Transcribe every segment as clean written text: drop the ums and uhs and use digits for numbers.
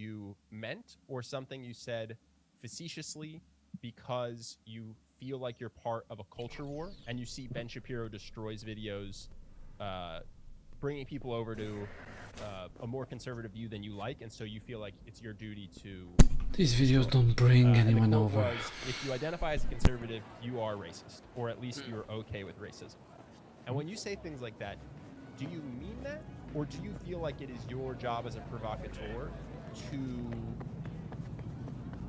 you meant or something you said facetiously because you feel like you're part of a culture war and you see Ben Shapiro Destroys videos bringing people over to a more conservative view than you like, and so you feel like it's your duty to These videos don't bring anyone over. Was, if you identify as a conservative, you are racist, or at least you're okay with racism. And when you say things like that, do you mean that, or do you feel like it is your job as a provocateur to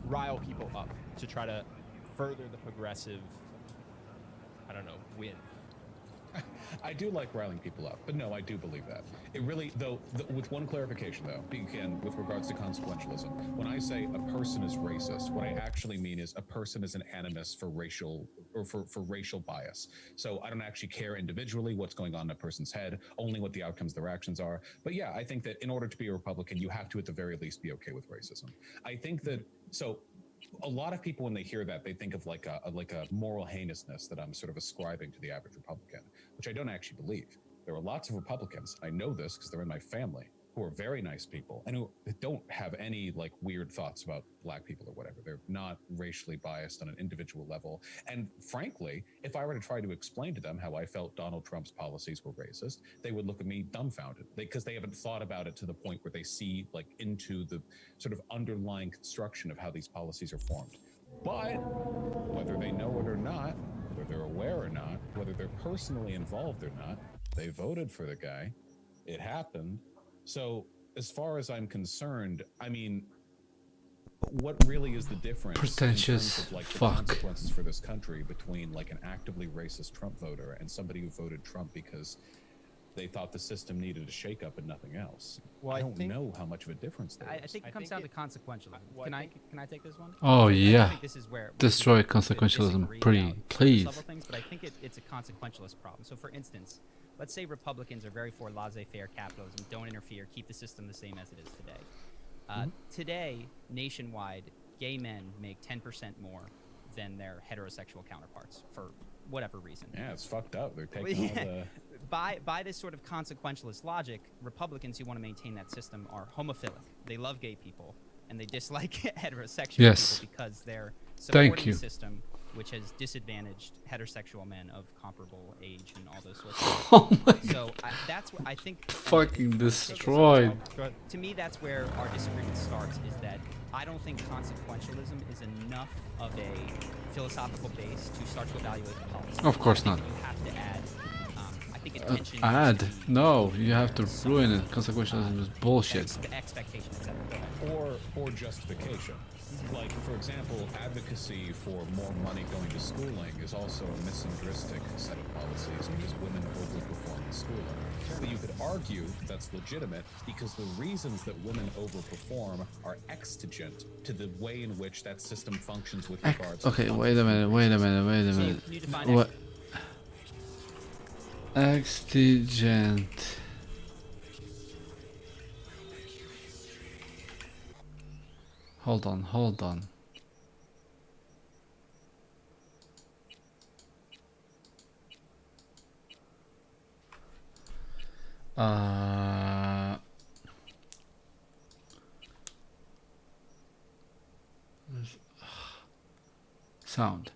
rile people up, to try to further the progressive, I don't know, win? I do like riling people up, but no, I do believe that. It really, though, with one clarification, though, again, with regards to consequentialism, when I say a person is racist, what I actually mean is a person is an animus for racial or for racial bias. So I don't actually care individually what's going on in a person's head, only what the outcomes of their actions are. But yeah, I think that in order to be a Republican, you have to, at the very least, be okay with racism. I think that, so a lot of people, when they hear that, they think of like a moral heinousness that I'm sort of ascribing to the average Republican, which I don't actually believe. There are lots of Republicans, I know this because they're in my family, who are very nice people and who don't have any like weird thoughts about black people or whatever. They're not racially biased on an individual level. And frankly, if I were to try to explain to them how I felt Donald Trump's policies were racist, they would look at me dumbfounded because they haven't thought about it to the point where they see like into the sort of underlying construction of how these policies are formed. But whether they know it or not, whether they're aware or not, whether they're personally involved or not, they voted for the guy. It happened. So as far as I'm concerned, I mean, what really is the difference Pretentious in terms of like the fuck. consequences for this country between like an actively racist Trump voter and somebody who voted Trump because they thought the system needed a shakeup and nothing else? Well, I don't know how much of a difference there is. I think it comes down to consequentialism. Can I take this one? Oh yeah. I think this is where Destroy consequentialism, please. Things, but I think it's a consequentialist problem. So for instance, let's say Republicans are very for laissez-faire capitalism, don't interfere, keep the system the same as it is today. Today, nationwide, gay men make 10% more than their heterosexual counterparts for whatever reason. Yeah, it's fucked up. They're taking all the... By this sort of consequentialist logic, Republicans who want to maintain that system are homophilic. They love gay people, and they dislike heterosexual people because they're supporting a system which has disadvantaged heterosexual men of comparable age and all those sorts of things. Oh my so that's what I think. Fucking destroyed. To me, that's where our disagreement starts. Is that I don't think consequentialism is enough of a philosophical base to start to evaluate the policy. Of course not. You have to add. I think attention. Add? No, you have to ruin it. Consequentialism is bullshit. Expectation, etc. Or justification. Like, for example, advocacy for more money going to schooling is also a misandristic set of policies because women overperform in schooling. But you could argue that's legitimate because the reasons that women overperform are exigent to the way in which that system functions with regards okay, to... wait a minute. What? Exigent. Hold on. Sound.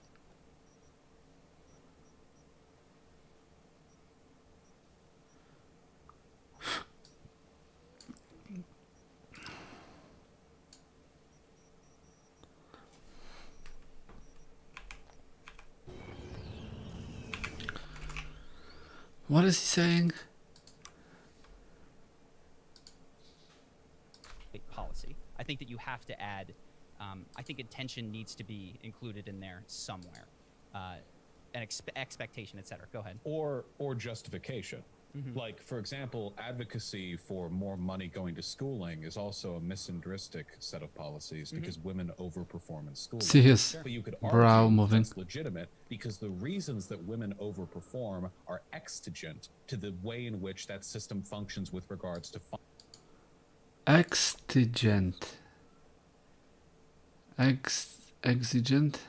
What is he saying? Policy. I think that you have to add. I think intention needs to be included in there somewhere, an expectation, etc. Go ahead. Or justification. Like, for example, advocacy for more money going to schooling is also a misandristic set of policies because women overperform in schooling. See his but you could brow argue moving. that's legitimate because the reasons that women overperform are exigent to the way in which that system functions with regards to... Exigent. Exigent.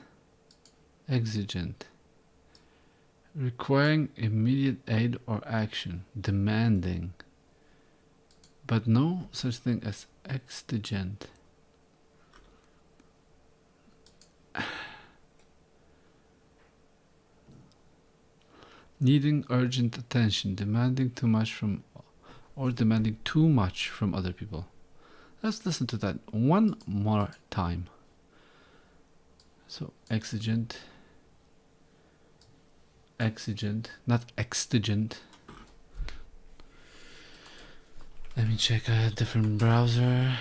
Requiring immediate aid or action, demanding, but no such thing as exigent. Needing urgent attention, demanding too much from, or demanding too much from other people. Let's listen to that one more time. So, exigent, not exigent. Let me check a different browser.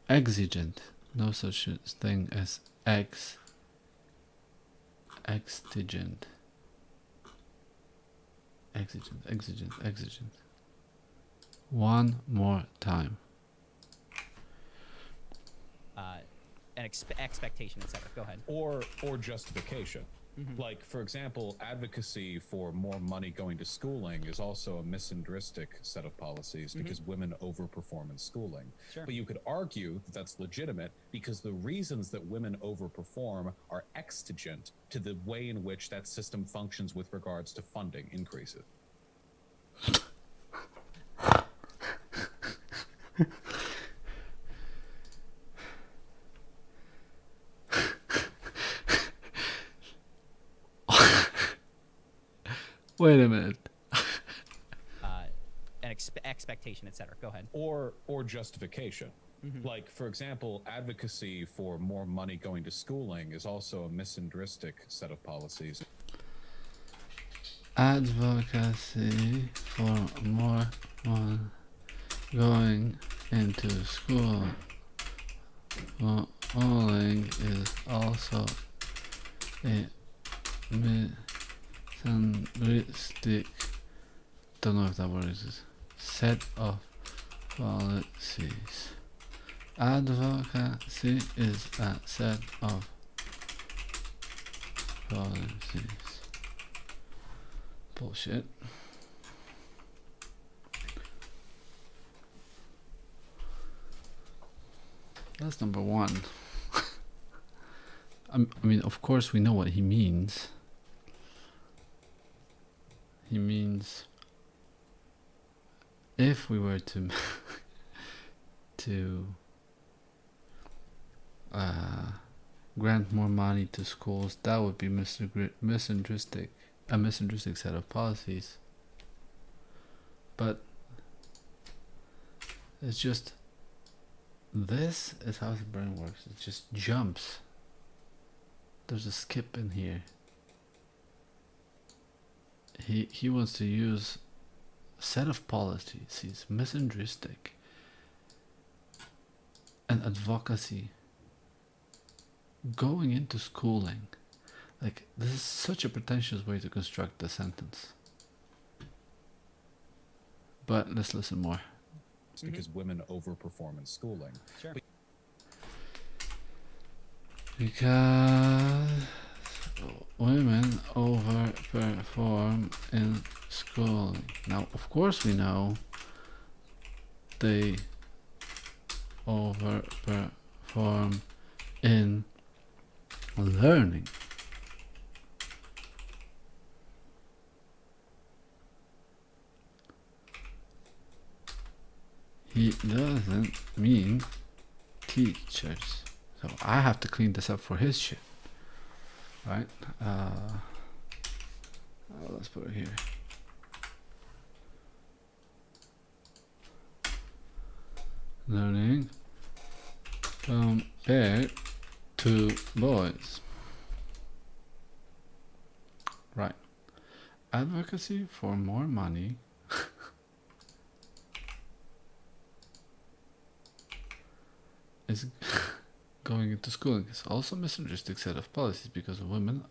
Exigent. No such thing as exigent. Exigent. One more time. An expectation, etc. Go ahead. Or justification. Like, for example, advocacy for more money going to schooling is also a misandristic set of policies because women overperform in schooling. Sure. But you could argue that that's legitimate because the reasons that women overperform are exigent to the way in which that system functions with regards to funding increases. Wait a minute. An expectation, etc. Go ahead. Or justification. Like, for example, advocacy for more money going to schooling is also a misandristic set of policies. Advocacy for more money going into school. Schooling is also a misandristic, don't know if that word is, set of policies. Advocacy is a set of policies. Bullshit. That's number one. I mean, of course we know what he means. He means if we were to grant more money to schools, that would be misandristic, a misandristic set of policies. But it's just, this is how the brain works. It just jumps. There's a skip in here. He wants to use a set of policies. He's misandristic. And advocacy. Going into schooling. Like, this is such a pretentious way to construct the sentence. But let's listen more. It's because women overperform in schooling. Sure. Because women overperform in schooling. Now, of course we know they overperform in learning. He doesn't mean teachers. So I have to clean this up for his shit. Right? Let's put it here. Learning compared to boys. Right. Advocacy for more money is going into schooling. It's also a misandristic set of policies because women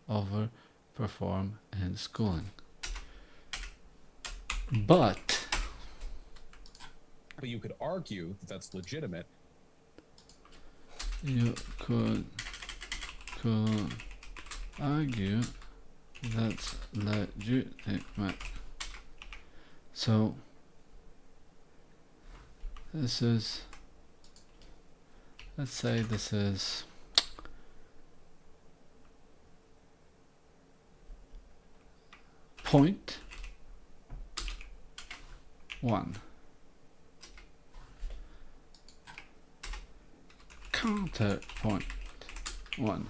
overperform in schooling. But you could argue that that's legitimate. You could argue that's legitimate. So this is, let's say this is point one. Counterpoint 1.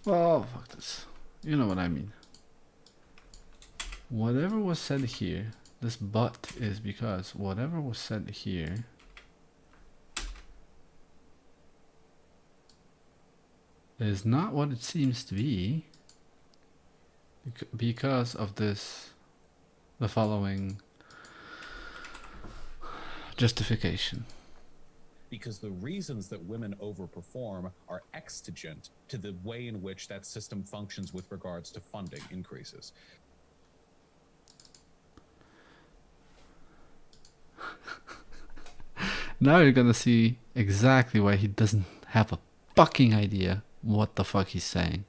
Well, fuck this. You know what I mean. Whatever was said here, this but is because whatever was said here is not what it seems to be because of this, the following justification. Because the reasons that women overperform are exigent to the way in which that system functions with regards to funding increases. Now you're gonna see exactly why he doesn't have a fucking idea what the fuck he's saying.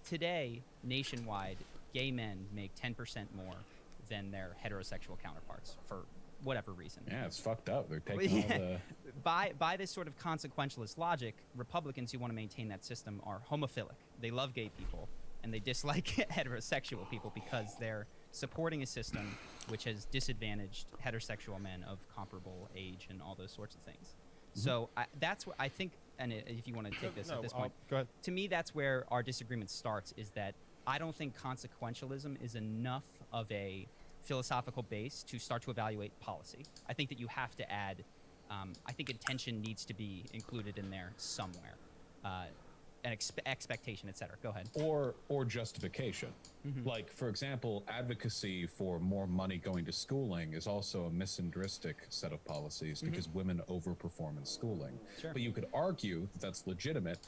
Today, nationwide, gay men make 10% more than their heterosexual counterparts for whatever reason. Yeah, it's fucked up. They're taking all the... By this sort of consequentialist logic, Republicans who want to maintain that system are homophilic. They love gay people, and they dislike heterosexual people because they're supporting a system which has disadvantaged heterosexual men of comparable age and all those sorts of things. So that's what I think, and if you want to take this at this point, go ahead. to me that's where our disagreement starts, is that I don't think consequentialism is enough of a philosophical base to start to evaluate policy. I think that you have to add, I think intention needs to be included in there somewhere, an expectation, etc. Go ahead. Or justification. Like, for example, advocacy for more money going to schooling is also a misandristic set of policies because women overperform in schooling. Sure. But you could argue that that's legitimate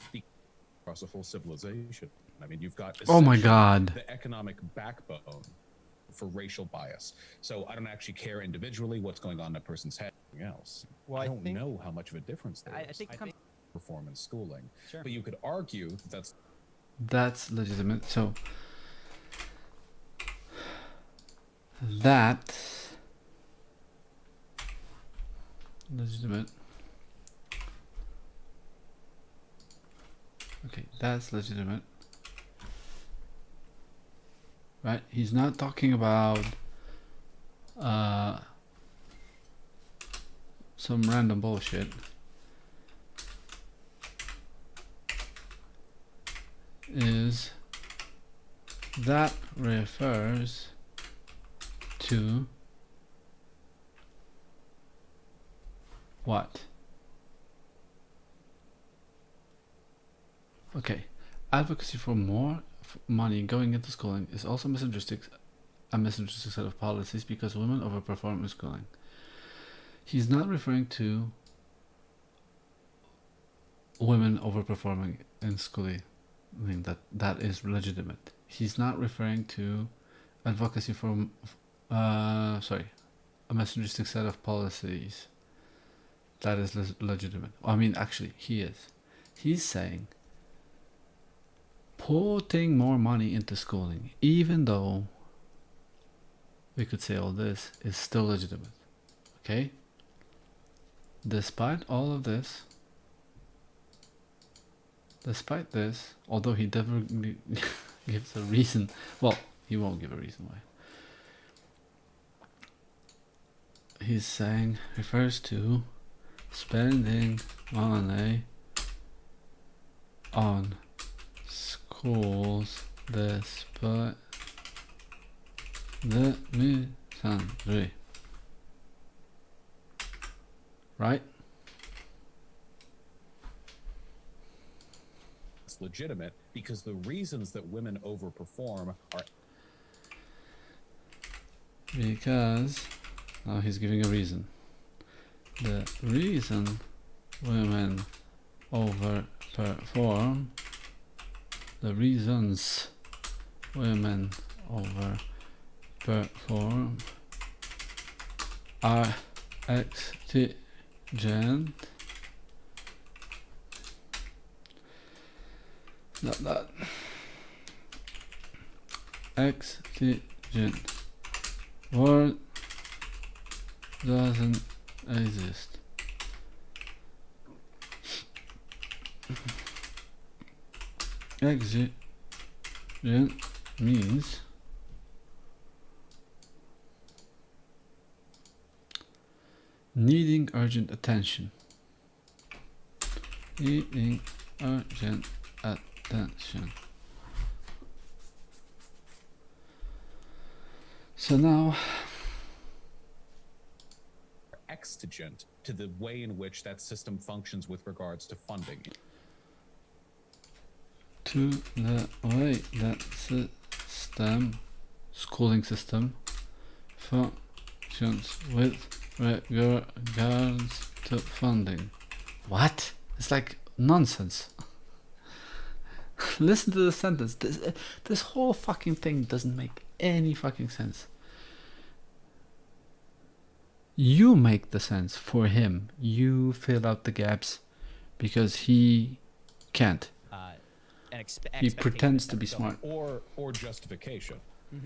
across a whole civilization. I mean, you've got Oh my essentially God. the economic backbone for racial bias. So I don't actually care individually what's going on in a person's head or anything else. Well, I I don't think- know how much of a difference there is. I think Performance schooling. Sure. But you could argue that That's legitimate. So that legitimate. Okay, that's legitimate. Right? He's not talking about some random bullshit. Is that refers to what? Okay, advocacy for more money going into schooling is also a misandristic set of policies because women overperform in schooling. He's not referring to women overperforming in schooling. I mean, that is legitimate. He's not referring to advocacy for a misandristic set of policies. That is legitimate. I mean, actually, he is. He's saying putting more money into schooling, even though we could say all this, is still legitimate. Okay? Despite all of this, although he definitely gives a reason, well, he won't give a reason why. He's saying, refers to spending money on schools despite the misandry. Right? it's legitimate because the reasons that women overperform are Because now he's giving a reason. The reason women overperform, the reasons women overperform are exigent. Not that. Exigent word doesn't exist. Exigent means Needing urgent attention. Needing urgent attention. So now, exigent to the way in which that system functions with regards to funding. to the way that schooling system functions with regards to funding. What? It's like nonsense. Listen to the sentence. This whole fucking thing doesn't make any fucking sense. You make the sense for him. You fill out the gaps because he can't. He pretends to be smart. Or justification.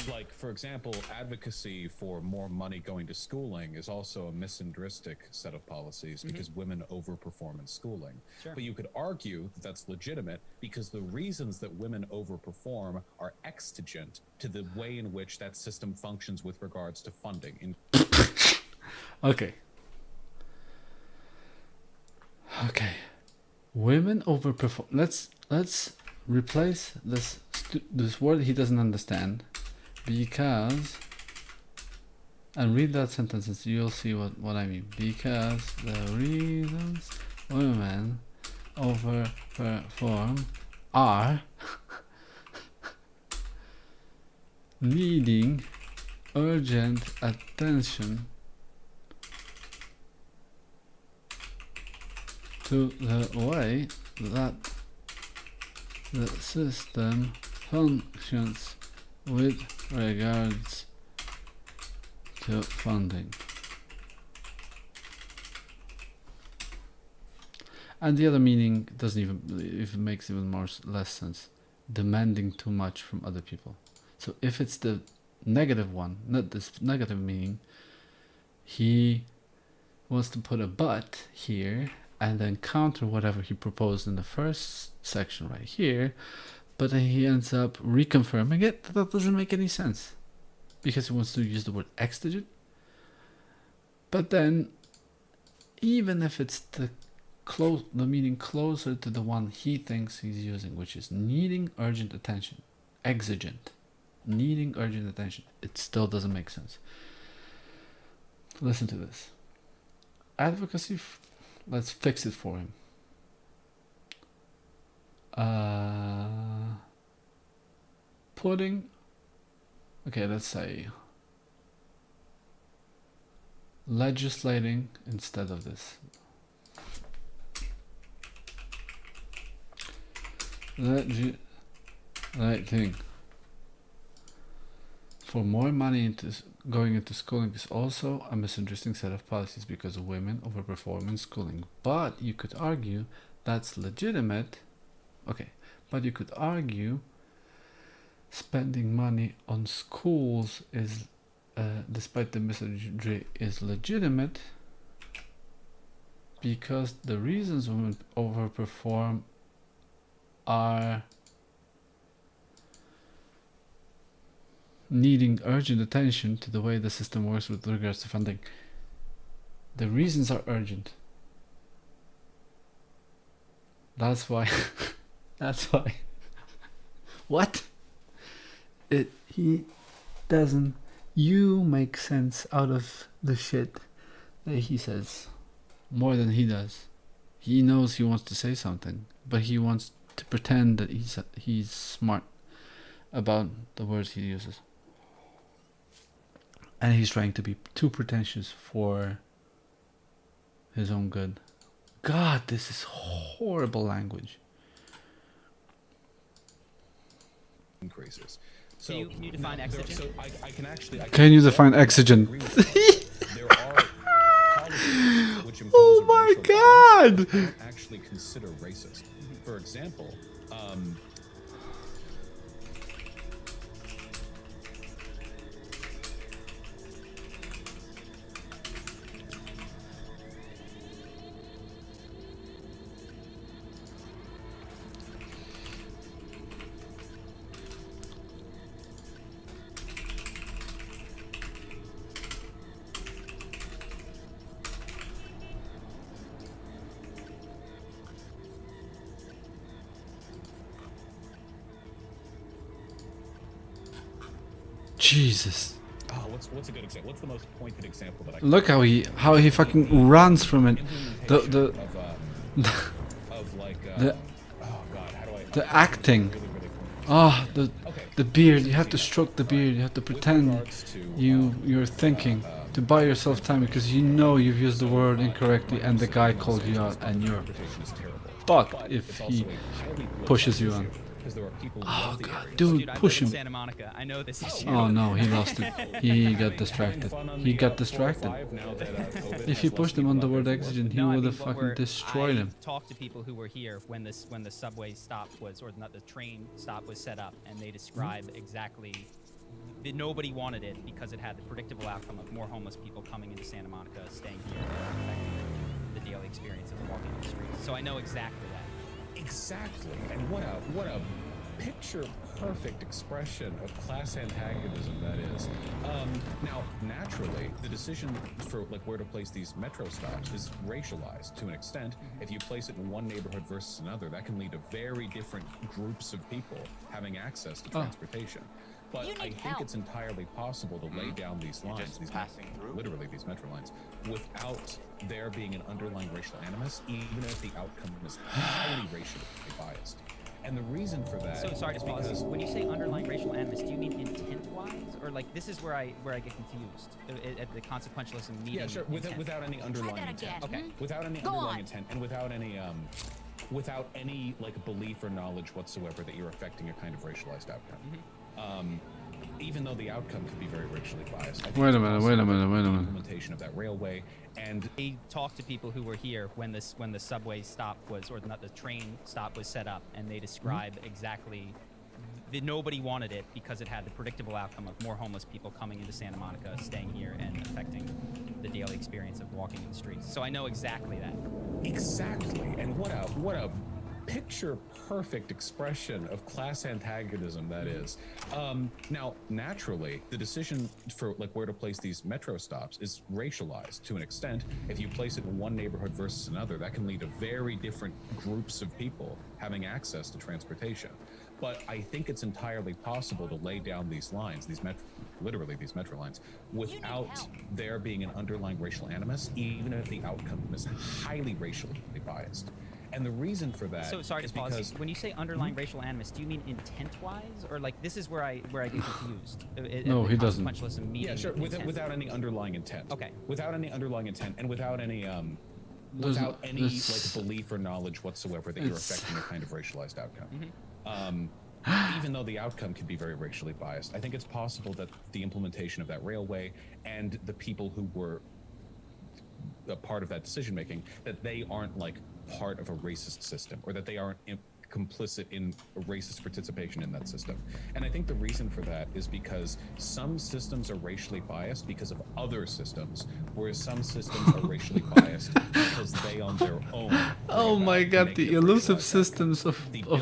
Like, for example, advocacy for more money going to schooling is also a misandristic set of policies because women overperform in schooling. Sure. But you could argue that that's legitimate because the reasons that women overperform are exigent to the way in which that system functions with regards to funding. Okay. Women overperform. Let's replace this word he doesn't understand, because, and read that sentence and you'll see what I mean. Because the reasons women overperform are needing urgent attention to the way that the system functions with regards to funding. And the other meaning doesn't even makes even less sense. Demanding too much from other people. So if it's the negative one, not this negative meaning, he wants to put a but here and then counter whatever he proposed in the first section right here, but then he ends up reconfirming it. That doesn't make any sense because he wants to use the word exigent. But then, even if it's the meaning closer to the one he thinks he's using, which is needing urgent attention, exigent, needing urgent attention, it still doesn't make sense. Listen to this. Advocacy, let's fix it for him. Let's say legislating instead of this. Legislating for more money going into schooling is also a misinteresting set of policies because women overperform in schooling. But you could argue that's legitimate. Okay, but you could argue spending money on schools is, despite the misandry, is legitimate because the reasons women overperform are needing urgent attention to the way the system works with regards to funding. The reasons are urgent. That's why. That's why. What? He doesn't. You make sense out of the shit that he says more than he does. He knows he wants to say something, but he wants to pretend that he's smart about the words he uses. And he's trying to be too pretentious for his own good. God, this is horrible language. Increases. So can you define exigent? So I can actually. Can you define exigent? There are policies which impose Oh my God! that don't actually consider racist. For example, Jesus. Oh, what's a good example? What's the most pointed example that I? Look how he fucking runs from it. The of like the oh god, how do I? the acting. Really, really pointed. Ah, Okay. the beard. You have to stroke the beard. You have to pretend you're thinking to buy yourself time because you know you've used the word incorrectly and the guy called you out and you're fucked if he pushes you on. Oh god, dude, I push live in him. Santa Monica. I know this issue. Oh no, he lost it. He got distracted. He got distracted. If you pushed him on the word oxygen, he No, I would mean, have what fucking we're- destroyed him. I talked to people who were here when the subway stop was, or not the train stop was set up, and they describe exactly that nobody wanted it because it had the predictable outcome of more homeless people coming into Santa Monica, staying here, and affecting the daily experience of walking on the streets. So I know exactly that. Exactly, and what a picture perfect expression of class antagonism that is. Now, naturally, the decision for like where to place these metro stops is racialized to an extent. If you place it in one neighborhood versus another, that can lead to very different groups of people having access to transportation. But I think it's entirely possible to lay down these lines, literally these metro lines, without there being an underlying racial animus, even if the outcome is highly racially biased. And the reason for that. So sorry to pause. because When you say underlying racial animus, do you mean intent-wise, or like this is where I get confused at the consequentialism meeting? yeah, sure. Without any underlying intent. Okay. Without any underlying intent, and without any like belief or knowledge whatsoever that you're affecting a kind of racialized outcome. Even though the outcome could be very racially biased. I think Wait a it's minute, possible wait a minute, that wait a the minute. Implementation of that railway and I talked to people who were here when the subway stop was, or not the train stop was set up, and they describe exactly that nobody wanted it because it had the predictable outcome of more homeless people coming into Santa Monica, staying here, and affecting the daily experience of walking in the streets. So I know exactly that. exactly, and what a picture perfect expression of class antagonism that is. Now, naturally, the decision for like where to place these metro stops is racialized to an extent. If you place it in one neighborhood versus another, that can lead to very different groups of people having access to transportation. But I think it's entirely possible to lay down these lines, literally these metro lines, without there being an underlying racial animus, even if the outcome is highly racially biased. And the reason for that So sorry is to pause. because When you say underlying racial animus, do you mean intent-wise, or like this is where I get confused? At No, the he doesn't. consequentialism meeting yeah, sure, intent. without any underlying intent. Okay. Without any underlying intent, and without any There's without no- any there's- like belief or knowledge whatsoever that you're It's- affecting a kind of racialized outcome. Even though the outcome can be very racially biased, I think it's possible that the implementation of that railway and the people who were a part of that decision making, that they aren't like part of a racist system, or that they aren't complicit in a racist participation in that system. And I think the reason for that is because some systems are racially biased because of other systems, whereas some systems are racially biased because they on their own. Oh my god, the elusive systems of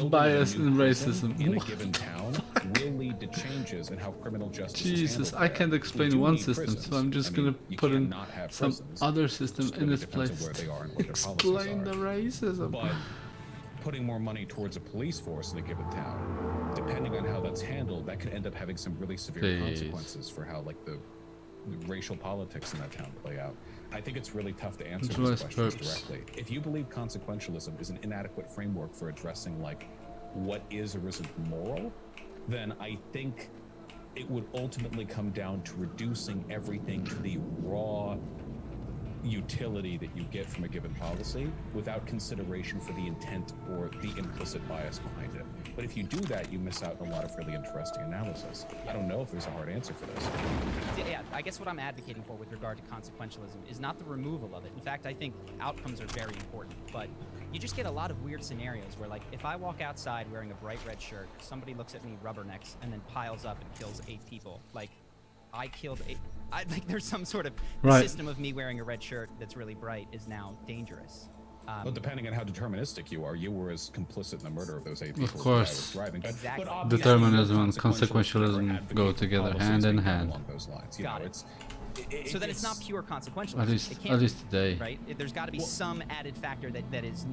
bias and racism. In a given town will lead to changes in how criminal justice is Jesus, handled I there. can't We explain do one need system, so prisons. I'm just I mean, gonna you put in cannot have some prisons. other system Just in really its depends place on where they are and what to their policies explain are. the racism. But putting more money towards a police force in a given town, depending on how that's handled, that could end up having some really severe Jeez. consequences for how like the racial politics in that town play out. I think it's really tough to answer It's these less questions perps. directly. If you believe consequentialism is an inadequate framework for addressing like what is or isn't moral, then I think it would ultimately come down to reducing everything to the raw utility that you get from a given policy without consideration for the intent or the implicit bias behind it. But if you do that, you miss out on a lot of really interesting analysis. I don't know if there's a hard answer for this. Yeah, I guess what I'm advocating for with regard to consequentialism is not the removal of it. In fact, I think outcomes are very important, but you just get a lot of weird scenarios where, like, if I walk outside wearing a bright red shirt, somebody looks at me rubbernecks and then piles up and kills 8 people. Like, I killed 8. Like, there's some sort of Right. system of me wearing a red shirt that's really bright is now dangerous. But depending on how deterministic you are, you were as complicit in the murder of those 8 people. Of course. as I was driving. Exactly. But obviously, Determinism and consequentialism consequentialism advocate go for together policies hand in being done hand. along those lines. You Got know, it. it's So then it's not pure consequentialism. At least, It can't at be, least today. right? There's got to be some added factor that is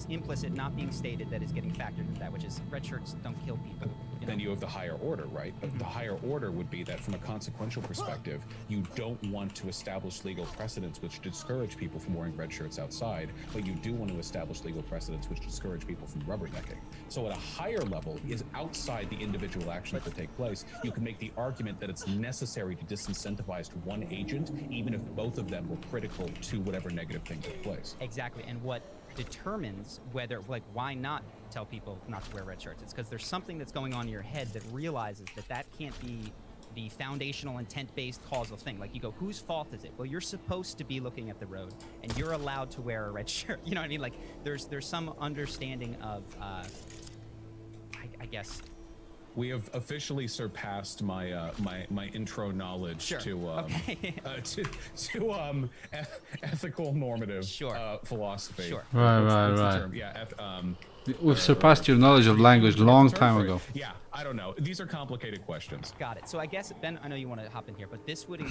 implicit, not being stated, that is getting factored into that, which is red shirts don't kill people. then you have the higher order, right? But the higher order would be that from a consequential perspective, you don't want to establish legal precedents which discourage people from wearing red shirts outside, but you do want to establish legal precedents which discourage people from rubbernecking. So at a higher level, is outside the individual actions that take place, you can make the argument that it's necessary to disincentivize one agent, even if both of them were critical to whatever negative thing took place. Exactly. And what determines whether, like, why not tell people not to wear red shirts? It's because there's something that's going on in your head that realizes that that can't be the foundational intent-based causal thing. Like, you go, whose fault is it? Well, you're supposed to be looking at the road, and you're allowed to wear a red shirt. You know what I mean? Like, there's some understanding of, I guess. We have officially surpassed my my intro knowledge Sure. to Okay. ethical normative Sure. philosophy. Sure. Right. Term? Yeah. We've surpassed your knowledge of language long time ago. Yeah, I don't know. These are complicated questions. Got it. So I guess, Ben, I know you want to hop in here, but this would,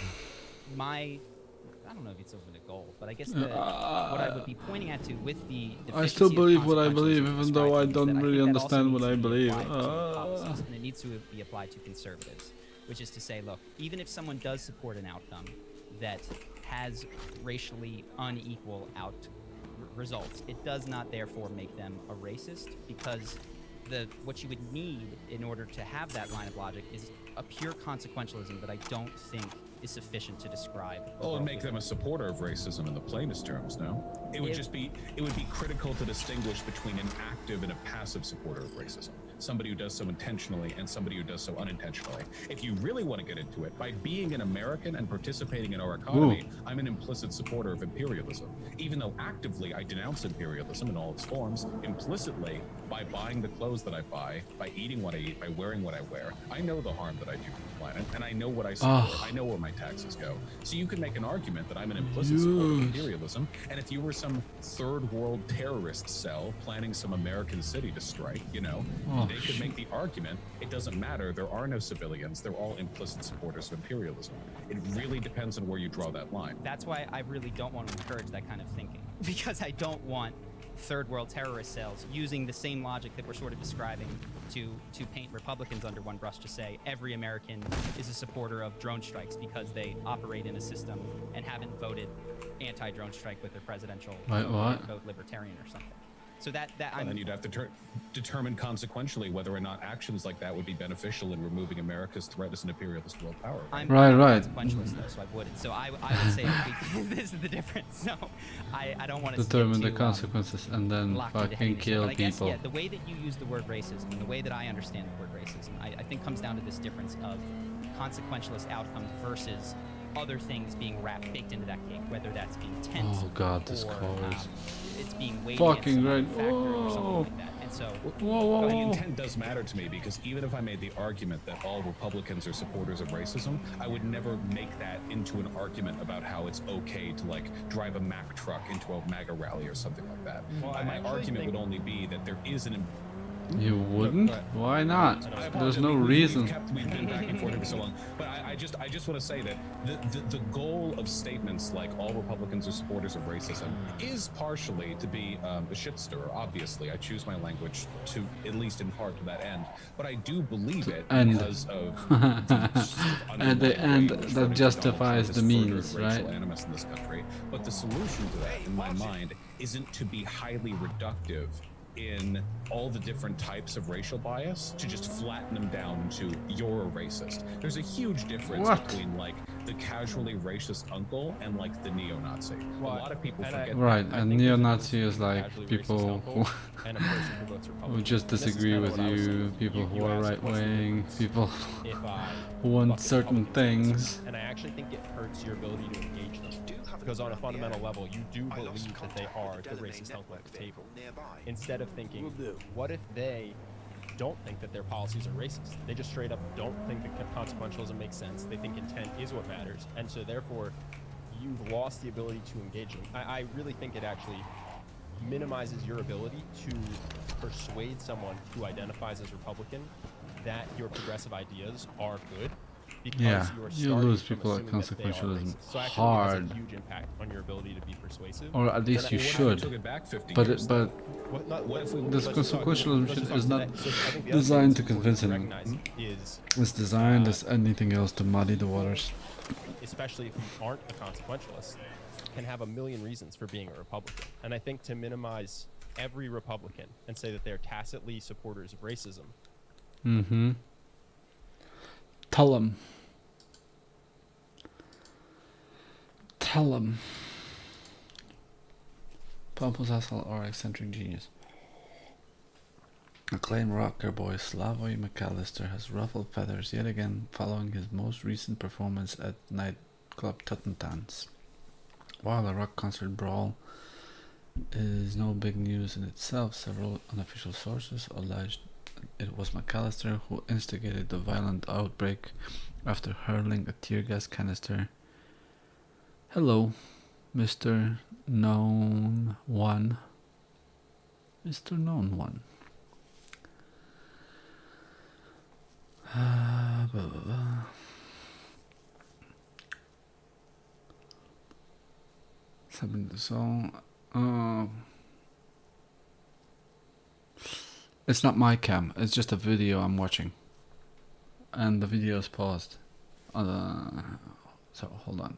I don't know if it's even a goal, but I guess what I would be pointing at to with the I still believe what I believe, consequences even though I described don't is that really think that also understand what needs I to be believe. applied to policies, and it needs to be applied to conservatives, which is to say, look, even if someone does support an outcome that has racially unequal results, it does not therefore make them a racist, because what you would need in order to have that line of logic is a pure consequentialism that I don't think is sufficient to describe. Oh, and make them a supporter of racism in the plainest terms, no? It would be critical to distinguish between an active and a passive supporter of racism. Somebody who does so intentionally and somebody who does so unintentionally. If you really want to get into it, by being an American and participating in our economy, I'm an implicit supporter of imperialism. Even though actively I denounce imperialism in all its forms, implicitly, by buying the clothes that I buy, by eating what I eat, by wearing what I wear, I know the harm that I do to the planet, and I know what I support. I know where my taxes go. So you can make an argument that I'm an implicit supporter of imperialism, and if you were some third world terrorist cell planning some American city to strike, they could make the argument, it doesn't matter, there are no civilians, they're all implicit supporters of imperialism. It really depends on where you draw that line. That's why I really don't want to encourage that kind of thinking, because I don't want third world terrorist cells using the same logic that we're sort of describing to paint Republicans under one brush, to say every American is a supporter of drone strikes because they operate in a system and haven't voted anti-drone strike with their presidential vote libertarian or something. So and then you'd have to determine consequentially whether or not actions like that would be beneficial in removing America's threat as an imperialist world power. I'm right. Consequentialist though, so I wouldn't. So I would say this is the difference. So I don't want to determine the consequences and then fucking kill people. Yeah, the way that you use the word racism, and the way that I understand the word racism, I think comes down to this difference of consequentialist outcomes versus other things being baked into that cake, whether that's intent. Oh god, this or, chorus. It's being weighed fucking right. factor or something like that. And so, the intent does matter to me, because even if I made the argument that all Republicans are supporters of racism, I would never make that into an argument about how it's okay to drive a Mack truck into a MAGA rally or something like that. Well, my argument would only be that there is an You wouldn't? Why not? There's no reason. We've been back and forth for so long. But I just want to say that the goal of statements like all Republicans are supporters of racism is partially to be a shit stirrer. Obviously, I choose my language to, at least in part, to that end. But I do believe it because of at the end that justifies the means, right? Racial animus in this country. But the solution to that, in my mind, isn't to be highly reductive in all the different types of racial bias, to just flatten them down to you're a racist. There's a huge difference between the casually racist uncle and the neo-Nazi. A lot of people forget right, that. and neo-Nazi is people who just disagree with you, people who are right-wing, people who want certain things. And I actually think it hurts your ability to engage them, because on a fundamental level, you do believe that they are the racist uncle at the table. Instead of thinking, what if they don't think that their policies are racist? They just straight up don't think that consequentialism makes sense. They think intent is what matters. And so therefore, you've lost the ability to engage them. I really think it actually minimizes your ability to persuade someone who identifies as Republican that your progressive ideas are good, because Yeah, you are you starting lose from people at assuming that they are consequentialism racist. So I actually think it hard, has a huge impact on your ability to be persuasive. or at least And you Well, what if we took should. it back 50 But years? but What if we this let's just talk- consequentialism let's just talk is not today. So I think the other thing designed that's to important convince anyone. recognize is, It's designed as anything else to muddy the waters. especially if you aren't a consequentialist, can have a million reasons for being a Republican. And I think to minimize every Republican and say that they're tacitly supporters of racism. Mm-hmm. Tell them. Tell them. Pompous asshole or eccentric genius. Acclaimed rocker boy Slavoj McAllister has ruffled feathers yet again following his most recent performance at nightclub Tuttentanz. While a rock concert brawl is no big news in itself, several unofficial sources alleged it was McAllister who instigated the violent outbreak after hurling a tear gas canister. Hello, Mr. Known One. Mr. Known One. Blah, blah, blah. Something the song. It's not my cam. It's just a video I'm watching, and the video is paused. So hold on.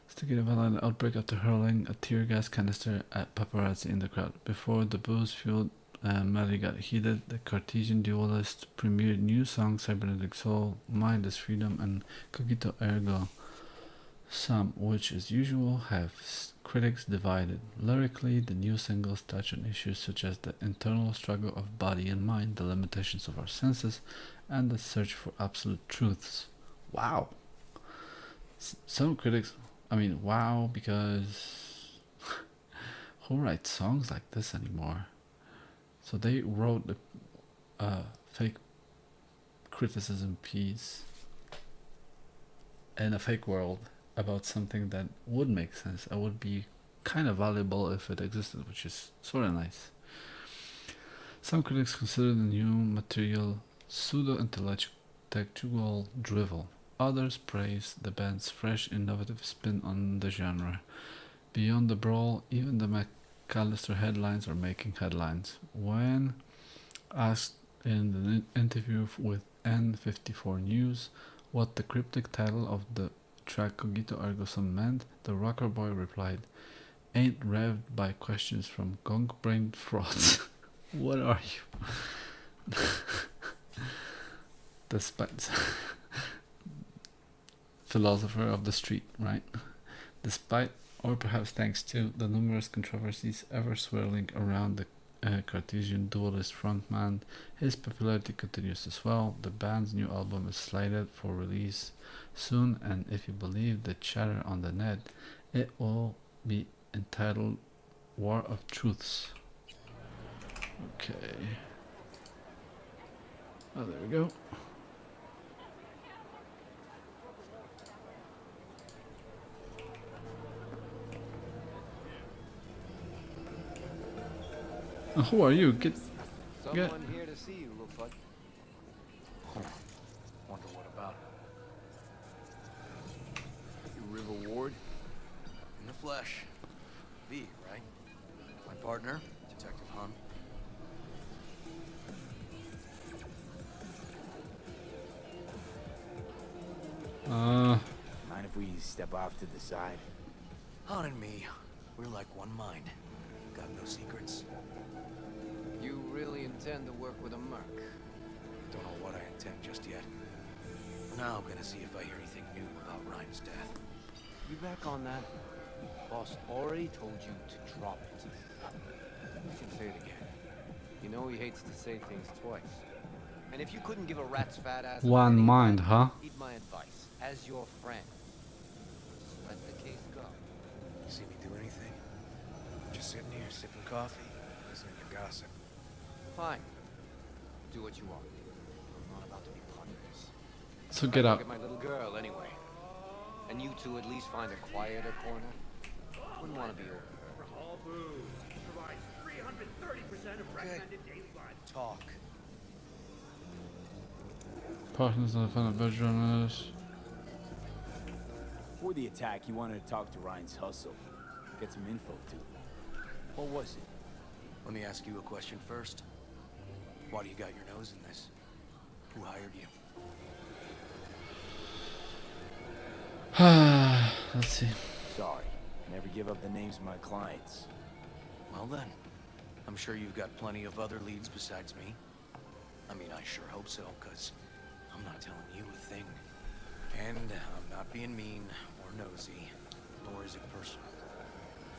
Instigated a violent outbreak after hurling a tear gas canister at paparazzi in the crowd. Before the booze-fueled melee got heated, the Cartesian duelist premiered new songs Cybernetic Soul, Mind is Freedom, and Cogito Ergo Sum, which as usual have critics divided. Lyrically, the new singles touch on issues such as the internal struggle of body and mind, the limitations of our senses, and the search for absolute truths. Wow. Some critics, wow, because who writes songs like this anymore? So they wrote a fake criticism piece in a fake world about something that would make sense and would be kind of valuable if it existed, which is sort of nice. Some critics consider the new material pseudo-intellectual drivel. Others praise the band's fresh, innovative spin on the genre. Beyond the brawl, even the McAllister headlines are making headlines. When asked in the interview with N54 News what the cryptic title of the track Cogito Ergo Sum meant, the rocker boy replied, "Ain't revved by questions from gong-brained frauds." What are you? Despite philosopher of the street, right? Despite, or perhaps thanks to, the numerous controversies ever swirling around the Cartesian duelist frontman, his popularity continues to swell. The band's new album is slated for release soon, and if you believe the chatter on the net, it will be entitled War of Truths. Okay. Oh, there we go. Who are you? Get. Someone here to see you, looks like. Wonder what about? You River Ward? In the flesh. V, right? My partner, Detective Hun. Mind if we step off to the side? Han and me, we're like one mind. Got no secrets. You really intend to work with a merc? Don't know what I intend just yet. For now, I'm gonna see if I hear anything new about Ryan's death. You back on that? Boss already told you to drop it. You can say it again. You know he hates to say things twice. And if you couldn't give a rat's fat ass One any mind, time, huh? heed my advice, as your friend. Just let the case go. You see me do anything? Just sitting here sipping coffee, listening to gossip. Fine. Do what you want. I'm not about to be part of this. So get out. Look at my little girl, anyway. And you two at least find a quieter corner. Wouldn't want to be over her. All Foods provides 330% of recommended daily life. Talk. Partners on the front of bedroomers. Before the attack, he wanted to talk to Ryan's hustle. Get some info, too. What was it? Let me ask you a question first. Why do you got your nose in this? Who hired you? Let's see. Sorry. Never give up the names of my clients. Well then, I'm sure you've got plenty of other leads besides me. I mean, I sure hope so, because I'm not telling you a thing. And I'm not being mean or nosy, nor is it personal.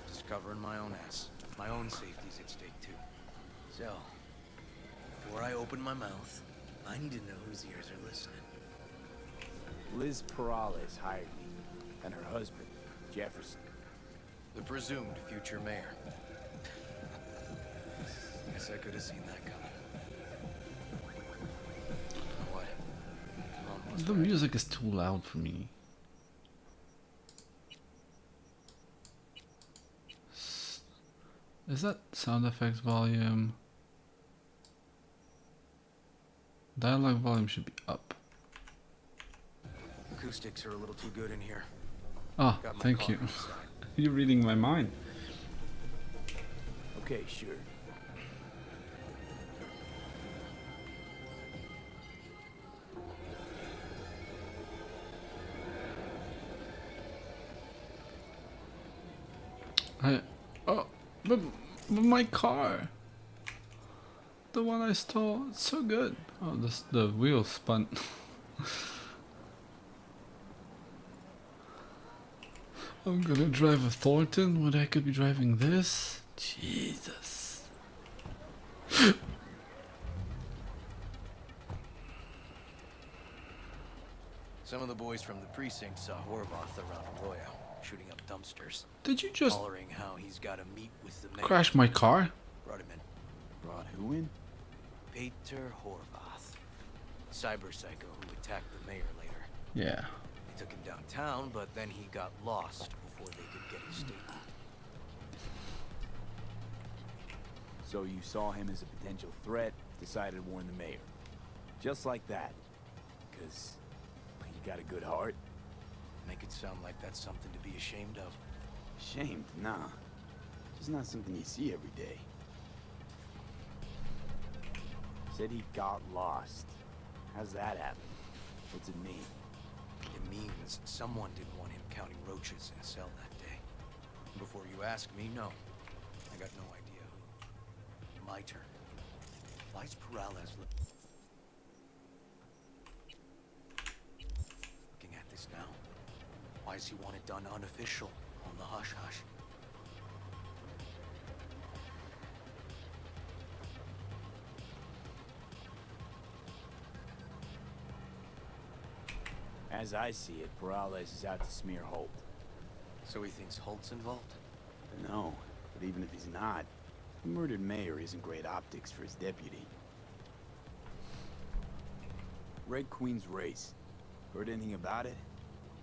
Just covering my own ass. My own safety's at stake, too. So, before I open my mouth, I need to know whose ears are listening. Liz Perales hired me, and her husband, Jefferson. The presumed future mayor. Guess I could have seen that coming. What? Almost The right. music is too loud for me. Is that sound effects volume? Dialogue volume should be up. Acoustics are a little too good in here. Oh, Got my thank car you. inside. You're reading my mind. Okay, sure. But my car, the one I stole, it's so good. Oh, the wheel spun. I'm gonna drive a Thornton when I could be driving this. Jesus. Some of the boys from the precinct saw Horvath around Arroyo, shooting up dumpsters, Did you just hollering how he's got to meet with the mayor. crash my car? Brought him in. Brought who in? Peter Horvath, cyber psycho who attacked the mayor later. Yeah. They took him downtown, but then he got lost before they could get his statement. So you saw him as a potential threat, decided to warn the mayor. Just like that. Because you got a good heart. Make it sound like that's something to be ashamed of. Shamed? Nah. Just not something you see every day. Said he got lost. How's that happen? What's it mean? It means someone didn't want him counting roaches in a cell that day. Before you ask me, no. I got no idea who. My turn. Why's Perales looking at this now? Why does he want it done unofficial, on the hush-hush? As I see it, Perales is out to smear Holt. So he thinks Holt's involved? No, but even if he's not, the murdered mayor isn't great optics for his deputy. Red Queen's race. Heard anything about it?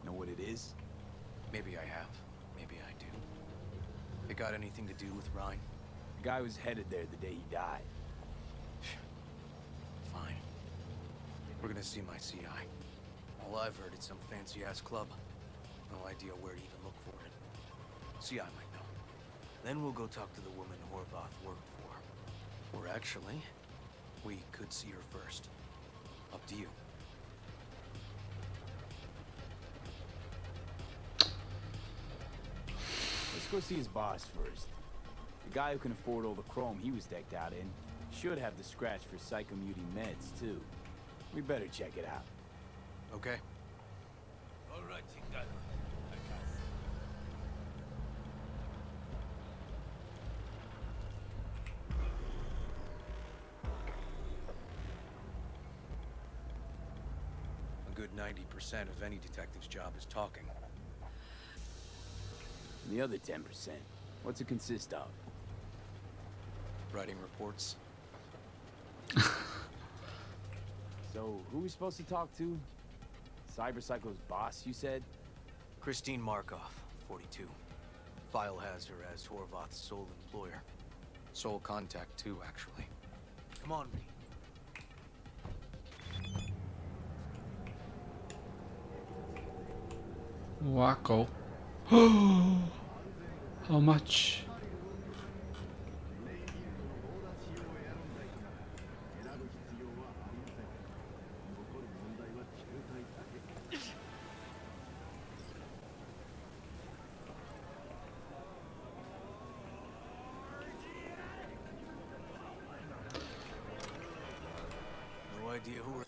Know what it is? Maybe I have. Maybe I do. It got anything to do with Ryan? The guy was headed there the day he died. Fine. We're gonna see my CI. All I've heard, it's some fancy-ass club. No idea where to even look for it. CI might know. Then we'll go talk to the woman Horvath worked for. Or actually, we could see her first. Up to you. Let's go see his boss first. The guy who can afford all the chrome he was decked out in should have the scratch for psychomuting meds, too. We better check it out. Okay. All right, Chingado. A good 90% of any detective's job is talking. And the other 10%, what's it consist of? Writing reports. So, who are we supposed to talk to? Cyber Psycho's boss, you said? Christine Markov, 42. File has her as Horvath's sole employer. Sole contact, too, actually. Come on, V. Wacko. How much? No idea who we're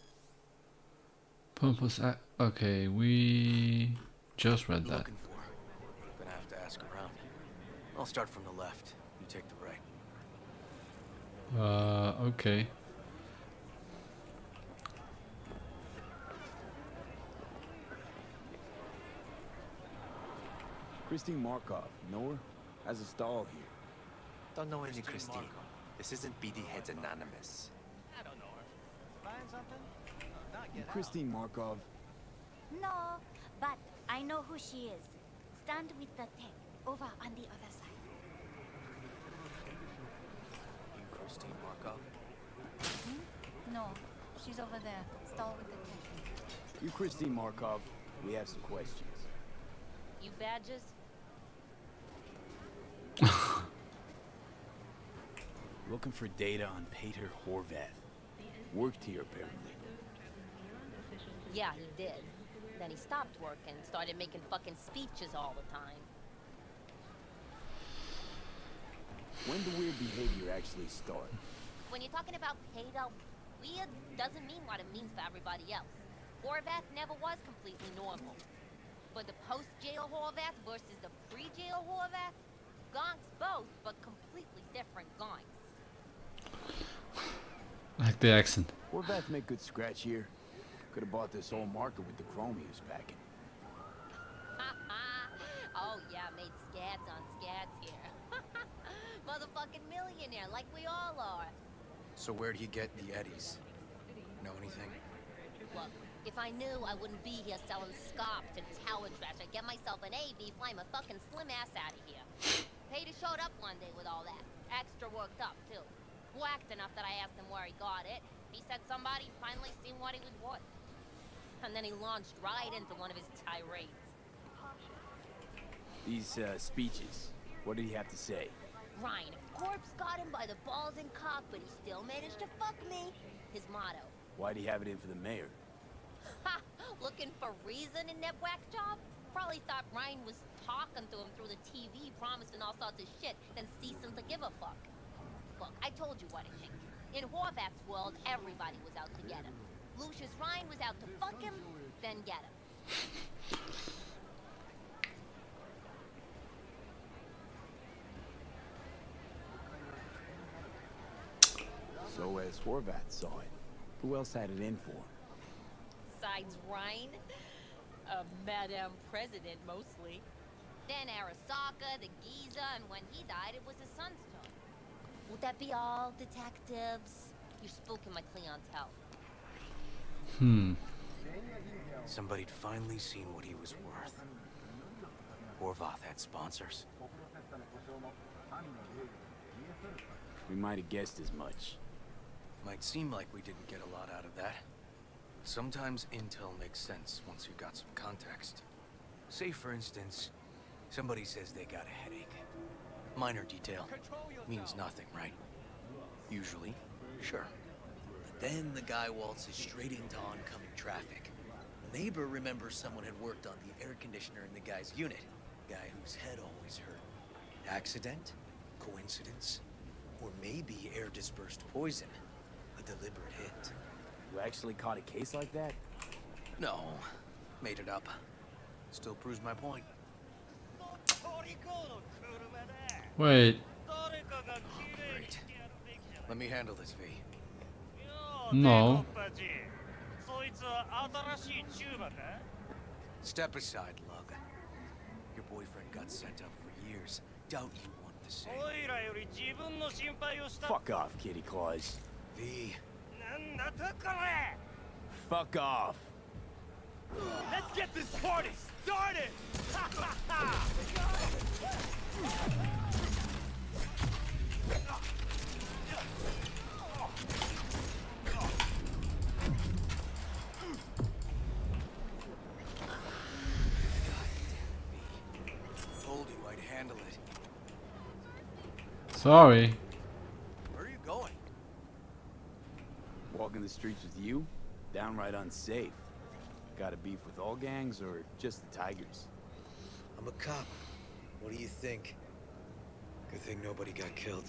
Pompous. Okay, we just read that. looking for. Gonna have to ask around. I'll start from the left. You take the right. Okay. Christine Markov, know her? Has a stall here. Don't know any Christine. This isn't BD Heads Anonymous. I don't know her. Buying something? Not You get out. Christine Markov? No, but I know who she is. Stand with the tech over on the other side. You Christine Markov? No, she's over there. Stall with the tech. You Christine Markov? We have some questions. You badges? Looking for data on Peter Horvath. Worked here, apparently. Yeah, he did. Then he stopped working, started making fucking speeches all the time. When the weird behavior actually start? When you're talking about Peter, weird doesn't mean what it means for everybody else. Horvath never was completely normal. But the post-jail Horvath versus the pre-jail Horvath, gonks both, but completely different gonks. Like the accent. Horvath make good scratch here. Could have bought this whole market with the chrome he was packing. Oh yeah, made scads on scads here. Motherfucking millionaire, like we all are. So where'd he get the eddies? Know anything? Look, if I knew, I wouldn't be here selling scop to tower trash. I'd get myself an AV, fly my fucking slim ass out of here. Peter showed up one day with all that. Extra worked up, too. Whacked enough that I asked him where he got it. He said somebody finally seen what he was worth. And then he launched right into one of his tirades. These, speeches. What did he have to say? Ryan, corpse got him by the balls and cock, but he still managed to fuck me. His motto. Why'd he have it in for the mayor? Ha! Looking for reason in that whack job? Probably thought Ryan was talking to him through the TV, promising all sorts of shit, then ceasing to give a fuck. Look, I told you what I think. In Horvath's world, everybody was out to get him. Lucius Ryan was out to fuck him, then get him. So as Horvath saw it, who else had it in for him? Besides Ryan, Madame President mostly. Then Arasaka, the Giza, and when he died, it was his son's turn. Would that be all, detectives? You're spooking my clientele. Somebody'd finally seen what he was worth. Horvath had sponsors. We might have guessed as much. Might seem like we didn't get a lot out of that. Sometimes intel makes sense once you've got some context. Say, for instance, somebody says they got a headache. Minor detail. Means nothing, right? Usually, sure. But then the guy waltzes straight into oncoming traffic. A neighbor remembers someone had worked on the air conditioner in the guy's unit. Guy whose head always hurt. Accident? Coincidence? Or maybe air-dispersed poison. A deliberate hit. You actually caught a case like that? No. Made it up. Still proves my point. Wait. Great. Let me handle this, V. No. Step aside, Lug. Your boyfriend got sent up for years. Doubt you want the same. Fuck off, Kitty Claus. V. Fuck off. Let's get this party started! Sorry. Where are you going? Walking the streets with you? Downright unsafe. Got a beef with all gangs or just the Tigers? I'm a cop. What do you think? Good thing nobody got killed.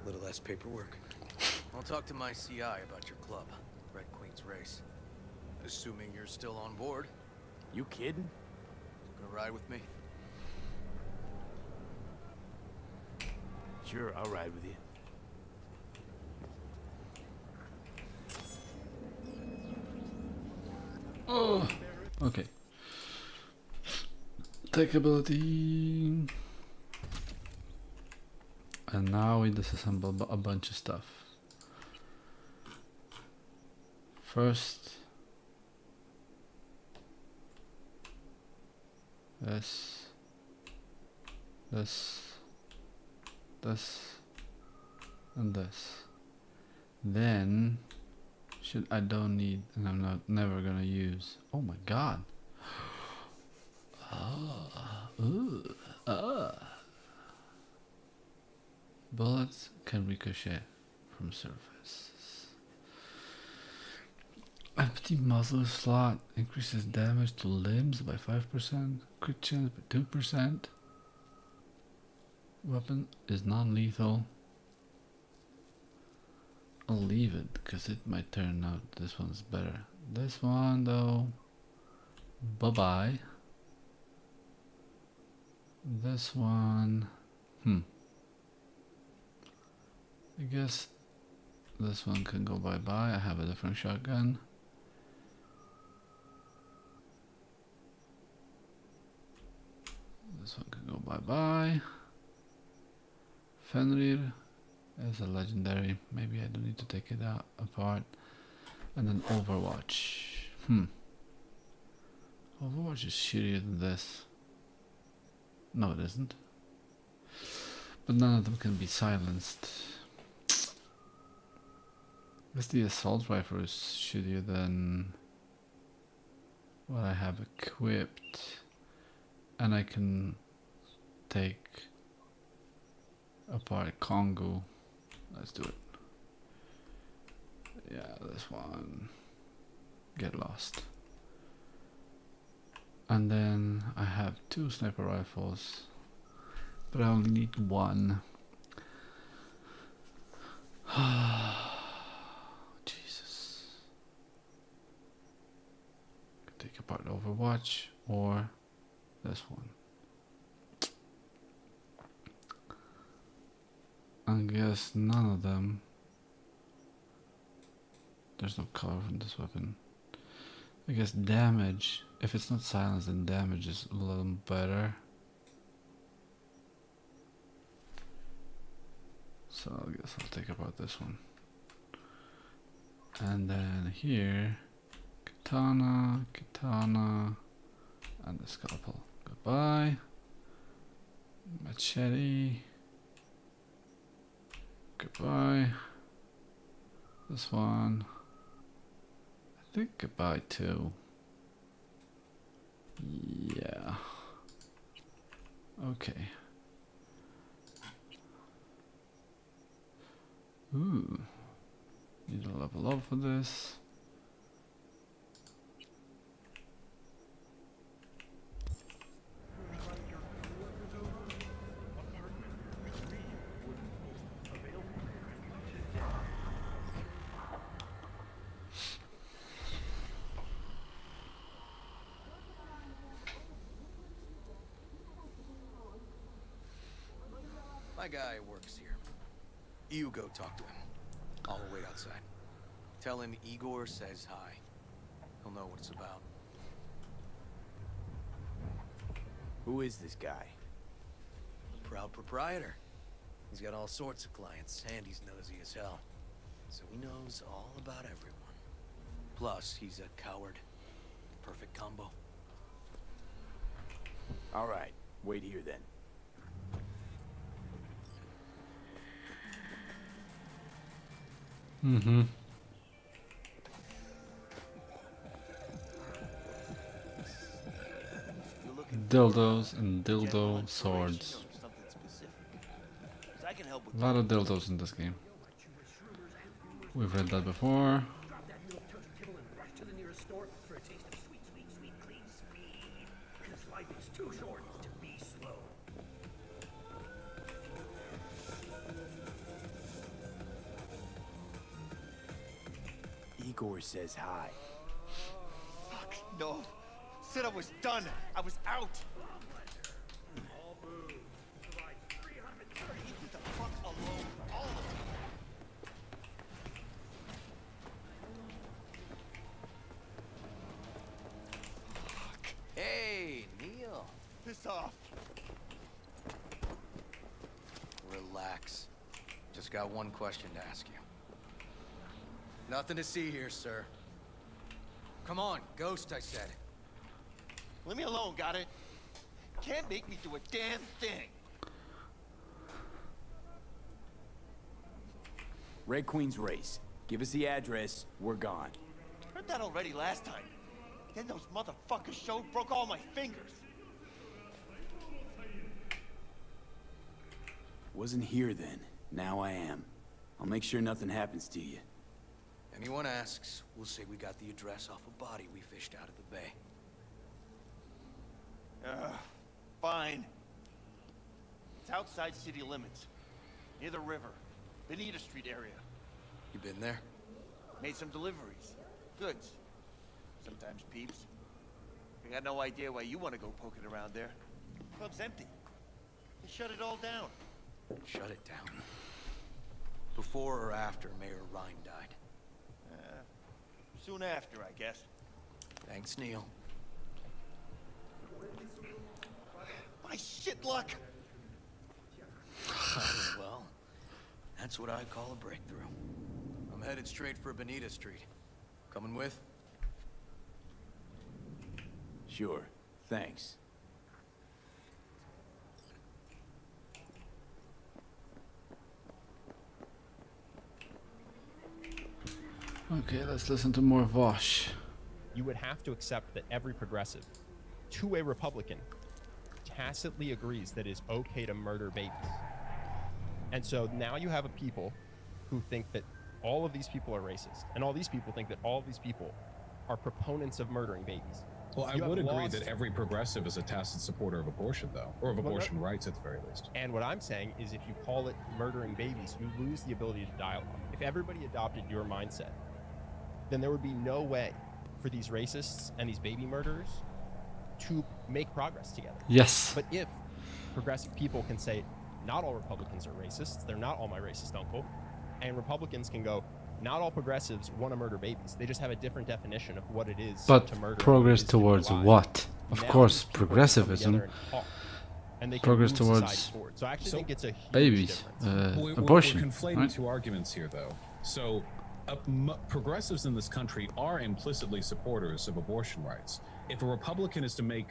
A little less paperwork. I'll talk to my CI about your club, Red Queen's Race. Assuming you're still on board. You kidding? Gonna ride with me? Sure, I'll ride with you. Oh, okay. Tech ability. And now we disassemble a bunch of stuff. First, this, and this. Then, shit I don't need and I'm never gonna use. Oh my god. Bullets can ricochet from surface. Empty muzzle slot increases damage to limbs by 5%, crit chance by 2%. Weapon is non-lethal. I'll leave it because it might turn out this one's better. This one though, bye bye. This one, I guess this one can go bye bye. I have a different shotgun. This one can go bye bye. Fenrir is a legendary. Maybe I don't need to take it out apart. And then Overwatch. Overwatch is shittier than this. No, it isn't. But none of them can be silenced. I guess the assault rifle is shittier than what I have equipped. And I can take apart Congo. Let's do it. Yeah, this one. Get lost. And then I have 2 sniper rifles, but I only need 1. Jesus. Could take apart Overwatch or this one. I guess none of them. There's no color from this weapon. I guess damage, if it's not silenced, then damage is a little better. So I guess I'll take apart this one. And then here, katana, and the scalpel. Goodbye. Machete. Goodbye. This one. I think goodbye too. Yeah. Okay. Ooh. Need to level up for this. My guy works here. You go talk to him. I'll wait outside. Tell him Igor says hi. He'll know what it's about. Who is this guy? The proud proprietor. He's got all sorts of clients, and he's nosy as hell. So he knows all about everyone. Plus, he's a coward. Perfect combo. All right, wait here then. Dildos and dildo swords. Something specific. 'Cause I can A lot of dildos in this game. We've read that before. Igor says hi. Fuck, no. Said I was done. I was out. Leave the fuck alone. All of them. Fuck. Hey, Neil. Piss off. Relax. Just got one question to ask you. Nothing to see here, sir. Come on, ghost, I said. Leave me alone, got it? Can't make me do a damn thing. Red Queen's race. Give us the address, we're gone. Heard that already last time. Then those motherfuckers showed, broke all my fingers. Wasn't here then. Now I am. I'll make sure nothing happens to you. Anyone asks, we'll say we got the address off a body we fished out of the bay. Fine. It's outside city limits. Near the river. Benita Street area. You been there? Made some deliveries. Goods. Sometimes peeps. I got no idea why you want to go poking around there. Club's empty. They shut it all down. Shut it down. Before or after Mayor Rhine died? Soon after, I guess. Thanks, Neil. My shit luck! Well, that's what I call a breakthrough. I'm headed straight for Benita Street. Coming with? Sure. Thanks. Okay, let's listen to more vaush. You would have to accept that every progressive, to a Republican, tacitly agrees that it is okay to murder babies. And so now you have a people who think that all of these people are racist, and all these people think that all of these people are proponents of murdering babies. Well, I would agree that every progressive is a tacit supporter of abortion, though, or of abortion rights at the very least. And what I'm saying is if you call it murdering babies, you lose the ability to dialogue. If everybody adopted your mindset, then there would be no way for these racists and these baby murderers to make progress together. Yes. But if progressive people can say, not all Republicans are racists, they're not all my racist uncle, and Republicans can go, not all progressives want to murder babies. They just have a different definition of what it is But to murder. progress towards what? Of Now course, these people progressivism. come together and talk, and they can Progress move towards society forward. So I actually think it's a huge babies, difference. abortion. We're conflating right? two arguments here, though. So, progressives in this country are implicitly supporters of abortion rights. If a Republican is to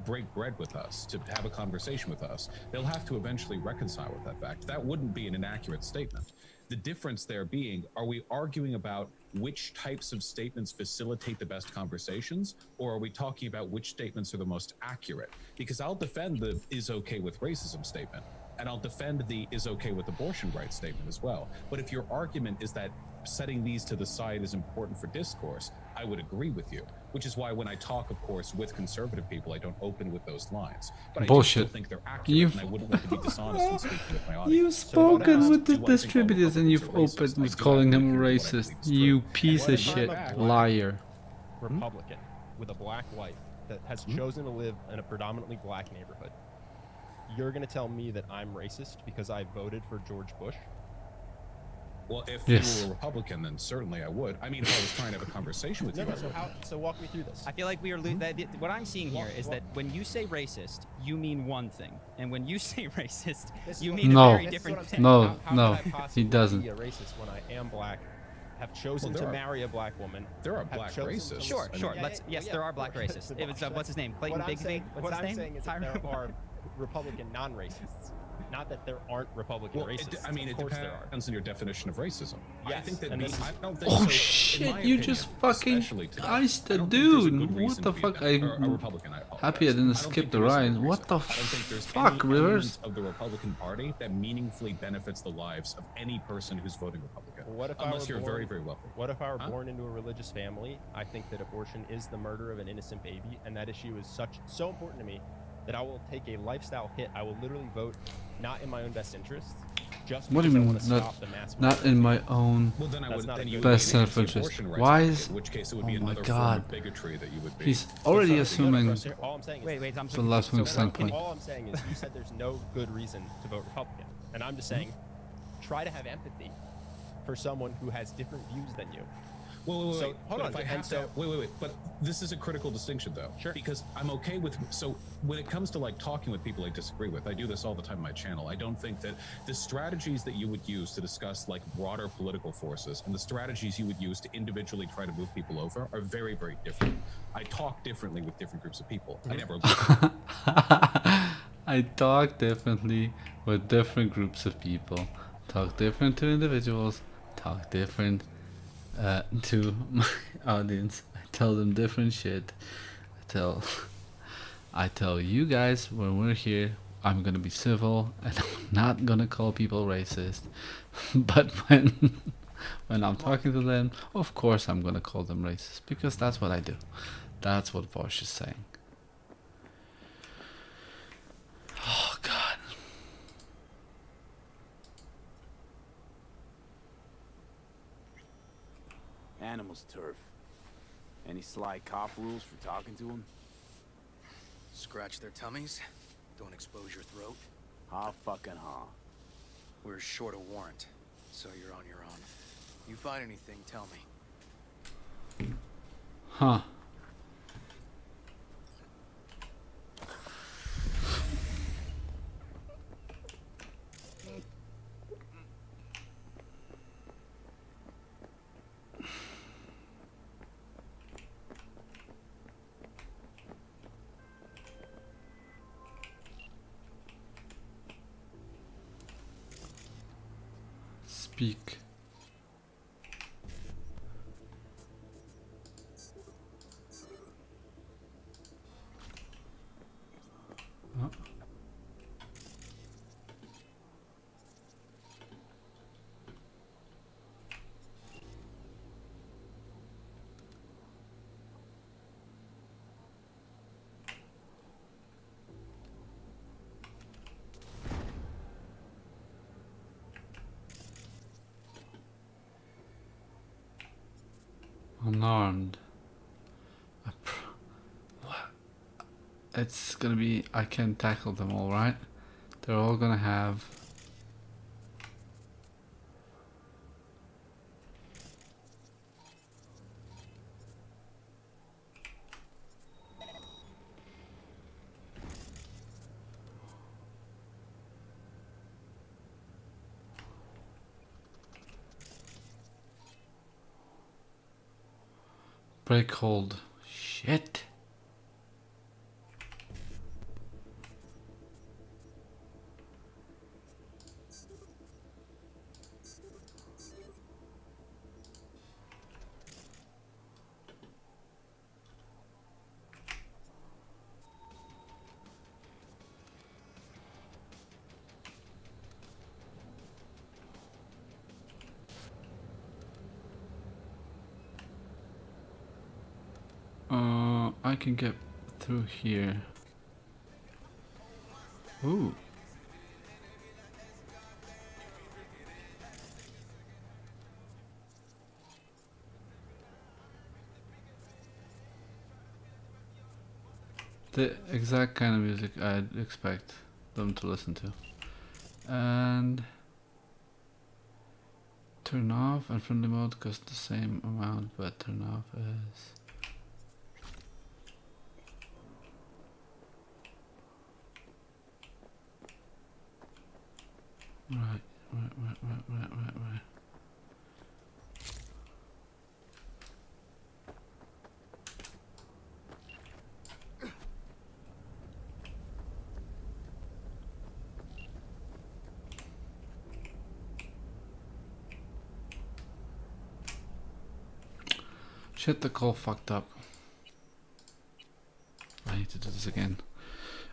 break bread with us, to have a conversation with us, they'll have to eventually reconcile with that fact. That wouldn't be an inaccurate statement. The difference there being, are we arguing about which types of statements facilitate the best conversations, or are we talking about which statements are the most accurate? Because I'll defend the is okay with racism statement, and I'll defend the is okay with abortion rights statement as well. But if your argument is that setting these to the side is important for discourse, I would agree with you. Which is why when I talk, of course, with conservative people, I don't open with those lines. But Bullshit. I do still think they're accurate, and I wouldn't want to be dishonest in speaking with my audience. You've spoken with the distributors and you've opened with calling him racist. You piece of shit liar. Republican with a black wife that has chosen to live in a predominantly black neighborhood. You're going to tell me that I'm racist because I voted for George Bush? Well, if Yes. you were a Republican, then certainly I would. I mean, if I was trying to have a conversation with you, I would. So walk me through this. I feel like we are what I'm seeing here is that when you say racist, you mean one thing, and when you say racist, you mean No. a very different thing. No, How no, could I he possibly doesn't. be a racist when I am black, have chosen Well, to there are- marry a black woman? there are have black chosen to racists. live- Sure, sure. Yeah, Let's. yeah, Yes, yeah, there are black the racists. It was what's his name? Clayton What I'm Bigsby. saying- What's what his I'm name? saying is that Tyron- there are Republican non-racists, not that there aren't Republican Well, racists. I mean, of it course there are. depends on your definition of racism. I Yes, think that and me, this is- I don't think Oh so. In shit, my you opinion, just fucking especially today, iced I the don't think there's a dude. good What reason the to be fuck? a Republican, I apologize. Happy I didn't skip the ride. What the I don't think there's fuck, any Rivers? element of the Republican Party that meaningfully benefits the lives of any person who's voting Republican. What if unless I were you're born, very, very wealthy. What if I were Huh? born into a religious family? I think that abortion is the murder of an innocent baby, and that issue is so important to me that I will take a lifestyle hit. I will literally vote not in my own best interest, just What do because you I mean, want to stop the mass not murder. in my own Well, then I That's would. not Then a you good would best be against the self-interest? abortion rights Why advocate, is? in which case it would Oh be my another form God. of bigotry that you would be. He's already So, assuming all I'm saying is, Wait, I'm the last wing standpoint. all I'm saying is, you said there's no good reason to vote Republican, and I'm just saying, try to have empathy for someone who has different views than you. Wait, So, hold but on, if I and have so- to, wait. But this is a critical distinction, though. Sure. Because I'm okay with. So when it comes to like talking with people I disagree with, I do this all the time on my channel. I don't think that the strategies that you would use to discuss like broader political forces and the strategies you would use to individually try to move people over are very, very different. I talk differently with different groups of people. I never. I talk differently with different groups of people. Talk different to individuals. Talk different to my audience. I tell them different shit. I tell you guys when we're here, I'm gonna be civil and I'm not gonna call people racist. But when I'm talking to them, of course I'm gonna call them racist because that's what I do. That's what vaush is saying. Oh God. Animals turf. Any sly cop rules for talking to him? Scratch their tummies. Don't expose your throat. Ha fucking ha. We're short a warrant, so you're on your own. You find anything, tell me. Huh. Speak. Oh. Unarmed. What? It's gonna be. I can tackle them all, right? They're all gonna have. Break hold. Shit. I can get through here. Ooh. The exact kind of music I'd expect them to listen to. And turn off and friendly mode costs the same amount, but turn off is right. Shit, the call fucked up. I need to do this again.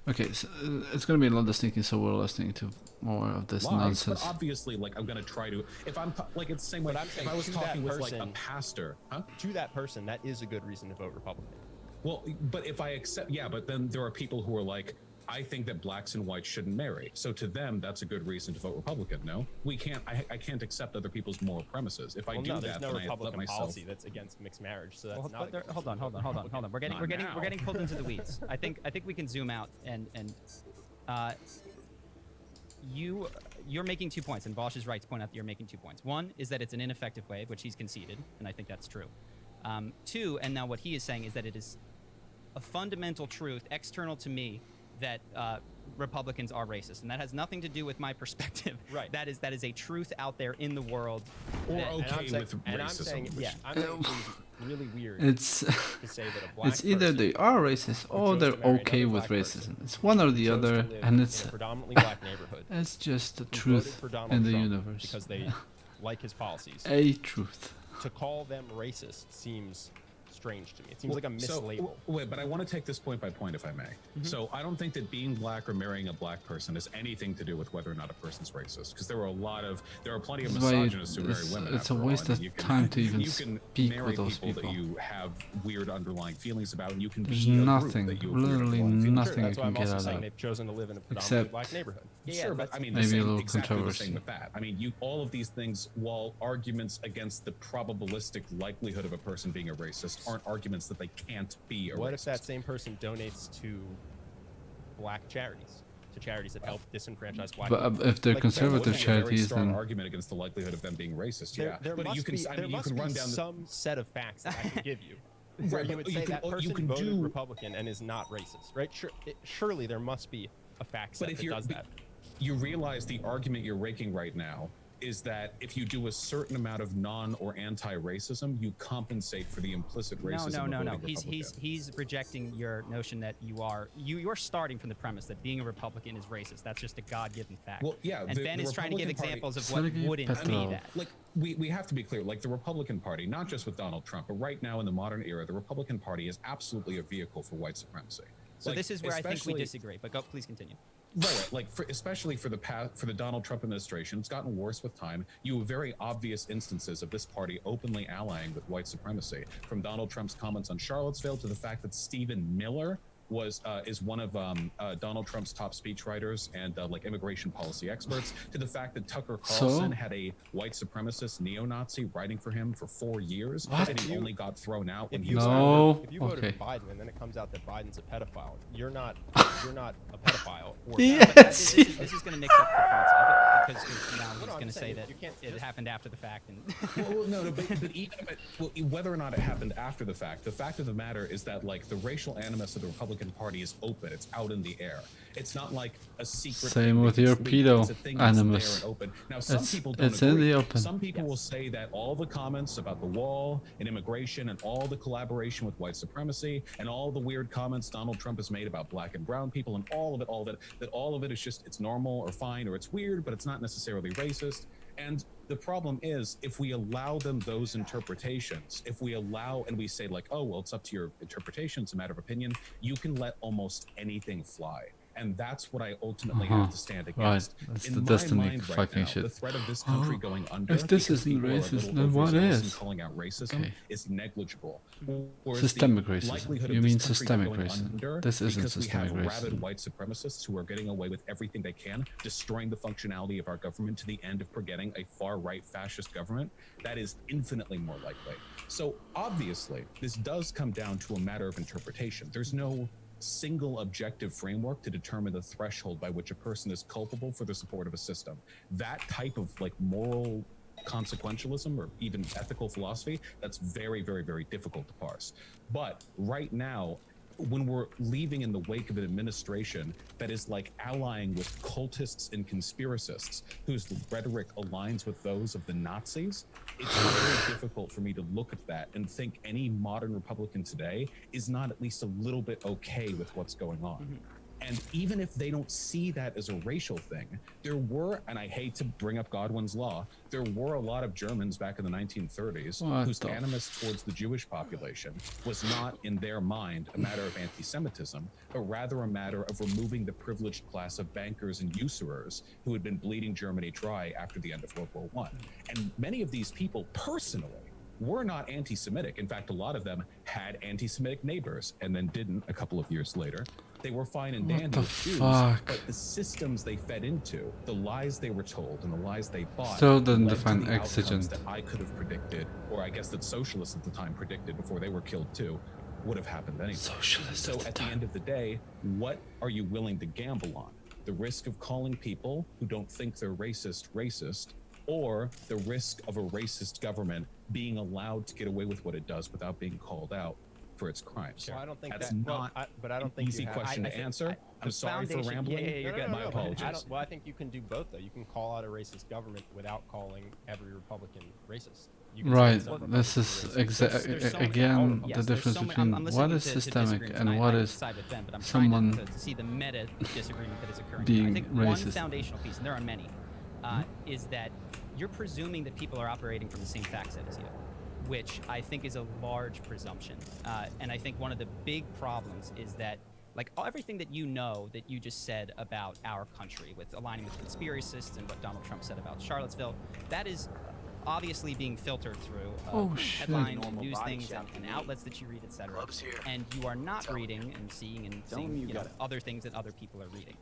Okay, so it's gonna be a lot of thinking, so we're listening to more of this Lies, nonsense. But obviously, like, I'm gonna try to. If I'm like, it's the same way. But I'm saying if I was to talking that with like a person- pastor, huh? To that person, that is a good reason to vote Republican. Well, but if I accept, yeah, but then there are people who are like, I think that blacks and whites shouldn't marry. So to them, that's a good reason to vote Republican. No, we can't. I can't accept other people's moral premises. If I Well, do no, that, there's no then I let Republican myself. policy that's against mixed marriage. So that's Well, not. but there- hold on. We're getting pulled into the weeds. I think we can zoom out and you're making 2 points, and Vaush is right to point out that you're making 2 points. One is that it's an ineffective way, which he's conceded, and I think that's true. Two, and now what he is saying is that it is a fundamental truth external to me that Republicans are racist, and that has nothing to do with my perspective. Right. That is a truth out there in the world. Or that- okay with And I'm racism. saying, which- yeah, I'm saying it's really weird It's to say that a black it's either person they are racist who or chose to they're marry okay another with black person racism. It's one or the chose to other, live and in it's a predominantly black neighborhood it's just the who voted truth for Donald in the Trump universe. because they like his policies. A truth. To call them racist seems strange to me. It seems Well, like a mislabel. Wait, but I want to take this point by point, if I may. So I don't think that being black or marrying a black person has anything to do with whether or not a person's racist, because there are plenty of That's why misogynists who marry women. it's a after all, waste and of you can- time to even you can speak marry with those people that people. you have weird underlying feelings about, and you can There's be a group nothing, that you have weird literally underlying feelings nothing Sure, you that's why can I'm get also out saying of. they've chosen to live in a predominantly Except black neighborhood. Sure, but I mean, maybe a the same, little exactly the controversy. same with that. I mean, all of these things, while arguments against the probabilistic likelihood of a person being a racist, aren't arguments that they can't be a What racist. if that same person donates to black charities, to charities that help disenfranchised black But people? if they're Like, conservative That would be a very charities, strong then argument against the likelihood of them being racist. There, Yeah, there but must you can. be, I there mean, you must can be run down some set of facts that I can give you. Where Right, you but would you say can- that you person can voted do- Republican and is not racist, right? Surely there must be a fact set But if that you're, does that. you realize the argument you're making right now is that if you do a certain amount of non or anti-racism, you compensate for the implicit racism. No. of voting He's Republican. rejecting your notion that you're starting from the premise that being a Republican is racist. That's just a God-given fact. Well, yeah, and the Ben is trying to give Republican Party- examples of what Sergei wouldn't be Petrov. that. Like we have to be clear, like the Republican Party, not just with Donald Trump, but right now in the modern era, the Republican Party is absolutely a vehicle for white supremacy. So Like, this is where I think we especially- disagree. But please continue. Right, like especially for the Donald Trump administration, it's gotten worse with time. You have very obvious instances of this party openly allying with white supremacy, from Donald Trump's comments on Charlottesville to the fact that Stephen Miller is one of Donald Trump's top speechwriters and like immigration policy experts, to the fact that Tucker Carlson had a white supremacist neo-Nazi writing for him for 4 years, What? and he only got thrown out when If he you, was No. if you voted Okay. for Biden and then it comes out that Biden's a pedophile, you're not a pedophile. Or Yeah. But this is going to mix up the points because now he's I'm going to say saying that you can't it just- happened after the fact. And Well, no, but even whether or not it happened after the fact of the matter is that like the racial animus of the Republican Party is open. It's out in the air. It's not like a secret. Same thing with that your gets leaked. pedo It's a thing that's animus. there and open. Now, some It's- people don't it's in agree. the open. Some people will say that all the comments about the wall and immigration and all the collaboration with white supremacy and all the weird comments Donald Trump has made about black and brown people and all of it is just it's normal or fine or it's weird, but it's not necessarily racist. And the problem is, if we allow them those interpretations, if we allow and we say like, oh, well, it's up to your interpretation, it's a matter of opinion, you can let almost anything fly. And that's what I ultimately have to stand against. Right, that's In the my destiny mind right fucking now, shit. the threat of this country going under, If this because isn't people are a racist, little then what overzealous is? in calling out racism Okay. is negligible. Whereas the Systemic racism. likelihood You of mean this country systemic going racism. under This isn't because systemic we have racism. rabid white supremacists who are getting away with everything they can, destroying the functionality of our government to the end of getting a far-right fascist government, that is infinitely more likely. So obviously, this does come down to a matter of interpretation. There's no single objective framework to determine the threshold by which a person is culpable for the support of a system. That type of like moral consequentialism or even ethical philosophy, that's very, very, very difficult to parse. But right now, when we're leaving in the wake of an administration that is like allying with cultists and conspiracists whose rhetoric aligns with those of the Nazis, it's very difficult for me to look at that and think any modern Republican today is not at least a little bit okay with what's going on. And even if they don't see that as a racial thing, there were, and I hate to bring up Godwin's law, there were a lot of Germans back in the 1930s whose animus towards the Jewish population was not, in their mind, a matter of anti-Semitism, but rather a matter of removing the privileged class of bankers and usurers who had been bleeding Germany dry after the end of World War I. And many of these people personally were not anti-Semitic. In fact, a lot of them had anti-Semitic neighbors and then didn't a couple of years later. They were fine and dandy with Jews, but the systems they fed into, the lies they were told, and the lies they bought Still didn't led to define the outcomes exigent. that I could have predicted, or I guess that socialists at the time predicted before they were killed too, would have happened anyway. Socialists So at the end of the day, what are you willing to gamble on? The risk of calling people who don't think they're racist, or the risk of a racist government being allowed to get away with what it does without being called out for its crimes? Well, I don't think that's that, not but I don't an think easy you have, question to answer. I'm sorry for rambling. you're good. My apologies. Well, I think you can do both though. You can call out a racist government without calling every Republican racist. You can say Right. some This Republicans is are racist. There's so many- again yes, the there's difference so many- between I'm what listening is to systemic disagreements, and I what is side with Ben, but I'm someone trying to see the meta disagreement that is occurring. being I think one racist. foundational piece, and there are many, is that you're presuming that people are operating from the same fact set as you, which I think is a large presumption. And I think one of the big problems is that, like, everything that you know that you just said about our country, with aligning with conspiracists and what Donald Trump said about Charlottesville, that is obviously being filtered through headlines, and news things, and outlets that you read, etc. And you are not reading and seeing and seeing other things that other people are reading.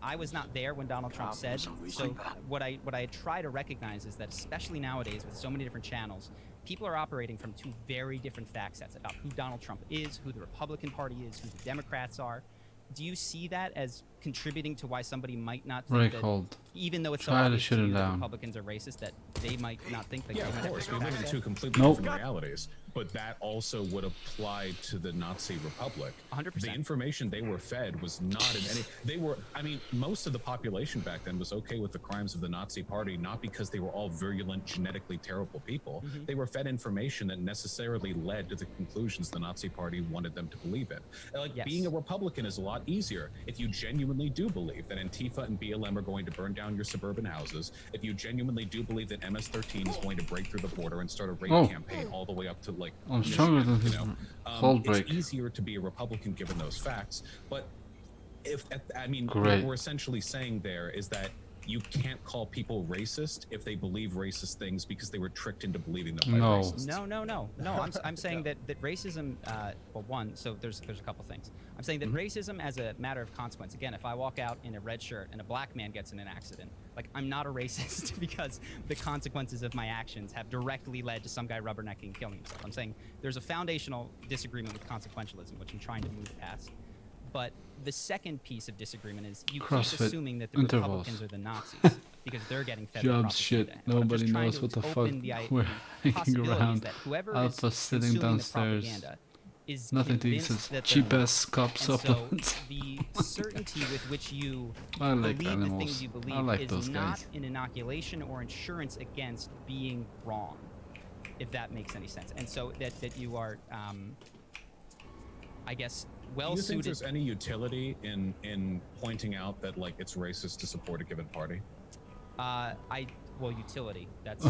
I was not there when Donald Trump said, so what I try to recognize is that, especially nowadays with so many different channels, people are operating from two very different fact sets about who Donald Trump is, who the Republican Party is, who the Democrats are. Do you see that as contributing to why somebody might not think that, even though it's so obvious to you that Republicans are racist, that they might not think that? Yeah, of course. We live in two completely different realities. But that also would apply to the Nazi Republic. 100%. The information they were fed was not in any. They were. I mean, most of the population back then was okay with the crimes of the Nazi Party, not because they were all virulent, genetically terrible people. They were fed information that necessarily led to the conclusions the Nazi Party wanted them to believe in. Like, being a Republican is a lot easier if you genuinely do believe that Antifa and BLM are going to burn down your suburban houses. If you genuinely do believe that MS-13 is going to break through the border and start a raid campaign all the way up to, like, I'm stronger than his hold break. It's easier to be a Republican given those facts, but what we're essentially saying there is that you can't call people racist if they believe racist things because they were tricked into believing them by racists. No. I'm saying that racism, well, one, so there's a couple things. I'm saying that racism as a matter of consequence. Again, if I walk out in a red shirt and a black man gets in an accident, like, I'm not a racist because the consequences of my actions have directly led to some guy rubbernecking and killing himself. I'm saying there's a foundational disagreement with consequentialism, which I'm trying to move past. But the second piece of disagreement is you keep assuming that the Republicans are the Nazis because they're getting fed Jobs shit. Nobody knows what the fuck we're hanging around. Alpha sitting downstairs. Nothing to eat. Cheap ass cop supplements. So the certainty with which you I like believe animals. the things you believe I like is those not guys. an inoculation or insurance against being wrong, if that makes any sense. And so that you are, I guess, well Do you think suited. there's any utility in pointing out that, like, it's racist to support a given party? Utility. That's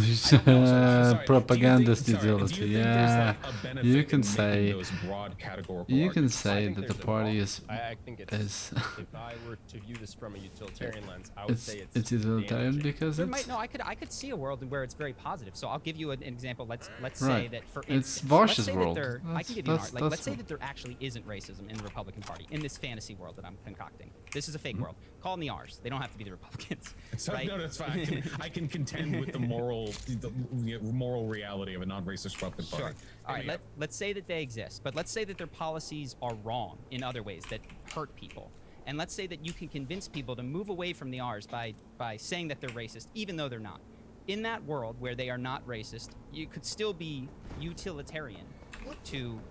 propagandist utility. Do you think Yeah, there's, like, a benefit you can in say making those broad categorical you can arguments? say that the party is. I think it's. If I were to view this from a utilitarian lens, I would say it's utilitarian damaging. because it's. I could see a world where it's very positive. So I'll give you an example. Let's say that, for instance, it's Vaush's let's say world. that there, I can give you an art. Like, let's say what- that there actually isn't racism in the Republican Party in this fantasy world that I'm concocting. This is a fake world. Call them the R's. They don't have to be the Republicans. Right? No, that's fine. I can contend with the moral reality of a non-racist Republican Party. Sure. All right. Let's say that they exist, but let's say that their policies are wrong in other ways that hurt people. And let's say that you can convince people to move away from the R's by saying that they're racist, even though they're not. In that world where they are not racist, you could still be utilitarian to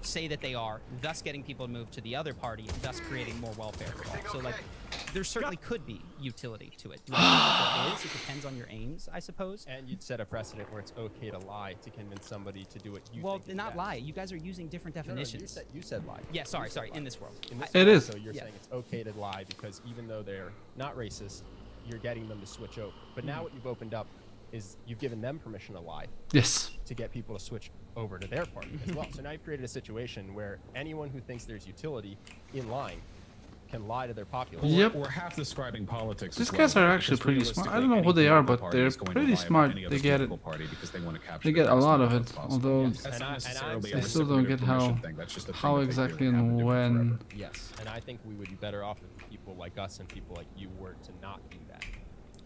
say that they are, thus getting people to move to the other party, thus creating more welfare for all. So, like, there certainly could be utility to it. Do I think there is? It depends on your aims, I suppose. And you'd set a precedent where it's okay to lie to convince somebody to do what you Well, think is not best. lie. You guys are using different definitions. No, you said lie. Yeah, sorry, You said sorry. lie. In this world. In this It world, is. So you're saying it's okay to lie because even though they're not racist, you're getting them to switch over. But now what you've opened up is you've given them permission to lie Yes. to get people to switch over to their party as well. So now you've created a situation where anyone who thinks there's utility in lying can lie to their populace. Yep. We're half describing politics. These as guys well, are actually because pretty smart. I don't realistically, know who any they are, political but party they're is going to pretty lie about smart. any They other get it. political party because they want to capture They the get a best lot of votes it, possible. although That's And not I- necessarily and a I I still don't reciprocated get how permission thing. That's just a thing how that they exactly do have to and do when. forever. Yes, and I think we would be better off if people like us and people like you were to not do that.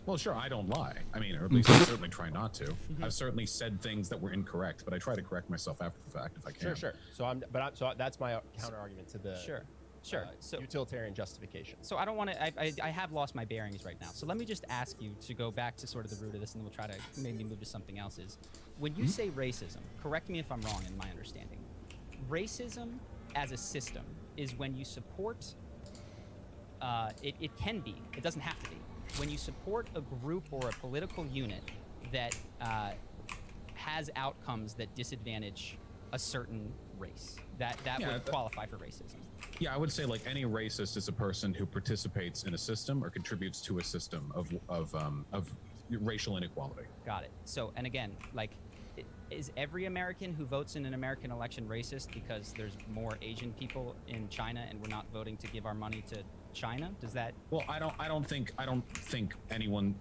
Well, sure, I don't lie. I mean, or at least I certainly try not to. I've certainly said things that were incorrect, but I try to correct myself after the fact if I can. Sure. So that's my counter argument to the Sure. So utilitarian justification. So I don't want to. I have lost my bearings right now. So let me just ask you to go back to sort of the root of this, and then we'll try to maybe move to something else. Is when you say racism, correct me if I'm wrong in my understanding. Racism as a system is when you support. It can be. It doesn't have to be. When you support a group or a political unit that has outcomes that disadvantage a certain race, that would qualify for racism. Yeah, I would say like any racist is a person who participates in a system or contributes to a system of racial inequality. Got it. So, and again, like, is every American who votes in an American election racist because there's more Asian people in China and we're not voting to give our money to China? Does that? Well, I don't think anyone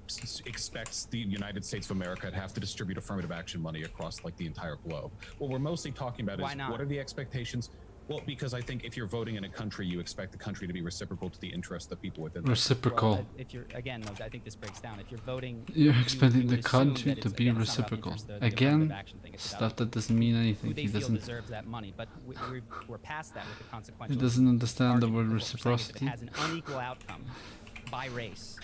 expects the United States of America to have to distribute affirmative action money across like the entire globe. What we're mostly talking about is what are the expectations? Well, because I think if you're voting in a country, you expect the country to be reciprocal to the interests of the people within. Reciprocal. Well, if you're again, though, I think this breaks down. If you're voting, You're expecting you the would assume country that to it's- be again, it's not about reciprocal. interest, the Again, affirmative action thing. It's stuff about that doesn't mean anything. who they He feel doesn't. deserves that money, but we're past that with the consequential. He doesn't understand the word argument. What we're saying is reciprocity. if it has an unequal outcome by race,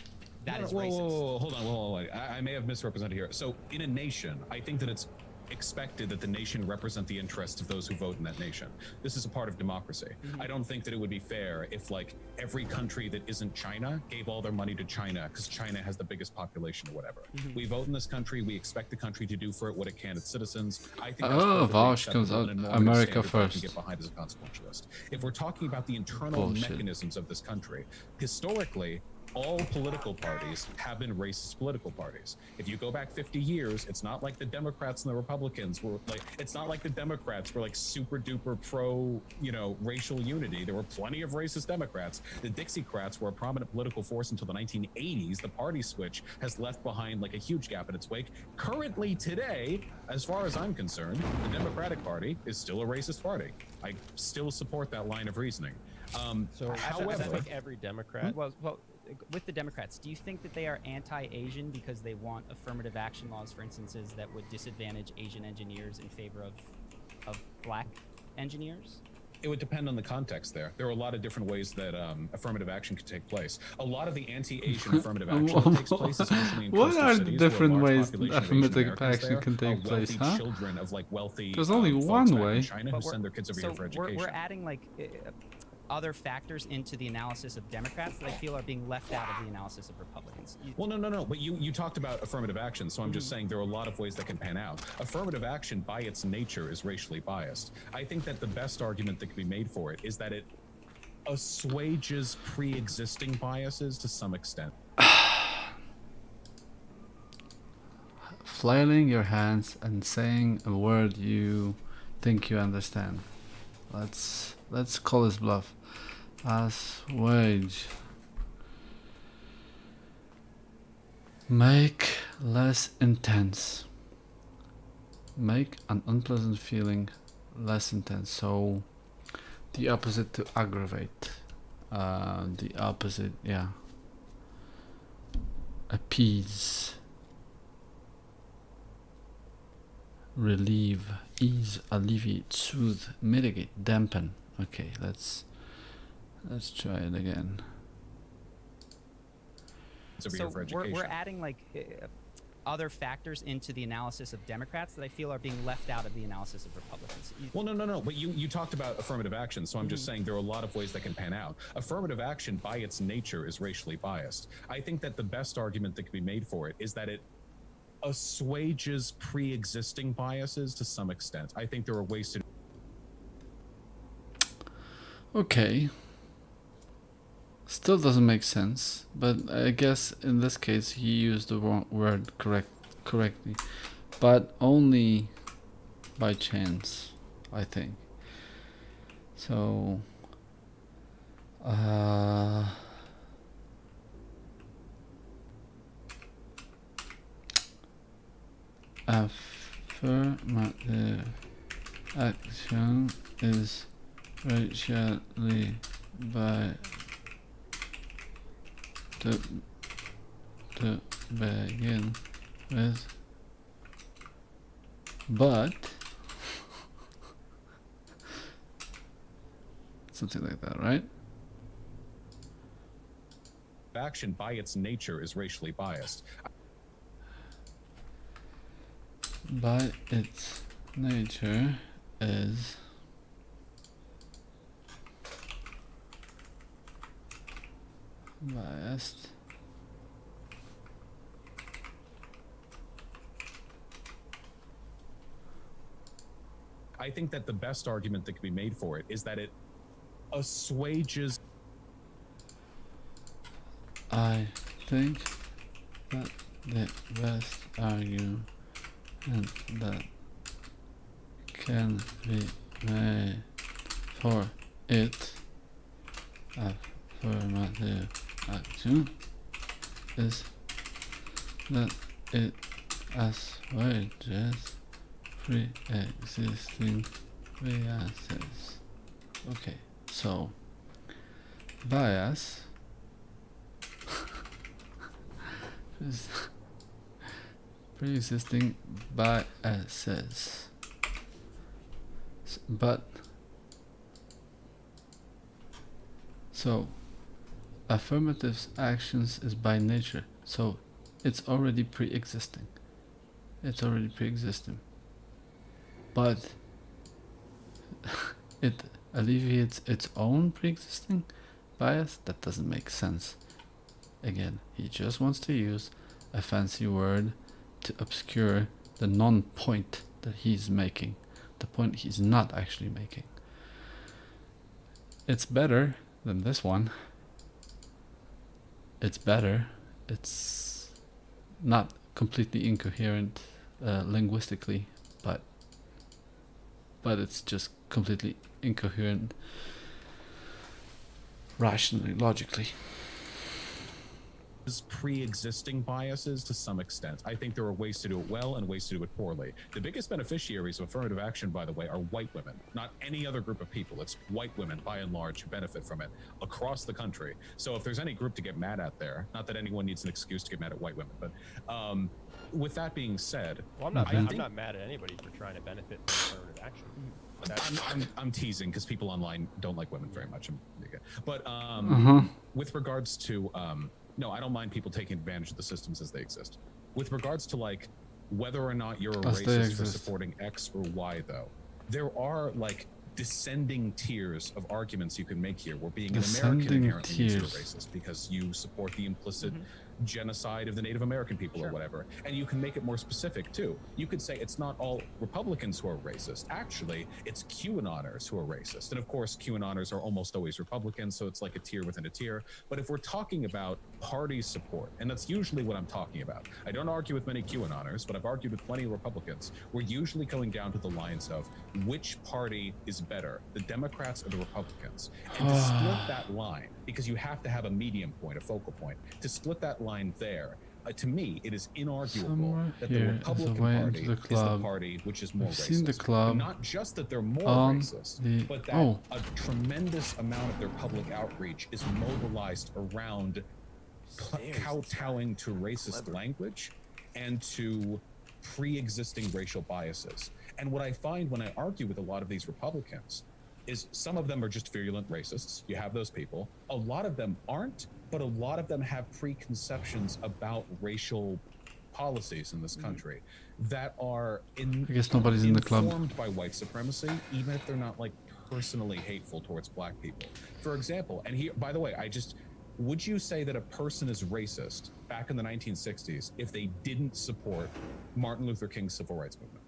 that is Whoa, racist. hold on. I may have misrepresented here. So in a nation, I think that it's expected that the nation represent the interests of those who vote in that nation. This is a part of democracy. I don't think that it would be fair if like every country that isn't China gave all their money to China because China has the biggest population or whatever. We vote in this country, we expect the country to do for it what it can, its citizens. I think that's vaush comes out America first. Get behind as a consequentialist. If we're talking about the internal mechanisms of this country, historically, all political parties have been racist political parties. If you go back 50 years, it's not like the Democrats and the Republicans were like, it's not like the Democrats were like super duper pro, racial unity. There were plenty of racist Democrats. The Dixiecrats were a prominent political force until the 1980s. The party switch has left behind like a huge gap in its wake. Currently today, as far as I'm concerned, the Democratic Party is still a racist party. I still support that line of reasoning. However, I think every Democrat. Well, with the Democrats, do you think that they are anti-Asian because they want affirmative action laws, for instances, that would disadvantage Asian engineers in favor of black engineers? It would depend on the context there. There are a lot of different ways that affirmative action could take place. A lot of the anti-Asian affirmative action that takes place is usually in What coastal are the cities where a different large ways population of affirmative Asian Americans action there can take are place, wealthy huh? children of like wealthy There's only folks one back in way. China who send their kids over here for education. We're adding like other factors into the analysis of Democrats that I feel are being left out of the analysis of Republicans. Well, no. But you talked about affirmative action, so I'm just saying there are a lot of ways that can pan out. Affirmative action, by its nature, is racially biased. I think that the best argument that can be made for it is that it assuages pre-existing biases to some extent. Flailing your hands and saying a word you think you understand. Let's call his bluff. Assuage. Make less intense. Make an unpleasant feeling less intense. So the opposite to aggravate. The opposite, yeah. Appease. Relieve, ease, alleviate, soothe, mitigate, dampen. Okay, let's try it again. So we're adding like other factors into the analysis of Democrats that I feel are being left out of the analysis of Republicans. Well, no. But you talked about affirmative action, so I'm just saying there are a lot of ways that can pan out. Affirmative action, by its nature, is racially biased. I think that the best argument that can be made for it is that it assuages pre-existing biases to some extent. I think there are ways to. Okay. Still doesn't make sense, but I guess in this case he used the wrong word correctly, but only by chance, I think. So affirmative action is racially biased to begin with, but something like that, right? Action, by its nature, is racially biased. By its nature is biased. I think that the best argument that can be made for it is that it assuages. I think that the best argument that can be made for it affirmative action is that it assuages pre-existing biases. Okay, so bias is pre-existing biases, but so affirmative actions is by nature, so it's already pre-existing. But it alleviates its own pre-existing bias. That doesn't make sense. Again, he just wants to use a fancy word to obscure the non-point that he's making, the point he's not actually making. It's better than this one. It's better. It's not completely incoherent linguistically, but it's just completely incoherent rationally, logically. Pre-existing biases to some extent. I think there are ways to do it well and ways to do it poorly. The biggest beneficiaries of affirmative action, by the way, are white women, not any other group of people. It's white women, by and large, who benefit from it across the country. So if there's any group to get mad at there, not that anyone needs an excuse to get mad at white women, but with that being said, well, I'm not mad at anybody for trying to benefit from affirmative action. I'm teasing because people online don't like women very much. But with regards to no, I don't mind people taking advantage of the systems as they exist. With regards to like whether or not you're a racist for supporting X or Y, though, there are like descending tiers of arguments you can make here, where being an American inherently means you're a racist because you support the implicit genocide of the Native American people or whatever. And you can make it more specific too. You could say it's not all Republicans who are racist. Actually, it's QAnoners who are racist. And of course, QAnoners are almost always Republicans, so it's like a tier within a tier. But if we're talking about party support, and that's usually what I'm talking about. I don't argue with many QAnoners, but I've argued with plenty of Republicans. We're usually going down to the lines of which party is better, the Democrats or the Republicans. And to split that line, because you have to have a medium point, a focal point, to split that line there, to me, it is inarguable that the Republican Party is the party which is more racist. Seen the club. Not just that they're more racist, but that a tremendous amount of their public outreach is mobilized around kowtowing to racist language and to pre-existing racial biases. And what I find when I argue with a lot of these Republicans is some of them are just virulent racists. You have those people. A lot of them aren't, but a lot of them have preconceptions about racial policies in this country that are I guess nobody's in the club. informed by white supremacy, even if they're not like personally hateful towards black people. For example, and here, by the way, would you say that a person is racist back in the 1960s if they didn't support Martin Luther King's civil rights movement?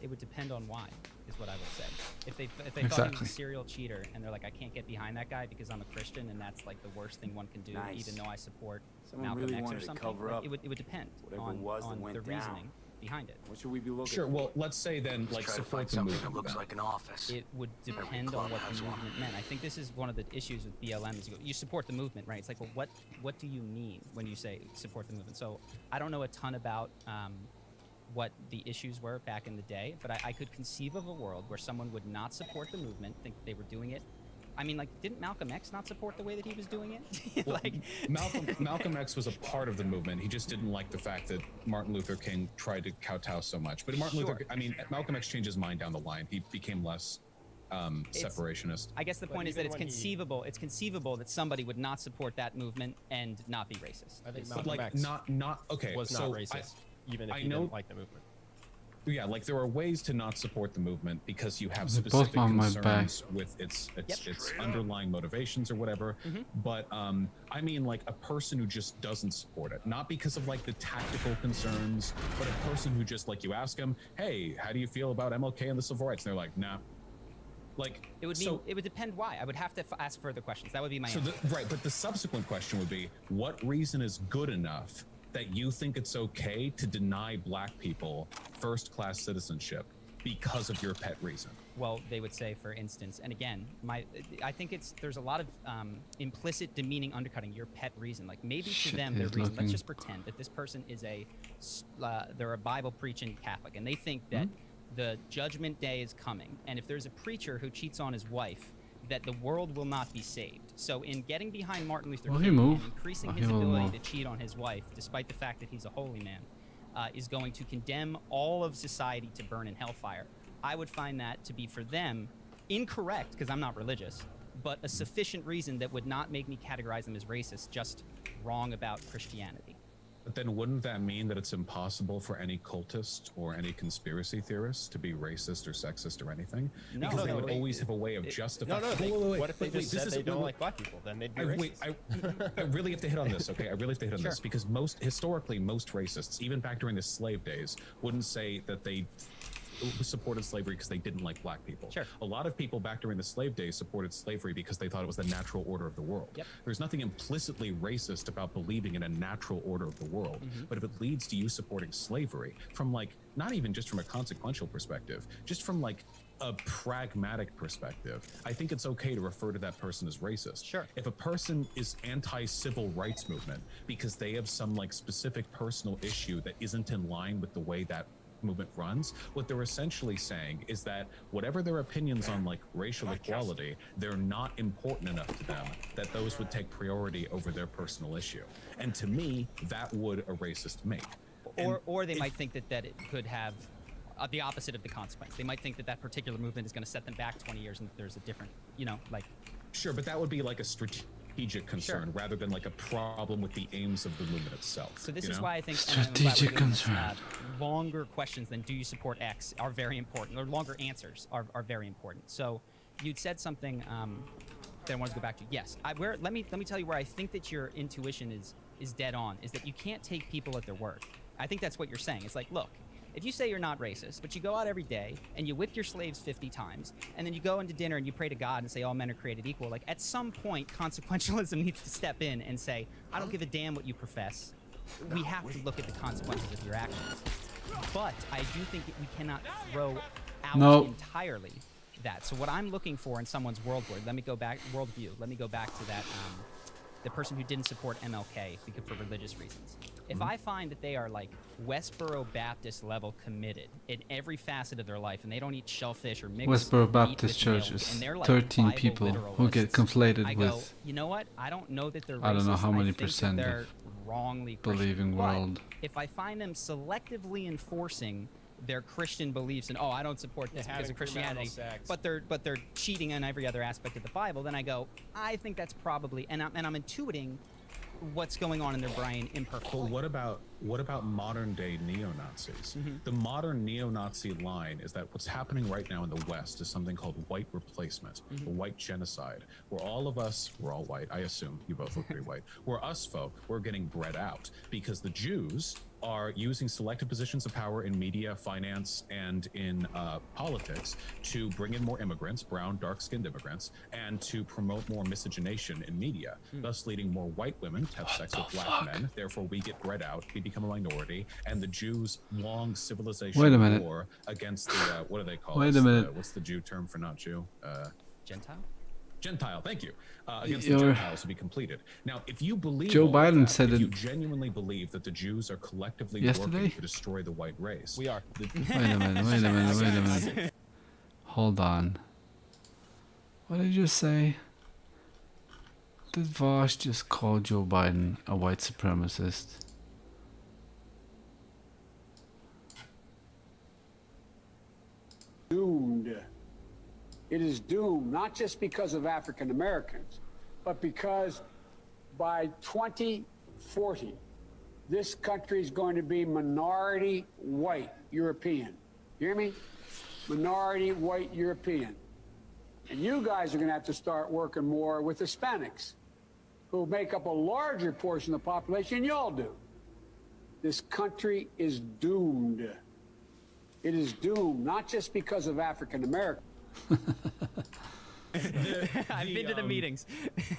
It would depend on why, is what I would say. If they thought he was a serial cheater and they're like, I can't get behind that guy because I'm a Christian and that's like the worst thing one can do, even though I support Malcolm really X wanted or to something. cover up It would depend whatever on, it was that on went the down. reasoning behind it. What should we be looking Sure, for? well, let's say then, like, support the movement. That looks like an office. It would depend on what the movement meant. I think this is one of the issues with BLM is you support the movement, right? It's like, well, what do you mean when you say support the movement? So I don't know a ton about what the issues were back in the day, but I could conceive of a world where someone would not support the movement, think they were doing it. I mean, like, didn't Malcolm X not support the way that he was doing it? Well, like, Malcolm X was a part of the movement. He just didn't like the fact that Martin Luther King tried to kowtow so much. But Malcolm X changed his mind down the line. He became less separationist. I guess the point is that it's conceivable that somebody would not support that movement and not be racist. I think Malcolm X was not racist, even if he didn't like the movement. Yeah, like there are ways to not support the movement because you have specific concerns with its underlying motivations or whatever. But I mean, like a person who just doesn't support it, not because of like the tactical concerns, but a person who just like you ask them, hey, how do you feel about MLK and the civil rights? And they're like, nah. Like it would depend why. I would have to ask further questions. That would be my answer. Right, but the subsequent question would be, what reason is good enough that you think it's okay to deny black people first-class citizenship because of your pet reason? Well, they would say, for instance, and again, I think there's a lot of implicit demeaning undercutting your pet reason. Like maybe to them, their reason. Let's just pretend that this person is they're a Bible preaching Catholic, and they think that the judgment day is coming, and if there's a preacher who cheats on his wife, that the world will not be saved. So in getting behind Martin Luther King and increasing his ability to cheat on his wife, despite the fact that he's a holy man, is going to condemn all of society to burn in hellfire. I would find that to be, for them, incorrect, because I'm not religious, but a sufficient reason that would not make me categorize them as racist, just wrong about Christianity. But then wouldn't that mean that it's impossible for any cultist or any conspiracy theorist to be racist or sexist or anything? Because they would always have a way of justifying. What if they just said they don't like black people? Then they'd be racist. I really have to hit on this, okay? I really have to hit on this because historically, most racists, even back during the slave days, wouldn't say that they supported slavery because they didn't like black people. Sure. A lot of people back during the slave days supported slavery because they thought it was the natural order of the world. Yep. There's nothing implicitly racist about believing in a natural order of the world. But if it leads to you supporting slavery from like, not even just from a consequential perspective, just from like a pragmatic perspective, I think it's okay to refer to that person as racist. Sure. If a person is anti-civil rights movement because they have some like specific personal issue that isn't in line with the way that movement runs, what they're essentially saying is that whatever their opinions on like racial equality, they're not important enough to them that those would take priority over their personal issue. And to me, that would a racist make. Or they might think that it could have the opposite of the consequence. They might think that that particular movement is going to set them back 20 years and there's a different, like... Sure, but that would be like a strategic concern rather than like a problem with the aims of the movement itself. So this is why I think strategic concern. Longer questions than do you support X are very important, or longer answers are very important. So you'd said something that I wanted to go back to. Yes, let me tell you where I think that your intuition is dead on, is that you can't take people at their word. I think that's what you're saying. It's like, look, if you say you're not racist, but you go out every day and you whip your slaves 50 times, and then you go into dinner and you pray to God and say all men are created equal, like at some point, consequentialism needs to step in and say, I don't give a damn what you profess. We have to look at the consequences of your actions. But I do think that we cannot throw out entirely that. So what I'm looking for in someone's worldview, let me go back to that, the person who didn't support MLK because for religious reasons. If I find that they are like Westboro Baptist level committed in every facet of their life, and they don't eat shellfish or mix Westboro Baptist Church is 13 people who get conflated with. You know what? I don't know that they're racist. I don't know how many percent they're wrongly believing world. If I find them selectively enforcing their Christian beliefs and I don't support this because of Christianity, but they're cheating on every other aspect of the Bible, then I go, I think that's probably, and I'm intuiting what's going on in their brain imperfectly. But what about modern day neo-Nazis? The modern neo-Nazi line is that what's happening right now in the West is something called white replacement, or white genocide, where all of us, we're all white, I assume you both look pretty white, where us folk, we're getting bred out because the Jews are using selective positions of power in media, finance, and in politics to bring in more immigrants, brown, dark-skinned immigrants, and to promote more miscegenation in media, thus leading more white women to have sex with black men. Therefore, we get bred out, we become a minority, and the Jews' long civilization war against the, what do they call it? What's the Jew term for not Jew? Gentile? Gentile, thank you. Against the Gentiles to be completed. Now, if you believe Joe Biden that, said if it you genuinely believe that the Jews are collectively yesterday? working to destroy the white race, We are. Wait a minute. Hold on. What did you say? Did Vaush just call Joe Biden a white supremacist? Doomed. It is doomed, not just because of African Americans, but because by 2040, this country is going to be minority white European. You hear me? Minority white European. And you guys are going to have to start working more with Hispanics, who make up a larger portion of the population than y'all do. This country is doomed. It is doomed, not just because of African Americans. I've been to the meetings.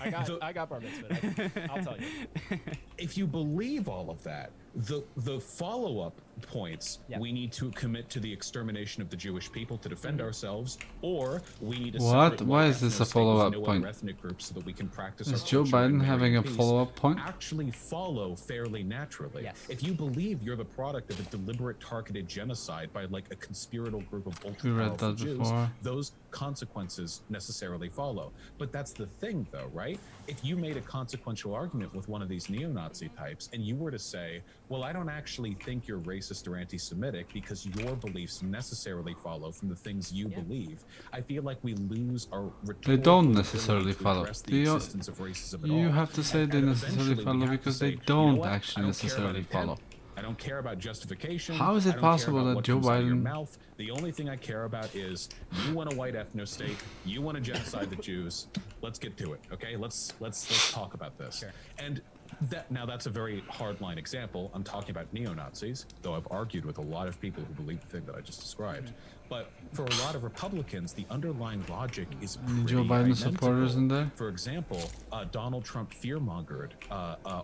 I got bar mitzvah. I'll tell you. If you believe all of that, the follow-up points, we need to commit to the extermination of the Jewish people to defend ourselves, or we need to What? Why is this a follow-up point? ethnic groups so that we can practice Is our Joe culture and Biden marry having in a peace. follow-up point? Actually follow fairly naturally. Yes. If you believe you're the product of a deliberate targeted genocide by like a conspiratorial group of We read ultra-powerful that Jews, before. those consequences necessarily follow. But that's the thing though, right? If you made a consequential argument with one of these neo-Nazi types and you were to say, well, I don't actually think you're racist or anti-Semitic because your beliefs necessarily follow from the things you believe, I feel like we lose our They don't rhetorical necessarily ability to follow. address the existence of racism at You all. have to say they And necessarily eventually we follow have to because say, they you know don't what? actually I don't care about necessarily intent. follow. I don't care about justification. How is I it don't care possible about that what Joe comes out of your Biden- mouth. The only thing I care about is you want a white ethno-state, you want to genocide the Jews. Let's get to it, okay? Let's talk about this. Sure. And that's a very hardline example. I'm talking about neo-Nazis, though I've argued with a lot of people who believe the thing that I just described. But for a lot of Republicans, the underlying logic is pretty Joe Biden identical. supporters in there? For example, Donald Trump fearmongered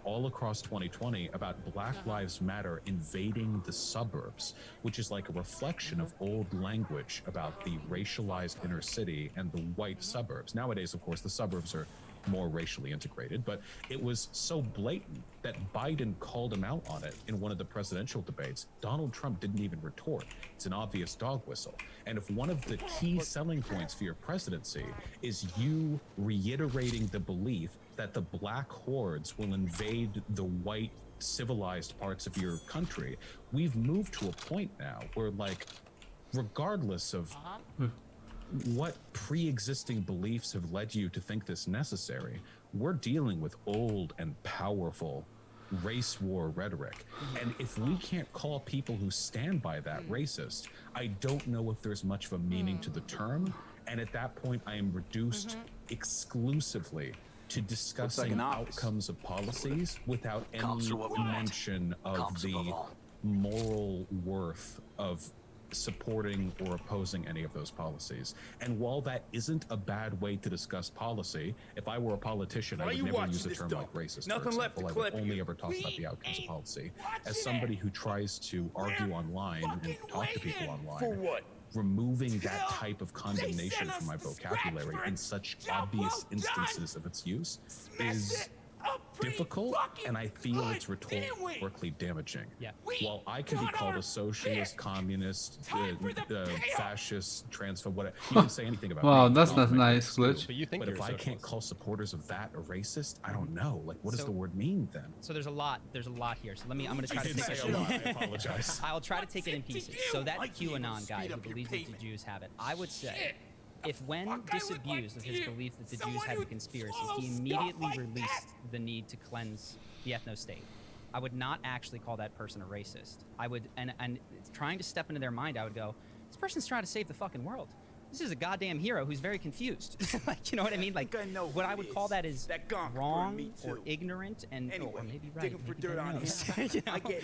all across 2020 about Black Lives Matter invading the suburbs, which is like a reflection of old language about the racialized inner city and the white suburbs. Nowadays, of course, the suburbs are more racially integrated, but it was so blatant that Biden called him out on it in one of the presidential debates. Donald Trump didn't even retort. It's an obvious dog whistle. And if one of the key selling points for your presidency is you reiterating the belief that the black hordes will invade the white civilized parts of your country, we've moved to a point now where, like, regardless of what pre-existing beliefs have led you to think this necessary, we're dealing with old and powerful race war rhetoric. And if we can't call people who stand by that racist, I don't know if there's much of a meaning to the term. And at that point, I am reduced exclusively to discussing outcomes of policies without any mention of the moral worth of supporting or opposing any of those policies. And while that isn't a bad way to discuss policy, if I were a politician, I would never use a term like racist, for example. I would only ever talk about the outcomes of policy. As somebody who tries to argue online and talk to people online, removing that type of condemnation from my vocabulary in such obvious instances of its use is difficult, and I feel it's rhetorically damaging. Yeah. While I can be called a socialist, communist, fascist, transphobe, whatever, you can say anything about Wow, me. that's I'll not make nice, it too. Glitch. But if I can't call supporters of that a racist, I don't know. Like, what does the word mean then? So there's a lot here. So I'm going to try to did take say it. a lot. I apologize. I'll try to take it in pieces. So that QAnon guy who believes that the Jews have it, I would say if when disabused of his belief that the Jews had the conspiracy, he immediately released the need to cleanse the ethno-state, I would not actually call that person a racist. I would, and trying to step into their mind, I would go, this person's trying to save the fucking world. This is a goddamn hero who's very confused. Like, you know what I mean? Like, what I would call that is wrong or ignorant, and or maybe right. Maybe they knows, you know? I get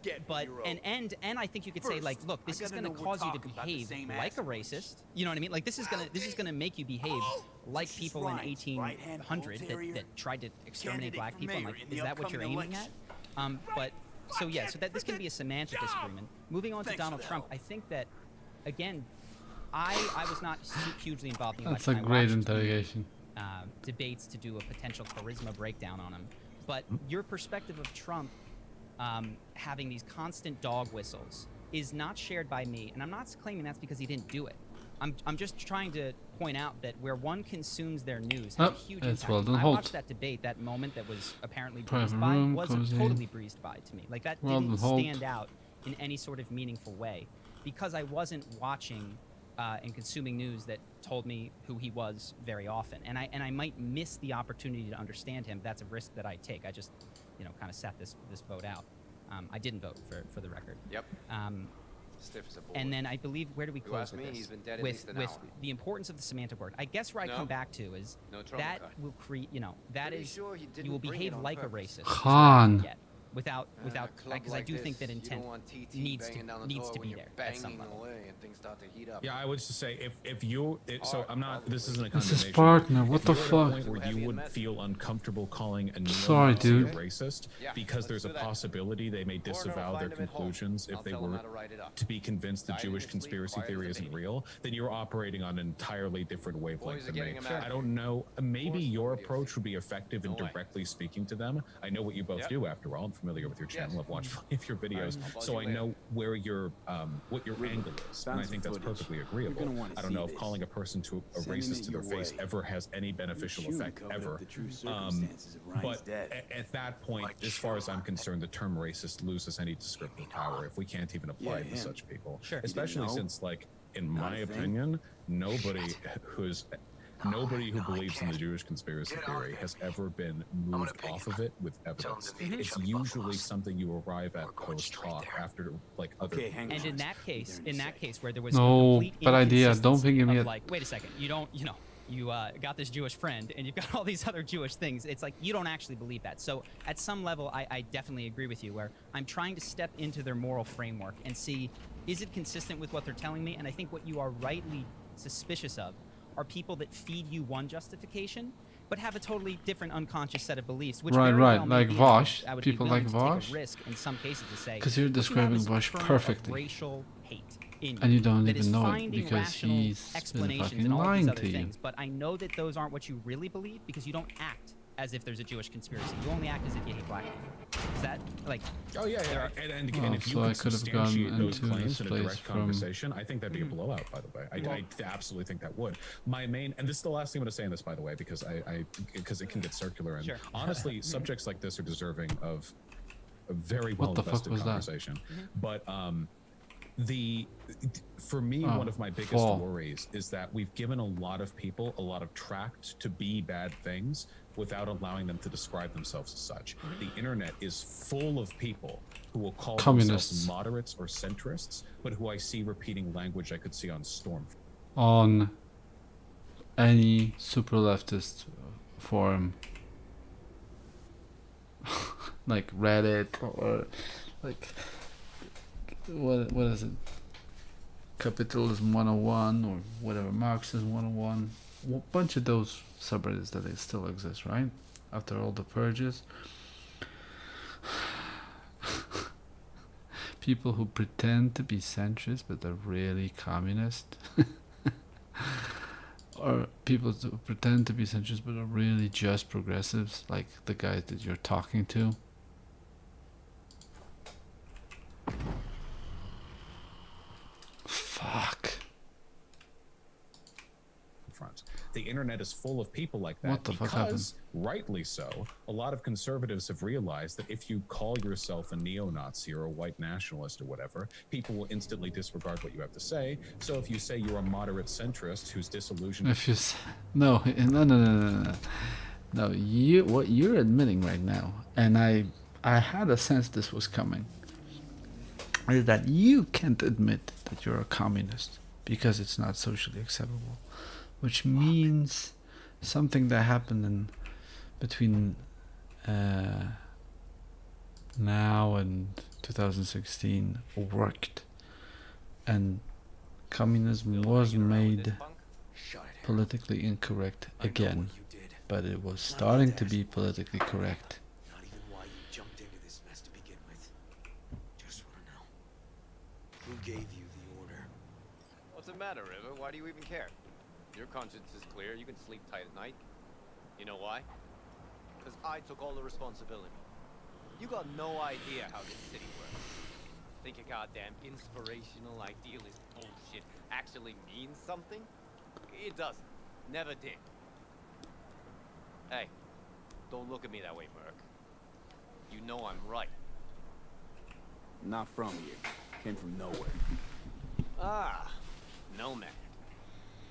you. But and I think you could say, like, look, this is going to cause you to behave like a racist. You know what I mean? Like, this is gonna make you behave like people in 1800 that tried to exterminate black people. And, like, is that what you're aiming at? But so yeah, so that this can be a semantic disagreement. Moving on to Donald Trump, I think that again, I was not hugely involved in the election. That's a great interrogation. Debates to do a potential charisma breakdown on him, but your perspective of Trump having these constant dog whistles is not shared by me, and I'm not claiming that's because he didn't do it. I'm just trying to point out that where one consumes their news has a huge impact. Well done, I Holt. watched that debate, that moment that was apparently Private breezed by, room, wasn't cozy. totally breezed by to me. Like, that Well didn't done, Holt. stand out in any sort of meaningful way because I wasn't watching and consuming news that told me who he was very often, and I might miss the opportunity to understand him. That's a risk that I take. I just, kind of sat this vote out. I didn't vote for the record. Yep. Stiff as a board. And then I believe, where do we close with me, this? he's been dead at with least an with hour. the importance of the semantic word. I guess where I come back to is No that trauma. will create, that Pretty is, sure you you didn't will bring it behave on like a purpose. racist. Khan. Without, club because I like do think this, that you intent don't want TT needs banging down the to door when be you're there at some banging level. away and things start to heat up. Yeah, I would just say if you so I'm not. This isn't a This is condemnation. partner, what If the you're at a fuck? point where you would feel uncomfortable calling a Sorry, neo-Nazi dude. a racist because there's a possibility they may disavow their conclusions if they were to be convinced the Jewish conspiracy theory isn't real, then you're operating on an entirely different wavelength than me. I don't know. Maybe your approach would be effective in directly speaking to them. I know what you both do. After all, I'm familiar with your channel. I've watched plenty of your videos, so I know where your what your angle is, and I think that's perfectly agreeable. I don't know if calling a person to a racist to their face ever has any beneficial effect ever. But at that point, as far as I'm concerned, the term racist loses any descriptive power if we can't even apply it to such people. Especially since, like, in my opinion, nobody who believes in the Jewish conspiracy theory has ever been moved off of it with evidence. It's usually something you arrive at post hoc after, like, other. And in that case, where there was No, complete bad idea. Don't bring him inconsistency of, yet. like, wait a second, you got this Jewish friend and you've got all these other Jewish things. It's like you don't actually believe that. So at some level, I definitely agree with you. Where I'm trying to step into their moral framework and see, is it consistent with what they're telling me? And I think what you are rightly suspicious of are people that feed you one justification, but have a totally different unconscious set of beliefs. Which Right, very right, well may like be, vaush. I would People be willing like to take vaush. a risk in some cases to say, 'Cause you're what you have describing is a vaush kernel of perfectly. racial hate in And you don't that is even know it finding because rational he's been explanations fucking and all of these lying other to you. things. But I know that those aren't what you really believe because you don't act as if there's a Jewish conspiracy. You only act as if you hate black people. Is that like? Oh yeah, yeah. And again, if you so I could could have gone substantiate those into claims this in a place direct from- conversation, I think that'd be a blowout. By the way, I absolutely think that would. My main, and this is the last thing I'm going to say on this, by the way, because because it can get circular. And honestly, subjects like this are deserving of a very well What the fuck invested was that? conversation. But for me, Oh, one of my biggest fall. worries is that we've given a lot of people a lot of tract to be bad things without allowing them to describe themselves as such. The internet is full of people who will call Communists. themselves moderates or centrists, but who I see repeating language I could see on Storm. On any super leftist forum, like Reddit or like what is it? Capitalism 101 or whatever, Marxism 101. A bunch of those subreddits that they still exist, right? After all the purges. People who pretend to be centrist but they're really communist. Or people who pretend to be centrist but are really just progressives, like the guys that you're talking to. Fuck. the internet is full of people like that. What the fuck happened? Because, rightly so, a lot of conservatives have realized that if you call yourself a neo-Nazi or a white nationalist or whatever, people will instantly disregard what you have to say. So if you say you're a moderate centrist who's disillusioned... If you no, what you're admitting right now, and I had a sense this was coming, is that you can't admit that you're a communist because it's not socially acceptable, which means something that happened between now and 2016 worked, and communism was made politically incorrect again, but it was starting to be politically correct. Not even why you jumped into this mess to begin with. Just want to know. Who gave you the order? What's the matter, River? Why do you even care? Your conscience is clear. You can sleep tight at night. You know why? Because I took all the responsibility. You got no idea how this city works. Think a goddamn inspirational, idealist bullshit actually means something? It doesn't. Never did. Hey, don't look at me that way, Merc. You know I'm right. Not from here. Came from nowhere. Ah, Nomad.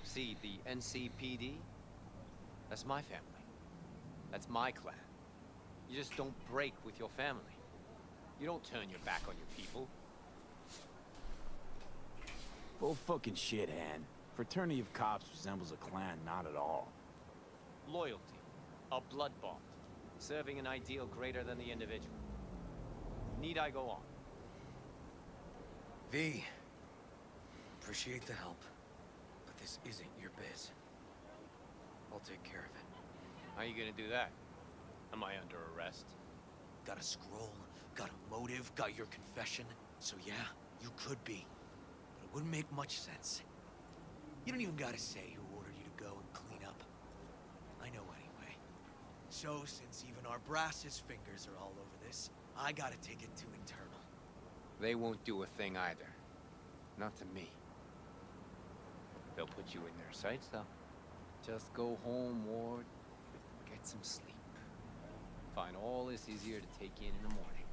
See, the NCPD? That's my family. That's my clan. You just don't break with your family. You don't turn your back on your people. Bull fucking shit, Han. Fraternity of cops resembles a clan, not at all. Loyalty. A blood bond. Serving an ideal greater than the individual. Need I go on? V. Appreciate the help, but this isn't your biz. I'll take care of it. How you gonna do that? Am I under arrest? Got a scroll, got a motive, got your confession. So yeah, you could be. But it wouldn't make much sense. You don't even gotta say who ordered you to go and clean up. I know anyway. So since even our brass's fingers are all over this, I gotta take it to internal. They won't do a thing either. Not to me. They'll put you in their sights, though. Just go home, Ward. Get some sleep. Find all this easier to take in the morning.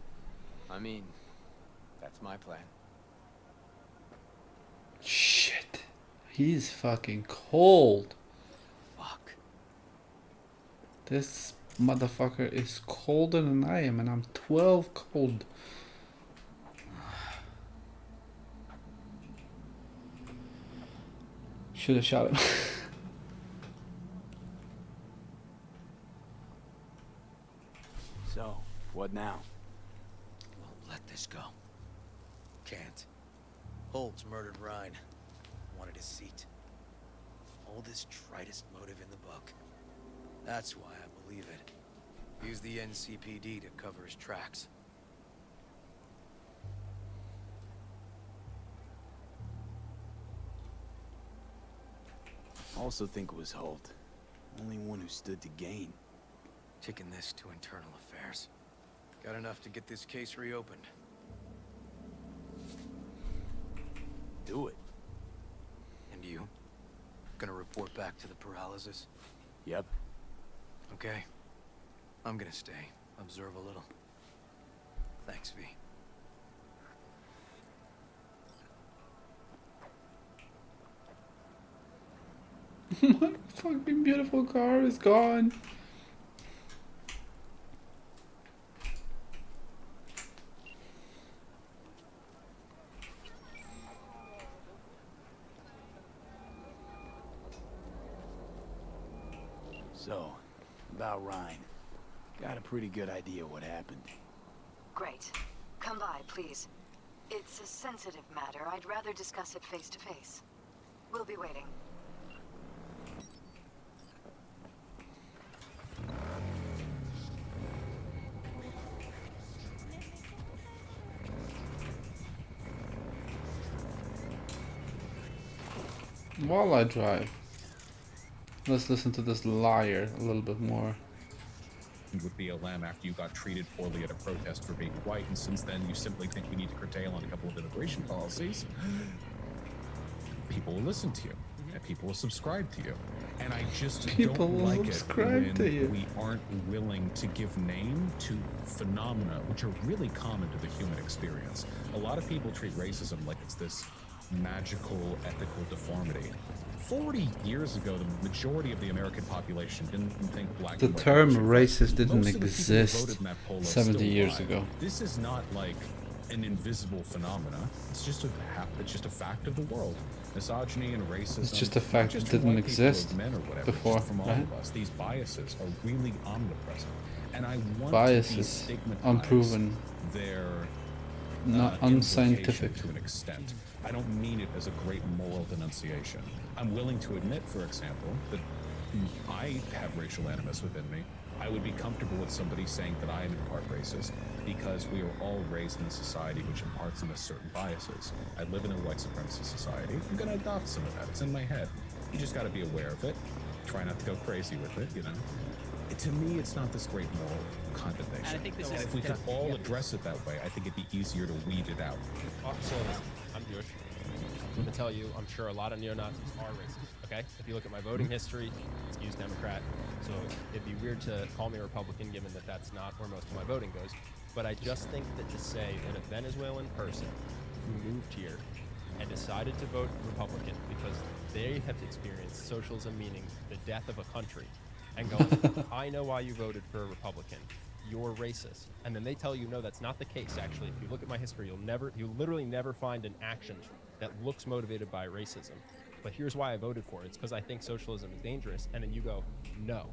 I mean, that's my plan. Shit. He's fucking cold. Fuck. This motherfucker is colder than I am, and I'm 12 cold. Should have shot him. So, what now? Won't let this go. Can't. Holtz murdered Rhine. Wanted his seat. Oldest, tritest motive in the book. That's why I believe it. Use the NCPD to cover his tracks. Also think it was Holt. Only one who stood to gain. Taking this to internal affairs. Got enough to get this case reopened. Do it. And you? Gonna report back to the paralysis? Yep. Okay. I'm gonna stay. Observe a little. Thanks, V. My fucking beautiful car is gone. So, about Rhine. Got a pretty good idea what happened. Great. Come by, please. It's a sensitive matter. I'd rather discuss it face to face. We'll be waiting. While I drive, let's listen to this liar a little bit more. With BLM after you got treated poorly at a protest for being white, and since then you simply think we need to curtail on a couple of immigration policies, people will listen to you. and people will subscribe to you. And I just People don't will like it subscribe to you. when we aren't willing to give name to phenomena which are really common to the human experience. A lot of people treat racism like it's this magical, ethical deformity. 40 years ago, the majority of the American population didn't think black The and white term people should racist fight. didn't Most of the people who exist voted in that poll are 70 still years alive. ago. This is not like an invisible phenomena. It's just a fact of the world. Misogyny and racism. It's just a not fact just it from didn't white people or exist men or whatever, before, just from all right? of us. These biases are really omnipresent, and I want Biases, to destigmatize unproven, their not unscientific. implication to an extent. I don't mean it as a great moral denunciation. I'm willing to admit, for example, that I have racial animus within me. I would be comfortable with somebody saying that I am in part racist because we are all raised in a society which imparts on us certain biases. I live in a white supremacist society. I'm going to adopt some of that. It's in my head. You just got to be aware of it. Try not to go crazy with it, you know. To me, it's not this great moral condemnation. And I think this and is if we could all address it that way, I think it'd be easier to weed it out. So listen, I'm Jewish. I'm going to tell you, I'm sure a lot of neo-Nazis are racist, okay? If you look at my voting history, excuse Democrat, so it'd be weird to call me a Republican given that that's not where most of my voting goes. But I just think that to say that a Venezuelan person who moved here and decided to vote Republican because they have experienced socialism, meaning the death of a country, and going, I know why you voted for a Republican. You're racist. And then they tell you, no, that's not the case, actually. If you look at my history, you'll literally never find an action that looks motivated by racism. But here's why I voted for it. It's because I think socialism is dangerous. And then you go, no,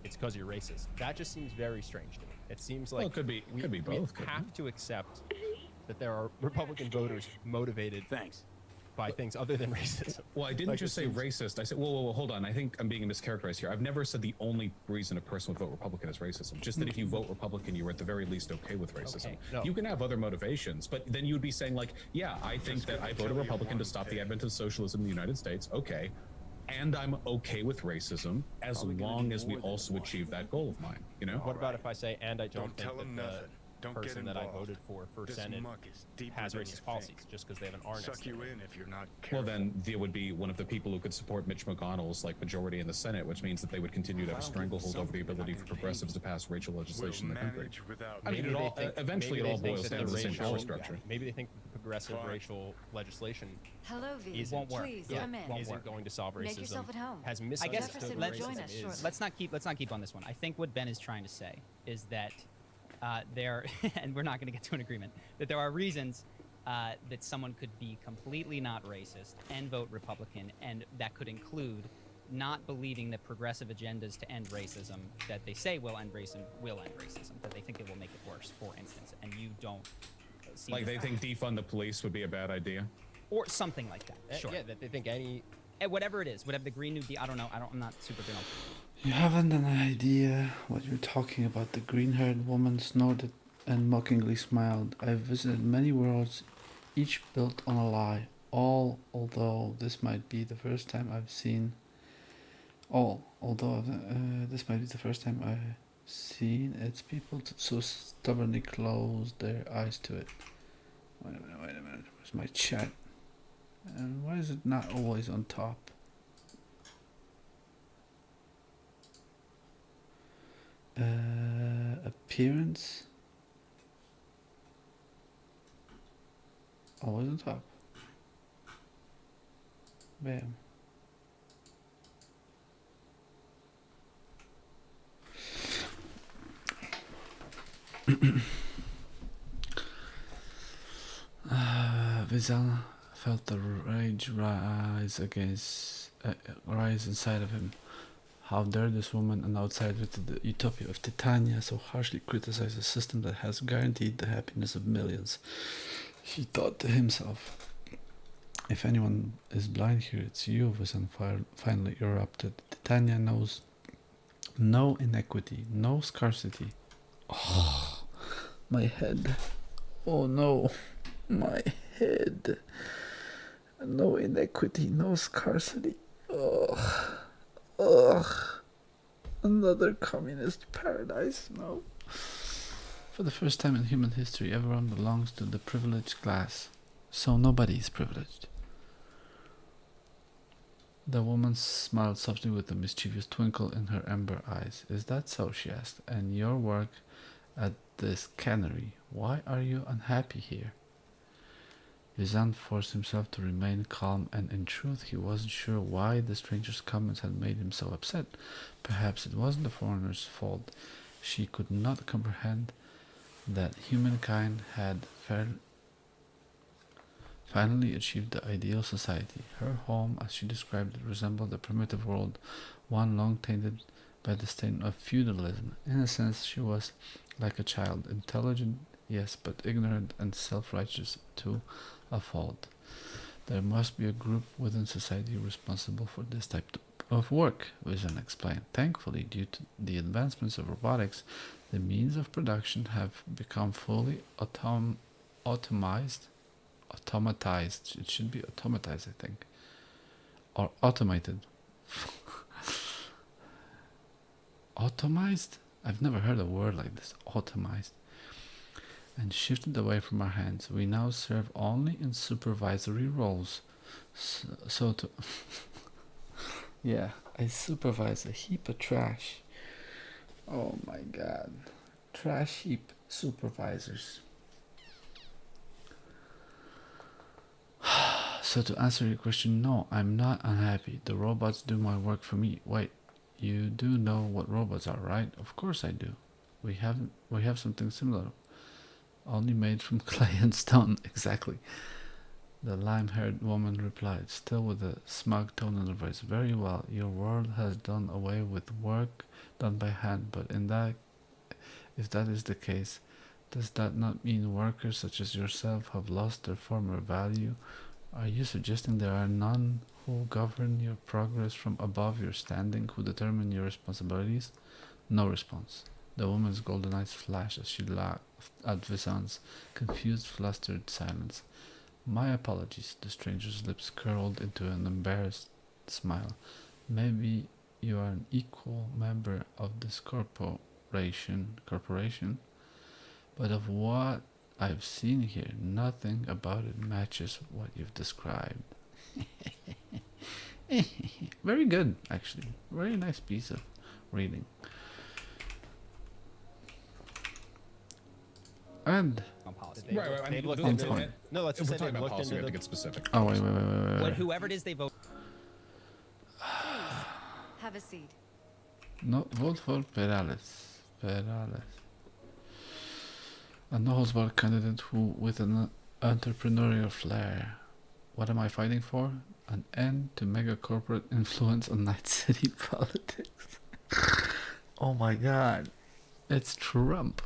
it's because you're racist. That just seems very strange to me. It seems like Well, it could be both. We have to accept that there are Republican voters motivated by things other than racism. Well, I didn't just say racist. I said, whoa, hold on. I think I'm being mischaracterized here. I've never said the only reason a person would vote Republican is racism. Just that if you vote Republican, you are at the very least okay with racism. Okay, no. You can have other motivations, but then you would be saying like, yeah, I think that I voted Republican to stop the advent of socialism in the United States. Okay. And I'm okay with racism as long as we also achieve that goal of mine, you know? What about if I say, and I don't think that the person that I voted for Senate has racist policies just because they have an R next to it? Well, then there would be one of the people who could support Mitch McConnell's like majority in the Senate, which means that they would continue to have a stranglehold over the ability for progressives to pass racial legislation in the country. I mean, eventually it all boils down to the same power structure. Maybe they think the progressive racial legislation Hello, V. isn't Please come in. isn't going to solve racism. Make yourself at home. Has I misunderstood guess what join racism us is. shortly. let's not keep on this one. I think what Ben is trying to say is that there, and we're not going to get to an agreement, that there are reasons that someone could be completely not racist and vote Republican, and that could include not believing that progressive agendas to end racism that they say will end racism, that they think it will make it worse, for instance, and you don't see Like they think defund the police would be a bad idea? or something like that. Sure. Yeah, that they think any... Whatever it is, whatever the Green New Deal, I don't know, I'm not super big on. You haven't an idea what you're talking about. The green-haired woman snorted and mockingly smiled. I've visited many worlds, each built on a lie. Although this might be the first time I've seen its people so stubbornly close their eyes to it. Wait a minute. Where's my chat? And why is it not always on top? Appearance. Always on top. Bam. Vizana felt the rage rise inside of him. How dare this woman, an outsider to the utopia of Titania, so harshly criticize a system that has guaranteed the happiness of millions? He thought to himself, if anyone is blind here, it's you. Vizan finally erupted. Titania knows no inequity, no scarcity. Oh, my head. Oh no, my head. No inequity, no scarcity. Ugh. Another communist paradise. No. For the first time in human history, everyone belongs to the privileged class. So nobody is privileged. The woman smiled softly with a mischievous twinkle in her amber eyes. Is that so? She asked. And your work at this cannery, why are you unhappy here? Vizan forced himself to remain calm, and in truth he wasn't sure why the stranger's comments had made him so upset. Perhaps it wasn't the foreigner's fault. She could not comprehend that humankind had finally achieved the ideal society. Her home, as she described it, resembled a primitive world, one long tainted by the stain of feudalism. In a sense, she was like a child, intelligent, yes, but ignorant and self-righteous to a fault. There must be a group within society responsible for this type of work, Vision explained. Thankfully, due to the advancements of robotics, the means of production have become fully automatized. It should be automatized, I think. Or automated. Automized? I've never heard a word like this. Automized. And shifted away from our hands. We now serve only in supervisory roles. So to... yeah, I supervise a heap of trash. Oh my god. Trash heap supervisors. So to answer your question, no, I'm not unhappy. The robots do my work for me. Wait, you do know what robots are, right? Of course I do. We have something similar. Only made from clay and stone, exactly. The lime-haired woman replied, still with a smug tone in her voice. Very well, your world has done away with work done by hand, but if that is the case, does that not mean workers such as yourself have lost their former value? Are you suggesting there are none who govern your progress from above your standing, who determine your responsibilities? No response. The woman's golden eyes flashed as she laughed at Visan's confused, flustered silence. My apologies. The stranger's lips curled into an embarrassed smile. Maybe you are an equal member of this corporation, but of what I've seen here, nothing about it matches what you've described. Very good, actually. Very nice piece of reading. And Right. I mean, no, let's just say talking they about looked policy, into we have to the. get specific. Oh wait. Whoever it is they vote. Have a seat. No, vote for Perales. A no-holds-barred candidate who, with an entrepreneurial flair. What am I fighting for? An end to mega corporate influence on Night City politics. Oh my god. It's Trump.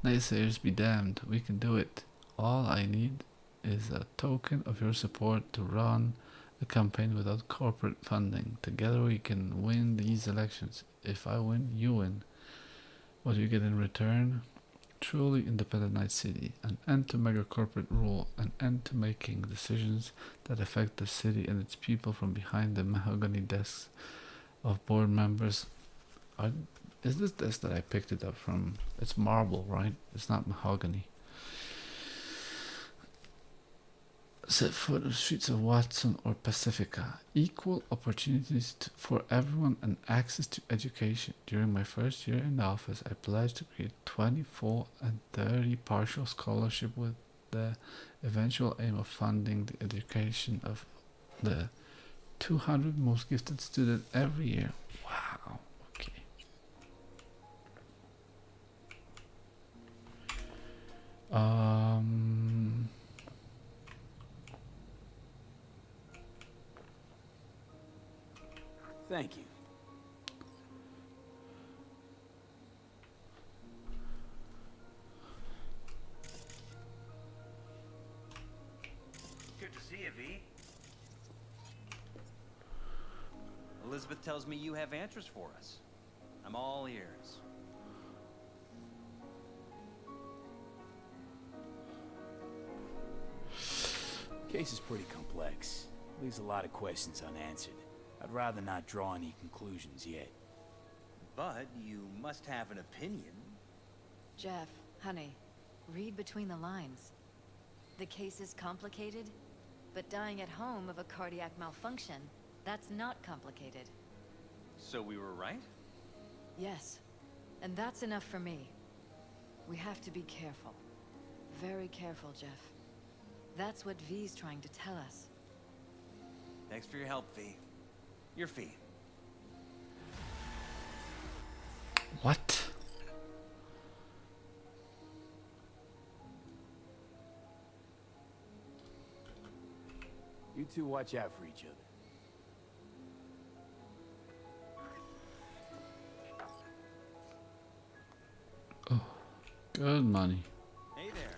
Naysayers be damned. We can do it. All I need is a token of your support to run a campaign without corporate funding. Together we can win these elections. If I win, you win. What do you get in return? Truly independent Night City, an end to mega corporate rule, an end to making decisions that affect the city and its people from behind the mahogany desks of board members. Is this desk that I picked it up from? It's marble, right? It's not mahogany. Set foot on the streets of Watson or Pacifica. Equal opportunities for everyone and access to education. During my first year in office, I pledged to create 20 full and 30 partial scholarship with the eventual aim of funding the education of the 200 most gifted students every year. Wow. Okay. Thank you. Good to see you, V. Elizabeth tells me you have answers for us. I'm all ears. Case is pretty complex. Leaves a lot of questions unanswered. I'd rather not draw any conclusions yet. But you must have an opinion. Jeff, honey, read between the lines. The case is complicated, but dying at home of a cardiac malfunction That's not complicated. So we were right? Yes. And that's enough for me. We have to be careful. Very careful, Jeff. That's what V's trying to tell us. Thanks for your help, V. Your fee. What? You two watch out for each other. Oh, good money. Hey there.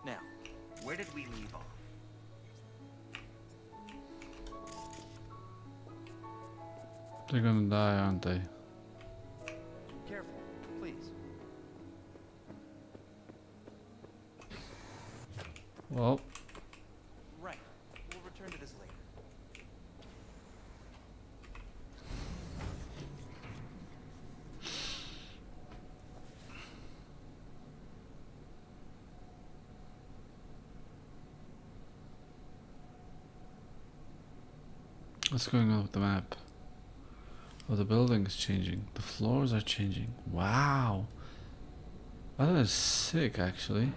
Now, where did we leave off? They're gonna die, aren't they? Careful, please. Well, Right. We'll return to this later. what's going on with the map? Oh, the building is changing. The floors are changing. Wow. That is sick, actually.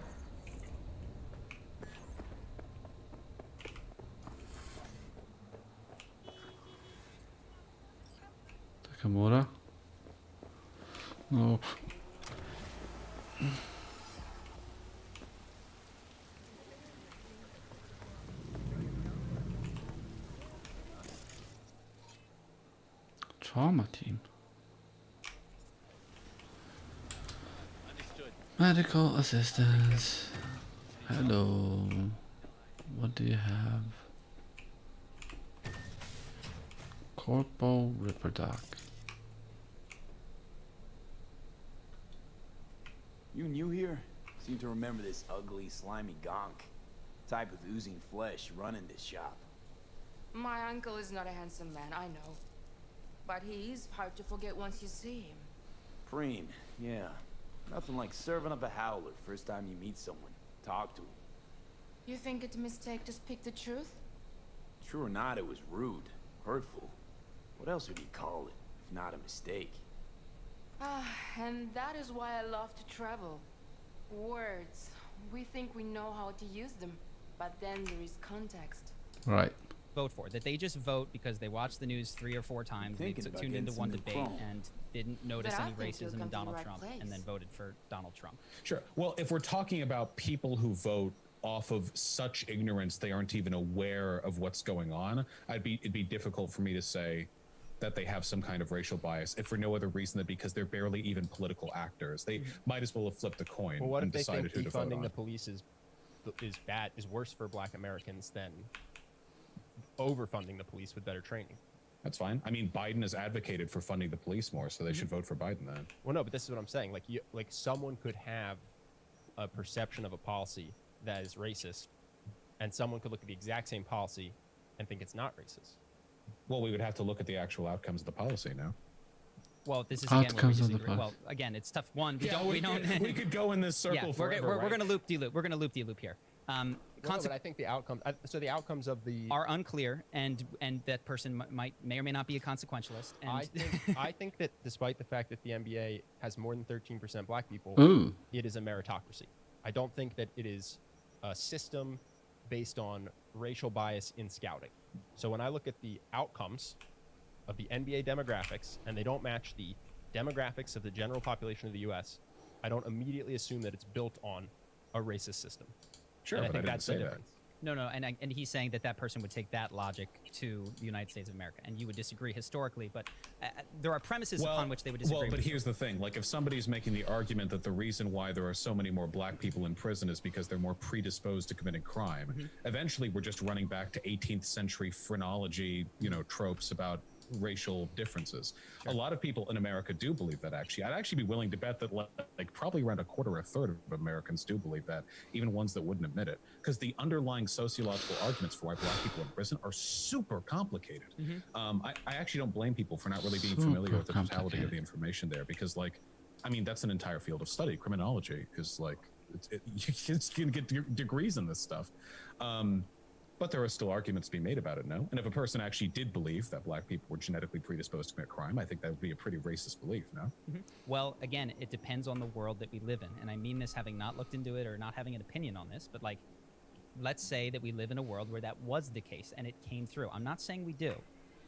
Takamura? No. Trauma team. Understood. Medical assistance. Hello. What do you have? Corpo Ripperdoc. You new here? Seem to remember this ugly, slimy gonk. Type with oozing flesh running this shop. My uncle is not a handsome man, I know. But he is hard to forget once you see him. Preem, yeah. Nothing like serving up a howler first time you meet someone. Talk to him. You think it's a mistake to speak the truth? True or not, it was rude. Hurtful. What else would you call it, if not a mistake? Ah, and that is why I love to travel. Words. We think we know how to use them, but then there is context. Right. Vote for that they just vote because they watched the news 3 or 4 times. They Thinking about tuned into getting one some new debate chrome. and didn't notice But I any think you'll racism in come to the Donald right Trump, and place. then voted for Donald Trump. Sure. Well, if we're talking about people who vote off of such ignorance they aren't even aware of what's going on, it'd be difficult for me to say that they have some kind of racial bias, if for no other reason than because they're barely even political actors. They might as well have flipped a coin Well, what and if they think decided who to vote defunding on. the police is worse for Black Americans than overfunding the police with better training? That's fine. I mean, Biden has advocated for funding the police more, so they should vote for Biden then. Well, no, but this is what I'm saying. Like someone could have a perception of a policy that is racist, and someone could look at the exact same policy and think it's not racist. Well, we would have to look at the actual outcomes of the policy now. Well, this is again where we Outcomes of the disagree. Well, policy. again, it's tough. One, we could go in this circle yeah, forever. we're right? gonna loop-de-loop. We're gonna loop-de-loop here. Well, no, but I think the outcomes. So the outcomes of the Are unclear, and that person may or may not be a consequentialist. And I think that despite the fact that the NBA has more than 13% Black people, Ooh. it is a meritocracy. I don't think that it is a system based on racial bias in scouting. So when I look at the outcomes of the NBA demographics and they don't match the demographics of the general population of the U.S., I don't immediately assume that it's built on a racist system. Sure, and I but think I didn't that's say the that. difference. No, and he's saying that person would take that logic to the United States of America, and you would disagree historically, but there are premises upon which they would disagree. Well, but with here's the thing. Like, if somebody's making the argument that the reason why there are so many more Black people in prison is because they're more predisposed to committing crime, eventually we're just running back to 18th century phrenology, tropes about racial differences. A lot of people in America do believe that, actually. I'd actually be willing to bet that like probably around a quarter or a third of Americans do believe that, even ones that wouldn't admit it, because the underlying sociological arguments for why Black people are in prison are super complicated. I actually don't blame people for not really being familiar with the totality of the information there, because that's an entire field of study. Criminology is you can get degrees in this stuff. But there are still arguments to be made about it, no? And if a person actually did believe that black people were genetically predisposed to commit crime, I think that would be a pretty racist belief, no? Well, again, it depends on the world that we live in. And I mean this having not looked into it or not having an opinion on this, but like, let's say that we live in a world where that was the case and it came through. I'm not saying we do.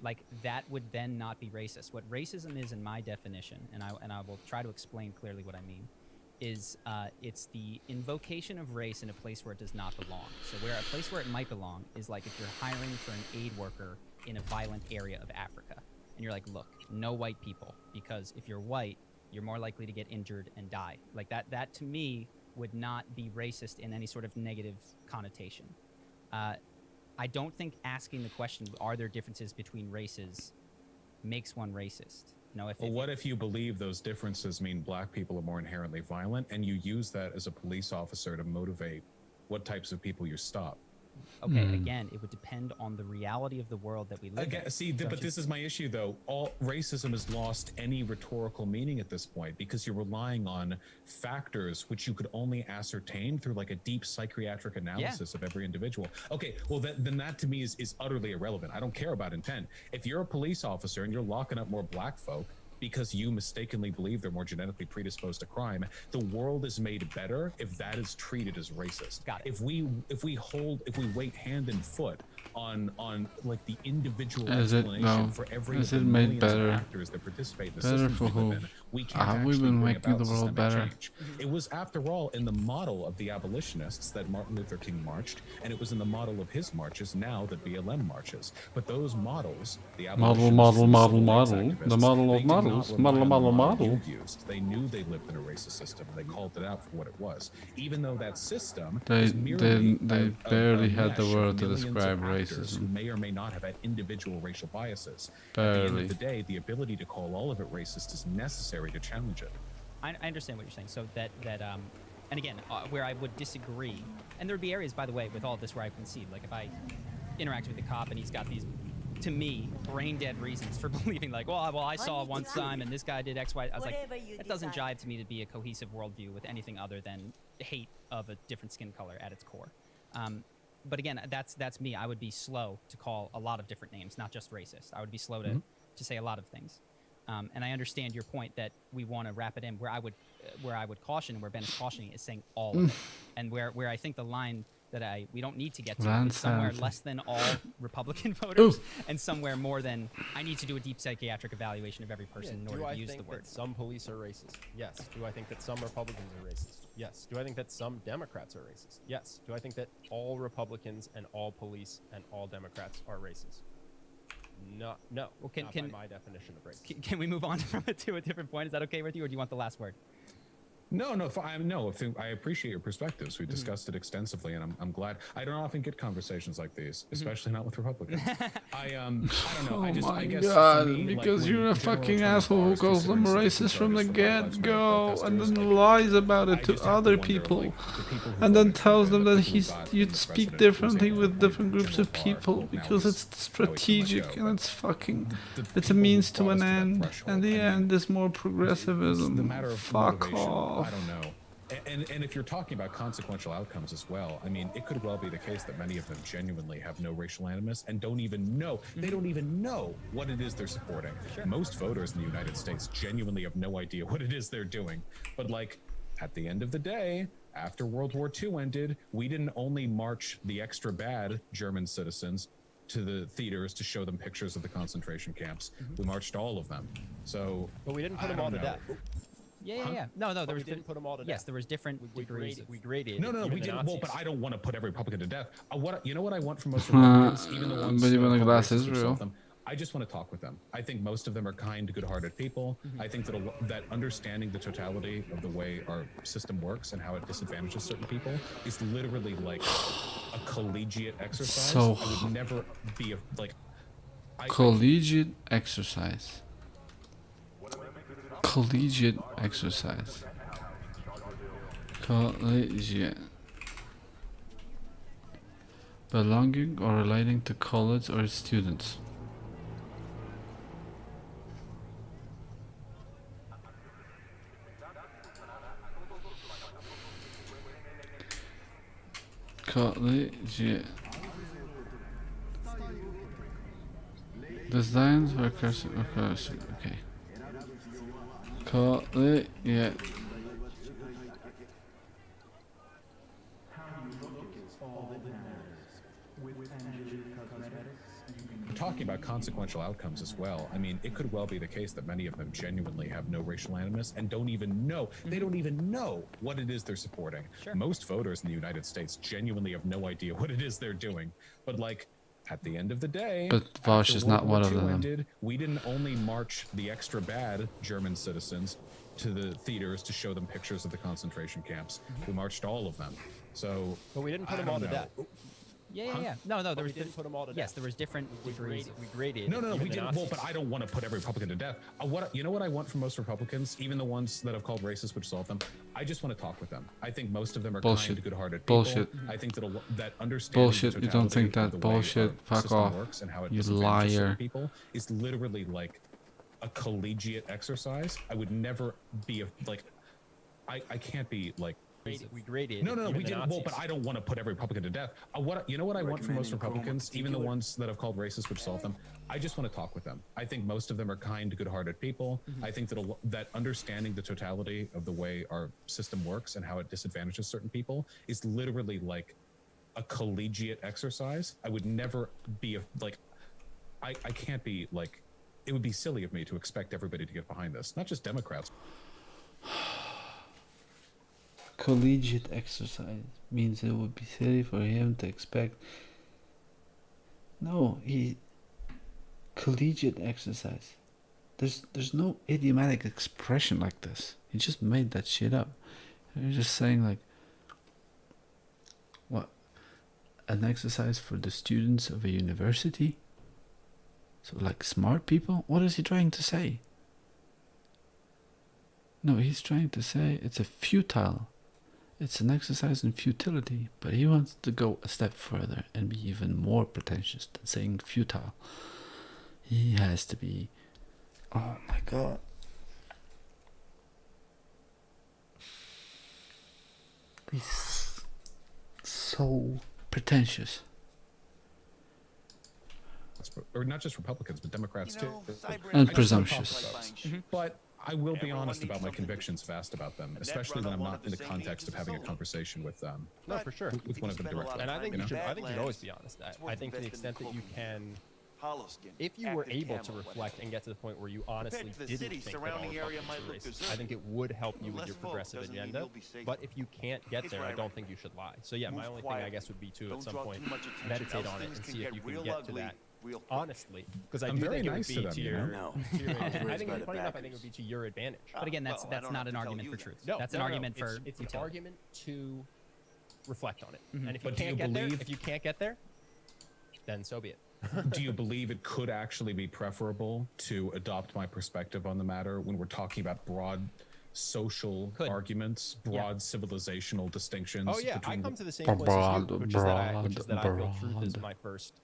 Like, that would then not be racist. What racism is in my definition, and I will try to explain clearly what I mean, is it's the invocation of race in a place where it does not belong. So where a place where it might belong is like if you're hiring for an aid worker in a violent area of Africa, and you're like, look, no white people, because if you're white, you're more likely to get injured and die. Like that to me would not be racist in any sort of negative connotation. I don't think asking the question, are there differences between races, makes one racist. No, Well, what if you believe those differences mean black people are more inherently violent, and you use that as a police officer to motivate what types of people you stop? Okay, again, it would depend on the reality of the world that we live in. See, but this is my issue, though. All racism has lost any rhetorical meaning at this point because you're relying on factors which you could only ascertain through like a deep psychiatric analysis of every individual. Okay, well, then that to me is utterly irrelevant. I don't care about intent. If you're a police officer and you're locking up more black folk because you mistakenly believe they're more genetically predisposed to crime, the world is made better if that is treated as racist. Got it. If we wait hand and foot on like the individual Is it explanation no? for every Is of it the made millions better? of actors that participate in the Better systems for we who? live in, we can't Have we actually been bring making about the world systemic better? change. It was, after all, in the model of the abolitionists that Martin Luther King marched, and it was in the model of his marches now that BLM marches. But those models, the abolitionists and the civil rights activists, The model they of did not models. rely on the model Model. you used. They knew they lived in a racist system, and they called it out for what it was, even though that system was merely They barely had the mesh of word to millions of describe actors who racism. may or may not have had individual racial biases. At the end Barely. of the day, the ability to call all of it racist is necessary to challenge it. I understand what you're saying. So and again, where I would disagree, and there would be areas, by the way, with all of this where I concede. Like if I interact with the cop and he's got these, to me, brain dead reasons for believing, like, well, I saw one time and this guy did X, Y. I was like, that doesn't jive to me to be a cohesive worldview with anything other than hate of a different skin color at its core. But again, that's me. I would be slow to call a lot of different names, not just racist. I would be slow to say a lot of things. And I understand your point that we want to wrap it in. Where I would caution, where Ben is cautioning, is saying all of it. And where I think the line that we don't need to get to is somewhere less than all Republican voters, and somewhere more than I need to do a deep psychiatric evaluation of every person in order to use the word. Do I think that some police are racist? Yes. Do I think that some Republicans are racist? Yes. Do I think that some Democrats are racist? Yes. Do I think that all Republicans and all police and all Democrats are racist? No. Well, not by my definition of racism. Can we move on from it to a different point? Is that okay with you, or do you want the last word? No, I appreciate your perspectives. We discussed it extensively, and I'm glad. I don't often get conversations like these, especially not with Republicans. I don't know. I guess God, for me, because like, you're a when fucking general asshole who terms calls them are racist from the conservatives, for Black Lives Matter get-go, and protesters, then like, lies about it I to just have other wonder, people, like, the people who and then voted for tells him, them the that people who got you'd the speak president differently who's with able to different groups general of bar, people well, now because he's- it's now he's on the strategic show, and but it's fucking. the It's a people who means to brought us an that end, threshold, and the I mean, end is more it's the progressivism. matter of Fuck motivation. off. I don't know. And if you're talking about consequential outcomes as well, I mean, it could well be the case that many of them genuinely have no racial animus and don't even know. They don't even know what it is they're supporting. Most voters in the United States genuinely have no idea what it is they're doing. But like, at the end of the day, after World War II ended, we didn't only march the extra bad German citizens to the theaters to show them pictures of the concentration camps. We marched all of them. So, but we didn't put them all to death. Yeah. No, there was. We didn't put them all to death. Yes, there was different degrees. We graded. No, even we the didn't. Well, Nazis. but I don't want to put every Republican to death. You know what I want from most Republicans, even the ones But you who wanna call glass racist Israel. themselves them, I just want to talk with them. I think most of them are kind, good-hearted people. I think that understanding the totality of the way our system works and how it disadvantages certain people is literally like a collegiate exercise. So I would never be collegiate exercise. Collegiate exercise. Collegiate. Belonging or relating to college or its students. Collegiate Designs were cursor. Okay. Call it. Yeah. We're talking about consequential outcomes as well. I mean, it could well be the case that many of them genuinely have no racial animus and don't even know. They don't even know what it is they're supporting. Sure. Most voters in the United States genuinely have no idea what it is they're doing. But like, at the end of the day, But vaush after is World not War one of II them. ended, we didn't only march the extra bad German citizens to the theaters to show them pictures of the concentration camps. We marched all of them. So, But we didn't put I them all don't to know. death. Yeah. No, there we was didn't put them all to yes, death. there was different degrees. We graded. No, even we the didn't. Well, Nazis. but I don't want to put every Republican to death. You know what I want from most Republicans, even the ones that have called racist, which solve them. I just want to talk with them. I think most of them are Bullshit. kind, good-hearted people. Bullshit. I think that understanding Bullshit. the You don't think totality of that? the way Bullshit. our Fuck system off. works and how it You disadvantages certain liar. people is literally like a collegiate exercise. I would never be I can't be like. We graded. No, even we the didn't. Well, Nazis. but I don't want to put every Republican to death. You know what I want from most Republicans, even the ones that have called racist, which solve them. I just want to talk with them. I think most of them are kind, good-hearted people. I think that understanding the totality of the way our system works and how it disadvantages certain people is literally like a collegiate exercise. I would never be I can't be like. It would be silly of me to expect everybody to get behind this, not just Democrats. Collegiate exercise means it would be silly for him to expect. No, collegiate exercise. There's no idiomatic expression like this. He just made that shit up. You're just saying like, what? An exercise for the students of a university? So like smart people? What is he trying to say? No, he's trying to say it's a futile. It's an exercise in futility, but he wants to go a step further and be even more pretentious than saying futile. He has to be... Oh my god. He's so pretentious. Or not just Republicans, but Democrats too. And presumptuous. But I will be honest about my convictions if asked about them, especially when I'm not in the context of having a conversation with them. No, for sure. With one of them directly. And I think you know? you should always be honest. I think to the extent that you can, if you were able to reflect and get to the point where you honestly didn't think that all Republicans were racist, I think it would help you with your progressive agenda. But if you can't get there, I don't think you should lie. So yeah, my only thing I guess would be to at some point meditate on it and see if you can get to that. Honestly, because I do think it would be to your. I think funny enough, I think it would be to your advantage. But again, that's not an argument for truth. No, that's an argument for. It's an argument to reflect on it. And if you But do can't you get there, believe- if you can't get there, then so be it. Do you believe it could actually be preferable to adopt my perspective on the matter when we're talking about broad social arguments, broad civilizational distinctions? Oh yeah, I between come to the same place as you, which is that I feel truth is my first,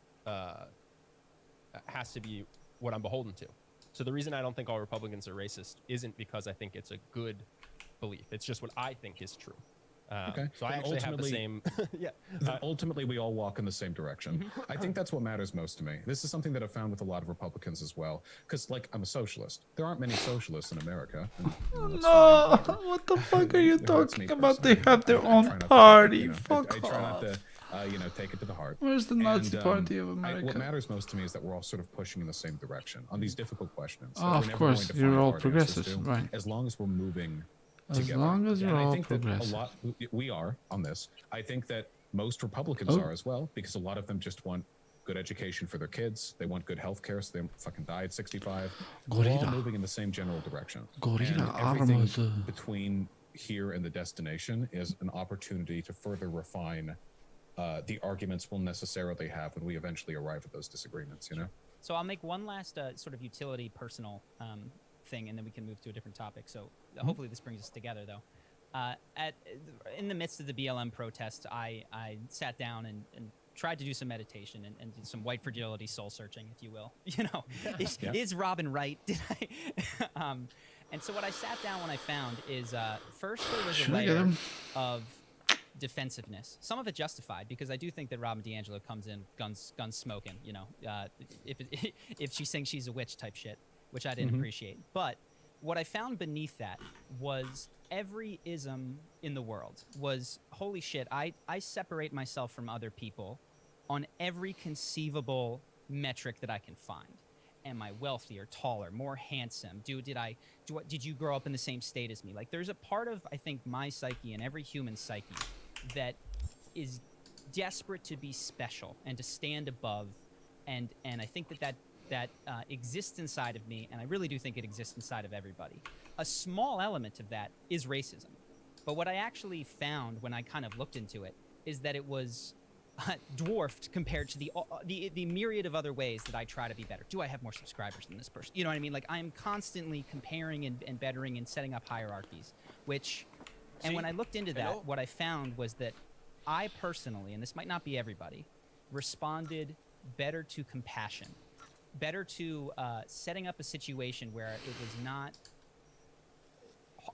has to be what I'm beholden to. So the reason I don't think all Republicans are racist isn't because I think it's a good belief. It's just what I think is true. Okay. So I Then actually have the same. Yeah. Ultimately, we all walk in the same direction. I think that's what matters most to me. This is something that I've found with a lot of Republicans as well. Because, like, I'm a socialist. There aren't many socialists in America. No, what the fuck are you talking about? They have their own party. Fuck I try not off. to, take it to the heart. Where's the Nazi And, Party of what America? matters most to me is that we're all sort of pushing in the same direction on these difficult questions. that Oh, we're of never course, going to you're find all hard answers progressives, to, right. As long as we're moving As together. long as you're And I all think that progressive. we are on this. I think that most Republicans Oh. are as well, because a lot of them just want good education for their kids. They want good health care, so they don't fucking die at 65. We're all Gorilla. moving in the same general direction. Gorilla And everything armas. between here and the destination is an opportunity to further refine the arguments we'll necessarily have when we eventually arrive at those disagreements, you know? So I'll make one last sort of utility personal thing, and then we can move to a different topic. So hopefully this brings us together, though. In the midst of the BLM protest, I sat down and tried to do some meditation and do some white fragility soul searching, if you will. You know, is Robin right? Did I? And so what I sat down when I found is first there was Should a I get layer him? of defensiveness. Some of it justified, because I do think that Robin DiAngelo comes in guns smoking, you know, if she thinks she's a witch type shit, which I didn't appreciate. But what I found beneath that was every ism in the world was, holy shit, I separate myself from other people on every conceivable metric that I can find. Am I wealthier, taller, more handsome? Did you grow up in the same state as me? Like, there's a part of, I think, my psyche and every human psyche that is desperate to be special and to stand above, and I think that exists inside of me, and I really do think it exists inside of everybody. A small element of that is racism, but what I actually found when I kind of looked into it is that it was dwarfed compared to the myriad of other ways that I try to be better. Do I have more subscribers than this person? You know what I mean? Like, I'm constantly comparing and bettering and setting up hierarchies, which, and when I looked into that, what I found was that I personally, and this might not be everybody, responded better to compassion, better to setting up a situation where it was not,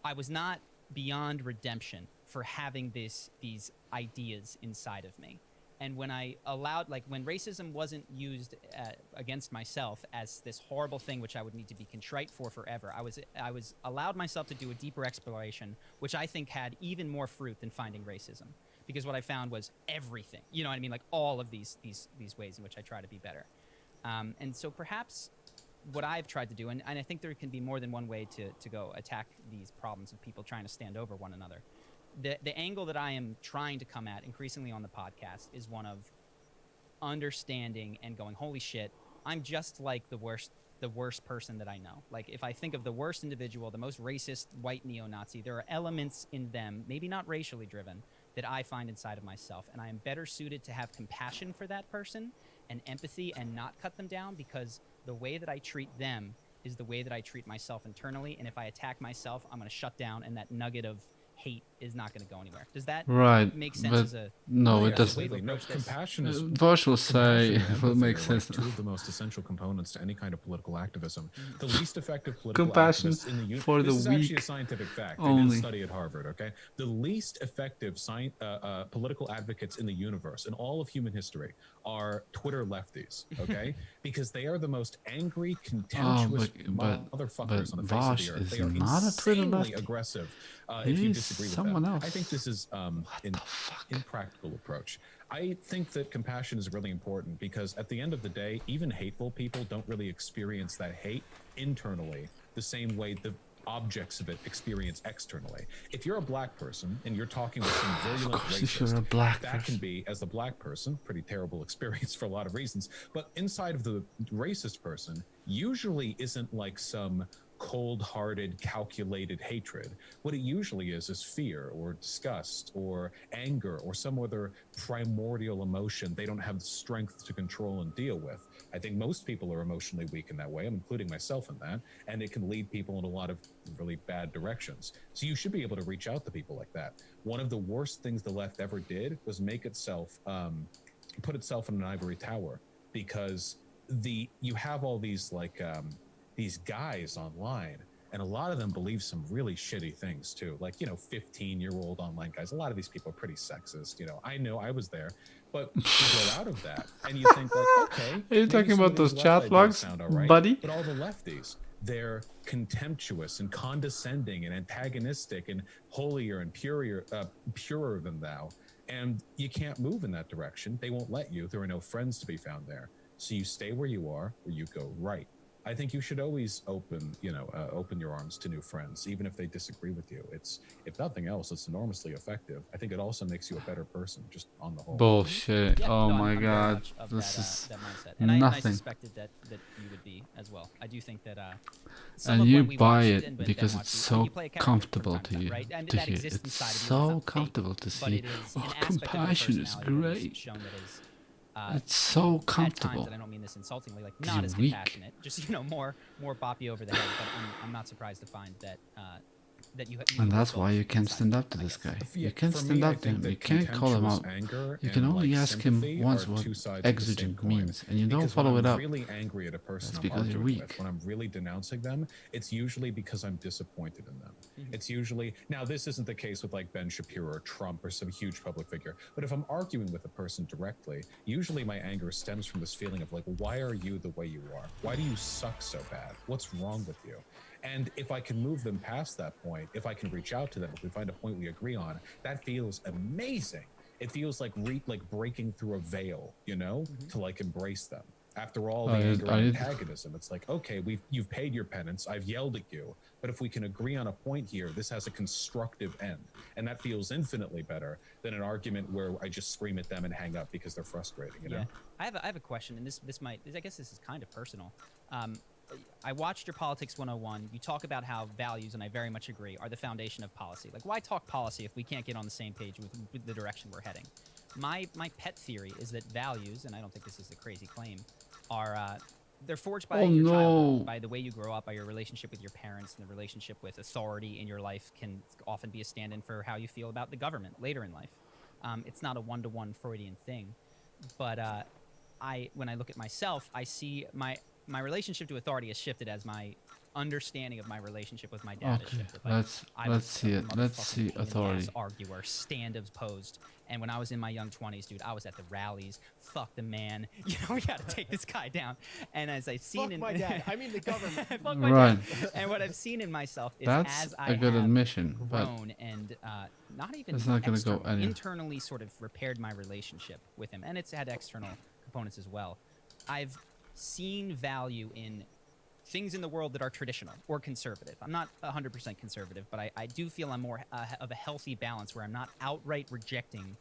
I was not beyond redemption for having these ideas inside of me. And when I allowed, like, when racism wasn't used against myself as this horrible thing which I would need to be contrite for forever, I was allowed myself to do a deeper exploration, which I think had even more fruit than finding racism. Because what I found was everything, you know what I mean? Like, all of these ways in which I try to be better. And so perhaps what I've tried to do, and I think there can be more than one way to go attack these problems of people trying to stand over one another. The angle that I am trying to come at increasingly on the podcast is one of understanding and going, holy shit, I'm just like the worst person that I know. Like, if I think of the worst individual, the most racist white neo-Nazi, there are elements in them, maybe not racially driven, that I find inside of myself. And I am better suited to have compassion for that person and empathy and not cut them down, because the way that I treat them is the way that I treat myself internally. And if I attack myself, I'm going to shut down, and that nugget of hate is not going to go anywhere. Does that make sense as a no, it doesn't. doesn't. No, compassion is Vaush will say compassion and will empathy make are, sense. like, two of the most essential components to any kind of political activism. The least effective political Compassion activists in the universe. for This the is actually weak a scientific fact. They only. did a study at Harvard. Okay, the least effective political advocates in the universe in all of human history are Twitter lefties. Okay, because they are the most angry, contemptuous motherfuckers on the face of the earth. They are insanely aggressive. If you disagree with them, I think this is an impractical approach. I think that compassion is really important, because at the end of the day, even hateful people don't really experience that hate internally the same way the objects of it experience externally. If you're a black person and you're talking with some virulent racist, that can be, as a black person, pretty terrible experience for a lot of reasons. But inside of the racist person usually isn't like some cold-hearted, calculated hatred. What it usually is fear or disgust or anger or some other primordial emotion they don't have the strength to control and deal with. I think most people are emotionally weak in that way. I'm including myself in that, and it can lead people in a lot of really bad directions. So you should be able to reach out to people like that. One of the worst things the left ever did was make itself put itself in an ivory tower, because you have all these these guys online, and a lot of them believe some really shitty things too. Like, 15-year-old online guys. A lot of these people are pretty sexist. I know I was there, but you grow out of that and you think, like, okay. Are you talking about those chat logs, right, buddy? But all the lefties, they're contemptuous and condescending and antagonistic and holier and purer than thou. And you can't move in that direction. They won't let you. There are no friends to be found there. So you stay where you are, or you go right. I think you should always open your arms to new friends, even if they disagree with you. If nothing else, it's enormously effective. I think it also makes you a better person, just on the whole. Bullshit. Yeah, oh no, my I'm god. of This that, is that mindset. And I nothing. suspected that you would be as well. I do think that some And of you when we buy watched it and then because watched it's it, so you play a character comfortable from to time you right? And to that hear. exists It's inside of you. so It's not comfortable fake, to but see. it is Oh, an aspect of your compassion is personality that is great. shown that is It's so at comfortable. times, and I don't mean this insultingly, like 'Cause not you're as weak. compassionate, just more boppy over the head. But I'm not surprised to find that that you. And that's why you can't stand up to this guy. You can't stand up to him. You can't call him out. You can only ask him once what exigent means, and you don't follow it up. When I'm really angry at a person That's I'm because you're arguing weak. with, when I'm really denouncing them, it's usually because I'm disappointed in them. It's usually, now this isn't the case with like Ben Shapiro or Trump or some huge public figure, but if I'm arguing with a person directly, usually my anger stems from this feeling of like, why are you the way you are? Why do you suck so bad? What's wrong with you? And if I can move them past that point, if I can reach out to them, if we find a point we agree on, that feels amazing. It feels like breaking through a veil, you know, to like embrace them. After all the anger and antagonism, it's like, okay, you've paid your penance, I've yelled at you, but if we can agree on a point here, this has a constructive end. And that feels infinitely better than an argument where I just scream at them and hang up because they're frustrating, you know? I have a question, and this might, I guess this is kind of personal. I watched your Politics 101. You talk about how values, and I very much agree, are the foundation of policy. Like, why talk policy if we can't get on the same page with the direction we're heading? My pet theory is that values, and I don't think this is a crazy claim, are they're forged by your childhood, by the way you grow up, by your relationship with your parents, and the relationship with authority in your life can often be a stand-in for how you feel about the government later in life. It's not a one-to-one Freudian thing, but when I look at myself, I see my relationship to authority has shifted as my understanding of my relationship with my dad has shifted. Like, let's see it. Let's see authority. Arguer, stand opposed. And when I was in my young 20s, dude, I was at the rallies. Fuck the man. You know, we got to take this guy down. And as I've seen Fuck my dad. I mean the government. Fuck my dad. And what I've seen in myself is as I a good have admission, grown and not even it's not gonna go anywhere. internally sort of repaired my relationship with him, and it's had external components as well. I've seen value in things in the world that are traditional or conservative. I'm not 100% conservative, but I do feel I'm more of a healthy balance where I'm not outright rejecting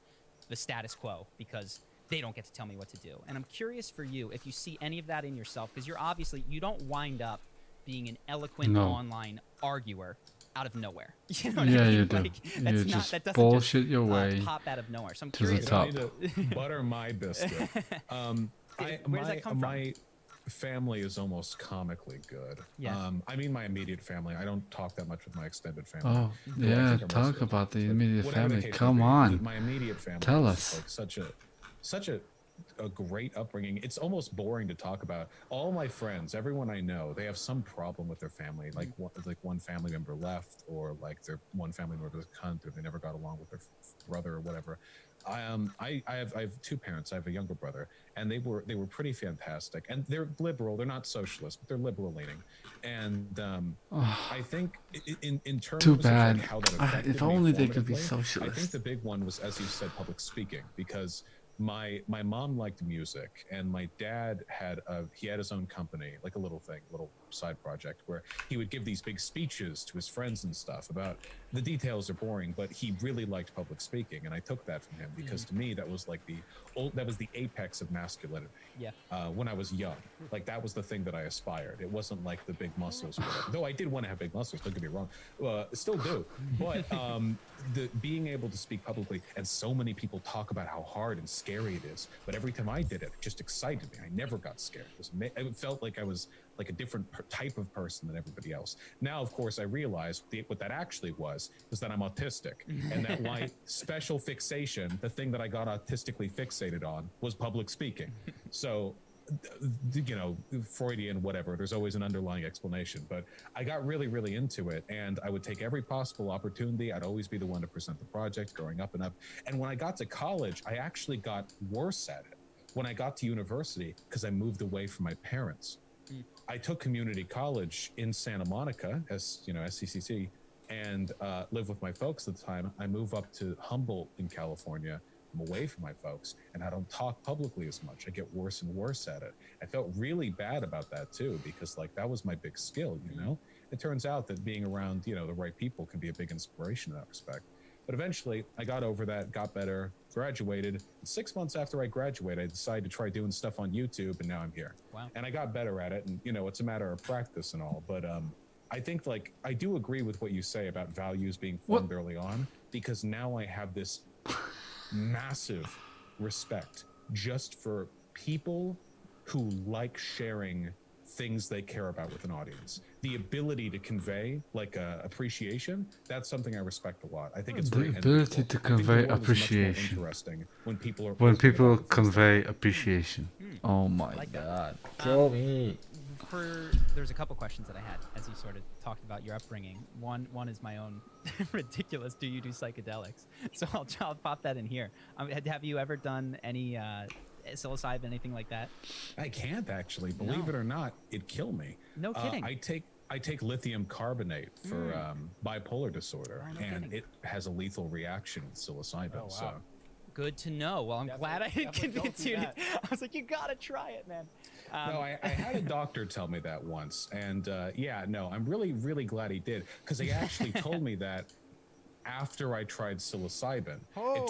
the status quo because they don't get to tell me what to do. And I'm curious for you if you see any of that in yourself, because you don't wind up being an eloquent online arguer out of nowhere. You know what I mean? You do. You just bullshit your way pop out of nowhere. So I'm to curious. the top. I need to butter my biscuit. Where does that come from? My family is almost comically good. I mean my immediate family. I don't talk that much with my extended family. Oh, yeah, talk about the immediate family. Come on. My immediate family Tell is us. Like such a great upbringing. It's almost boring to talk about. All my friends, everyone I know, they have some problem with their family. Like one family member left, or like their one family member was a cunt, or they never got along with their brother or whatever. I have two parents. I have a younger brother, and they were pretty fantastic. And they're liberal. They're not socialist, but they're liberal leaning. And I think in terms too of bad. like how that affected If me only they could be formatively, socialist. I think the big one was, as you said, public speaking, because my mom liked music, and my dad had his own company, like a little side project, where he would give these big speeches to his friends and stuff about, the details are boring, but he really liked public speaking, and I took that from him because to me that was like the apex of masculinity. When I was young, like that was the thing that I aspired. It wasn't like the big muscles, or whatever. Though I did want to have big muscles, don't get me wrong, still do, but the being able to speak publicly, and so many people talk about how hard and scary it is, but every time I did it, it just excited me. I never got scared. It felt like I was like a different type of person than everybody else. Now, of course, I realized what that actually was that I'm autistic, and that my special fixation, the thing that I got autistically fixated on, was public speaking. So, you know, Freudian, whatever, there's always an underlying explanation, but I got really, really into it, and I would take every possible opportunity. I'd always be the one to present the project, growing up and up. And when I got to college, I actually got worse at it. When I got to university, because I moved away from my parents. I took community college in Santa Monica, as you know, SCCC, and lived with my folks at the time. I moved up to Humboldt in California. I'm away from my folks, and I don't talk publicly as much. I get worse and worse at it. I felt really bad about that too, because like that was my big skill, you know? It turns out that being around, you know, the right people can be a big inspiration in that respect. But eventually I got over that, got better, graduated. And 6 months after I graduated, I decided to try doing stuff on YouTube, and now I'm here. Wow. And I got better at it, and you know, it's a matter of practice and all, but I think like I do agree with what you say about values being formed early on, because now I have this massive respect just for people who like sharing things they care about with an audience. The ability to convey like appreciation, that's something I respect a lot. I think it's The very ability enviable. to I think the convey world is much more appreciation. interesting when people are When open people about the things they convey like. appreciation. Oh my like that. god. Kill me. There's a couple questions that I had as you sort of talked about your upbringing. One is my own ridiculous. Do you do psychedelics? So I'll pop that in here. Have you ever done any psilocybin, anything like that? I can't actually, believe it or not, it'd kill me. No kidding. I take lithium carbonate for bipolar disorder, and it has a lethal reaction with psilocybin. So good to know. Well, I'm glad I didn't convince you. I was like, you gotta try it, man. No, I had a doctor tell me that once, and I'm really glad he did, because he actually told me that after I tried psilocybin. It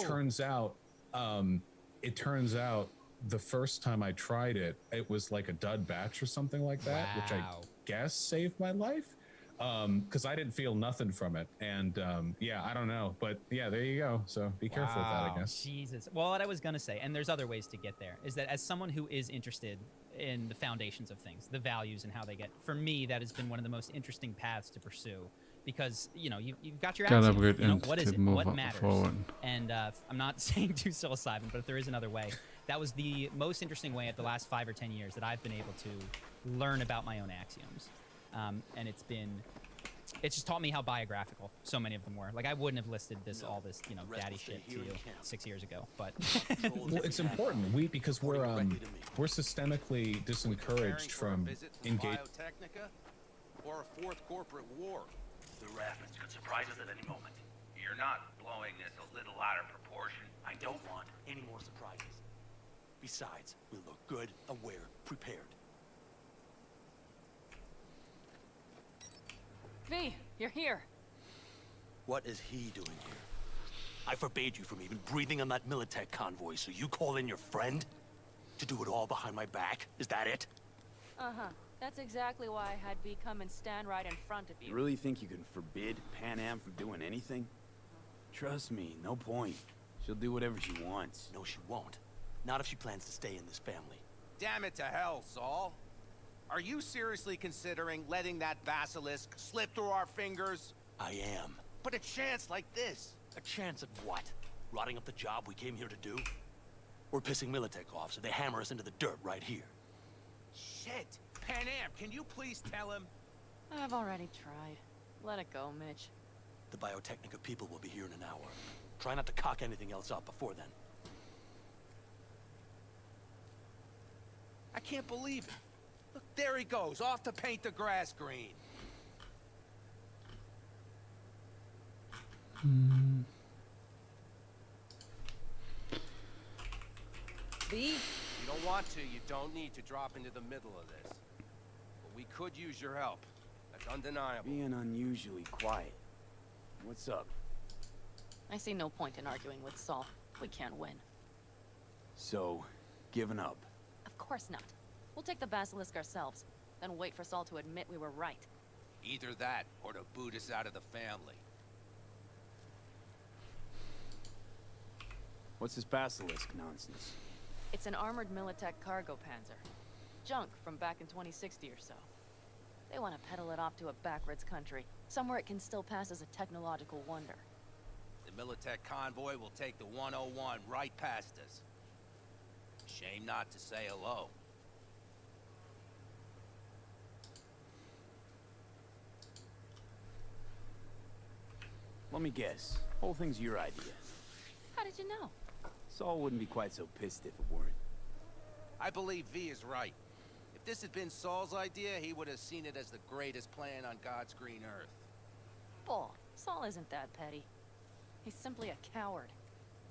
turns out the first time I tried it, it was like a dud batch or something like that, which I guess saved my life, because I didn't feel nothing from it. And I don't know, but yeah, there you go. So be careful with that, I guess. Jesus. Well, what I was gonna say, and there's other ways to get there, is that as someone who is interested in the foundations of things, the values and how they get, for me, that has been one of the most interesting paths to pursue. Because you've got your Gotta axioms, upgrade what is it, move what matters, forward. and I'm not saying do psilocybin, but if there is another way, that was the most interesting way at the last 5 or 10 years that I've been able to learn about my own axioms, and it's just taught me how biographical so many of them were. Like I wouldn't have listed all this daddy shit to you 6 years ago, but well, it's important because we're systemically disencouraged from engaging. Or a fourth corporate war. The rapids could surprise us at any moment. You're not blowing this a little out of proportion. I don't want any more surprises. Besides, we look good, aware, prepared. V, you're here. What is he doing here? I forbade you from even breathing on that Militech convoy, so you call in your friend? To do it all behind my back? Is that it? Uh-huh. That's exactly why I had V come and stand right in front of you. You really think you can forbid Pan Am from doing anything? Trust me, no point. She'll do whatever she wants. No, she won't. Not if she plans to stay in this family. Damn it to hell, Saul. Are you seriously considering letting that basilisk slip through our fingers? I am. But a chance like this. A chance at what? Rotting up the job we came here to do? We're pissing Militech off so they hammer us into the dirt right here. Shit! Pan Am, can you please tell him? I've already tried. Let it go, Mitch. The Biotechnica people will be here in an hour. Try not to cock anything else up before then. I can't believe it. Look, there he goes, off to paint the grass green. V? You don't want to, you don't need to drop into the middle of this. But we could use your help. That's undeniable. Being unusually quiet. What's up? I see no point in arguing with Saul. We can't win. So, giving up. Of course not. We'll take the basilisk ourselves, then wait for Saul to admit we were right. Either that, or to boot us out of the family. What's this basilisk nonsense? It's an armored Militech cargo panzer. Junk from back in 2060 or so. They want to peddle it off to a backwoods country, somewhere it can still pass as a technological wonder. The Militech convoy will take the 101 right past us. Shame not to say hello. Let me guess. Whole thing's your idea. How did you know? Saul wouldn't be quite so pissed if it weren't. I believe V is right. If this had been Saul's idea, he would have seen it as the greatest plan on God's green earth. Bull. Saul isn't that petty. He's simply a coward.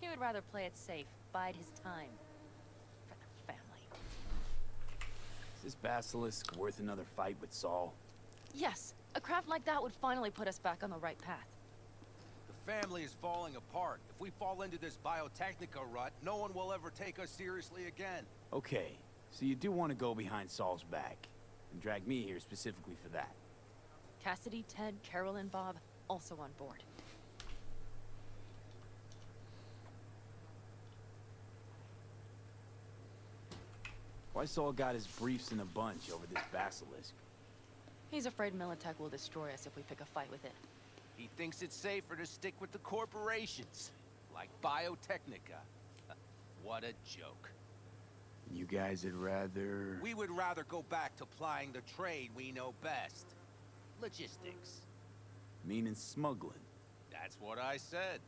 He would rather play it safe, bide his time. For the family. Is this basilisk worth another fight with Saul? Yes. A craft like that would finally put us back on the right path. The family is falling apart. If we fall into this Biotechnica rut, no one will ever take us seriously again. Okay, so you do want to go behind Saul's back, and drag me here specifically for that. Cassidy, Ted, Carolyn, Bob, also on board. Why Why Saul got his briefs in a bunch over this basilisk? He's afraid Militech will destroy us if we pick a fight with it. He thinks it's safer to stick with the corporations, like Biotechnica. What a joke. You guys would rather... We would rather go back to plying the trade we know best. Logistics. Meaning smuggling. That's what I said.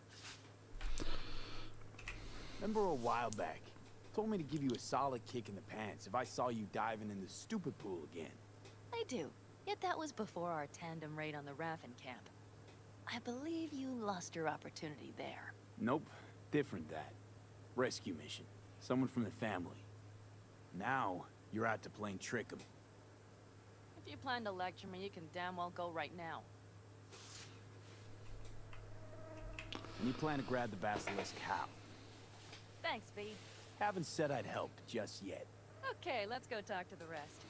Remember a while back, told me to give you a solid kick in the pants if I saw you diving in the stupid pool again. I do. Yet that was before our tandem raid on the Raffin camp. I believe you lost your opportunity there. Nope. Different that. Rescue mission. Someone from the family. Now, you're out to plain trick 'em. If you plan to lecture me, you can damn well go right now. And you plan to grab the basilisk how? Thanks, V. Haven't said I'd help just yet. Okay, let's go talk to the rest.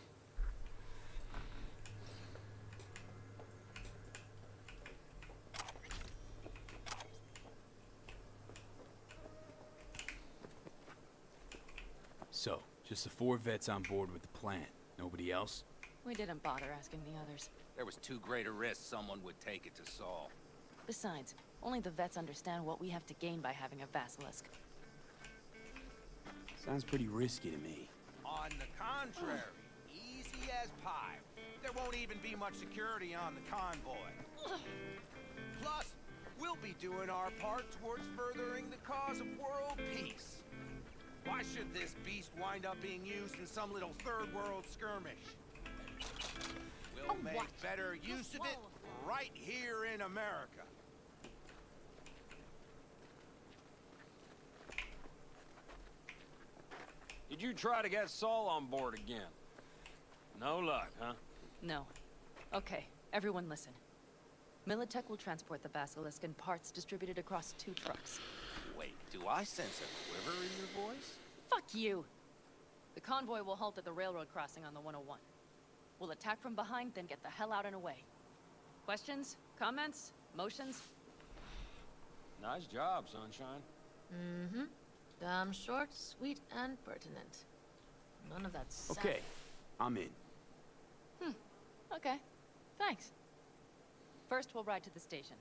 So, just the 4 vets on board with the plan. Nobody else? We didn't bother asking the others. There was too great a risk someone would take it to Saul. Besides, only the vets understand what we have to gain by having a basilisk. Sounds pretty risky to me. On the contrary, easy as pie. There won't even be much security on the convoy. Plus, we'll be doing our part towards furthering the cause of world peace. Why should this beast wind up being used in some little third world skirmish? We'll make better use of it right here in America. Did you try to get Saul on board again? No luck, huh? No. Okay, everyone listen. Militech will transport the basilisk in parts distributed across 2 trucks. Wait, do I sense a quiver in your voice? Fuck you! The convoy will halt at the railroad crossing on the 101. We'll attack from behind, then get the hell out and away. Questions? Comments? Motions? Nice job, Sunshine. Mm-hmm. Damn short, sweet, and pertinent. None of that sap. Okay, I'm in. Okay. Thanks. First, we'll ride to the station.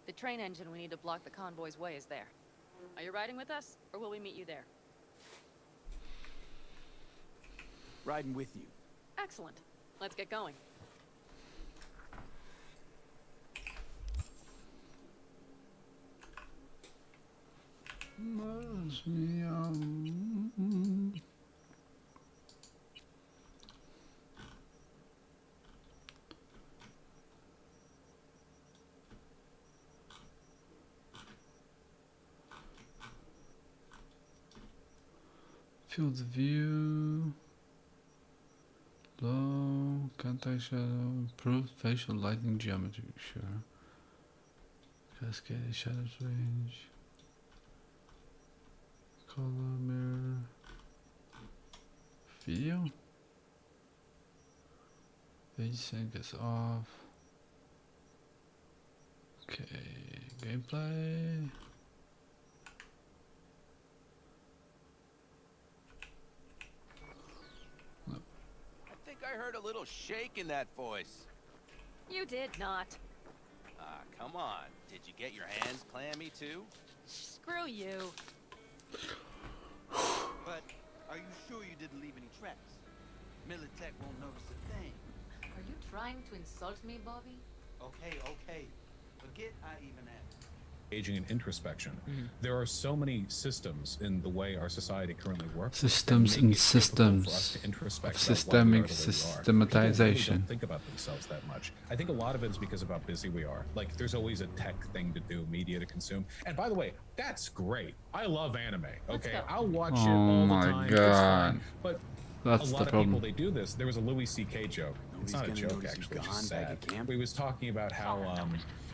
The train engine we need to block the convoy's way is there. Are you riding with us, or will we meet you there? Riding with you. Excellent. Let's get going. Field of view. Low contact shadow, improved facial lighting geometry, sure. Cascade shadows range. Color mirror. Video. Page sync is off. Okay, gameplay. I heard a little shake in that voice. You did not. Ah, come on. Did you get your hands clammy too? Screw you. But are you sure you didn't leave any tracks? Militech won't notice a thing. Are you trying to insult me, Bobby? Okay. Forget I even asked. Engaging in introspection. There are so many systems in the way our society currently works. Systems and systems of systemic systematization. Don't think about themselves that much. I think a lot of it is because of how busy we are. Like, there's always a tech thing to do, media to consume. And by the way, that's great. I love anime. Okay, I'll watch it all the time. It's fine. But that's a lot the of problem. people, they do this. There was a Louis C.K. joke. It's not a joke, actually. It's just sad. He was talking about how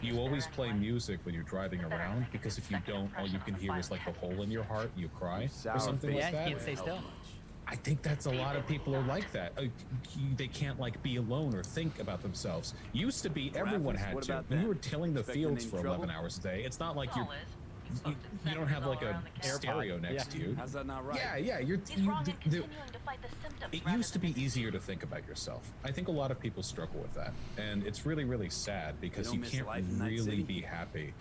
you always play music when you're driving around, because if you don't, all you can hear is like the hole in your heart, you cry, or something like that. You can't stay still. I think that's a lot of people are like that. They can't like be alone or think about themselves. Used to be everyone had to. When you were tilling the fields for 11 hours a day, it's not like you're you don't have like a stereo next to you. How's that not right? Yeah, it used to be easier to think about yourself. I think a lot of people struggle with that, and it's really, really sad because you can't really be happy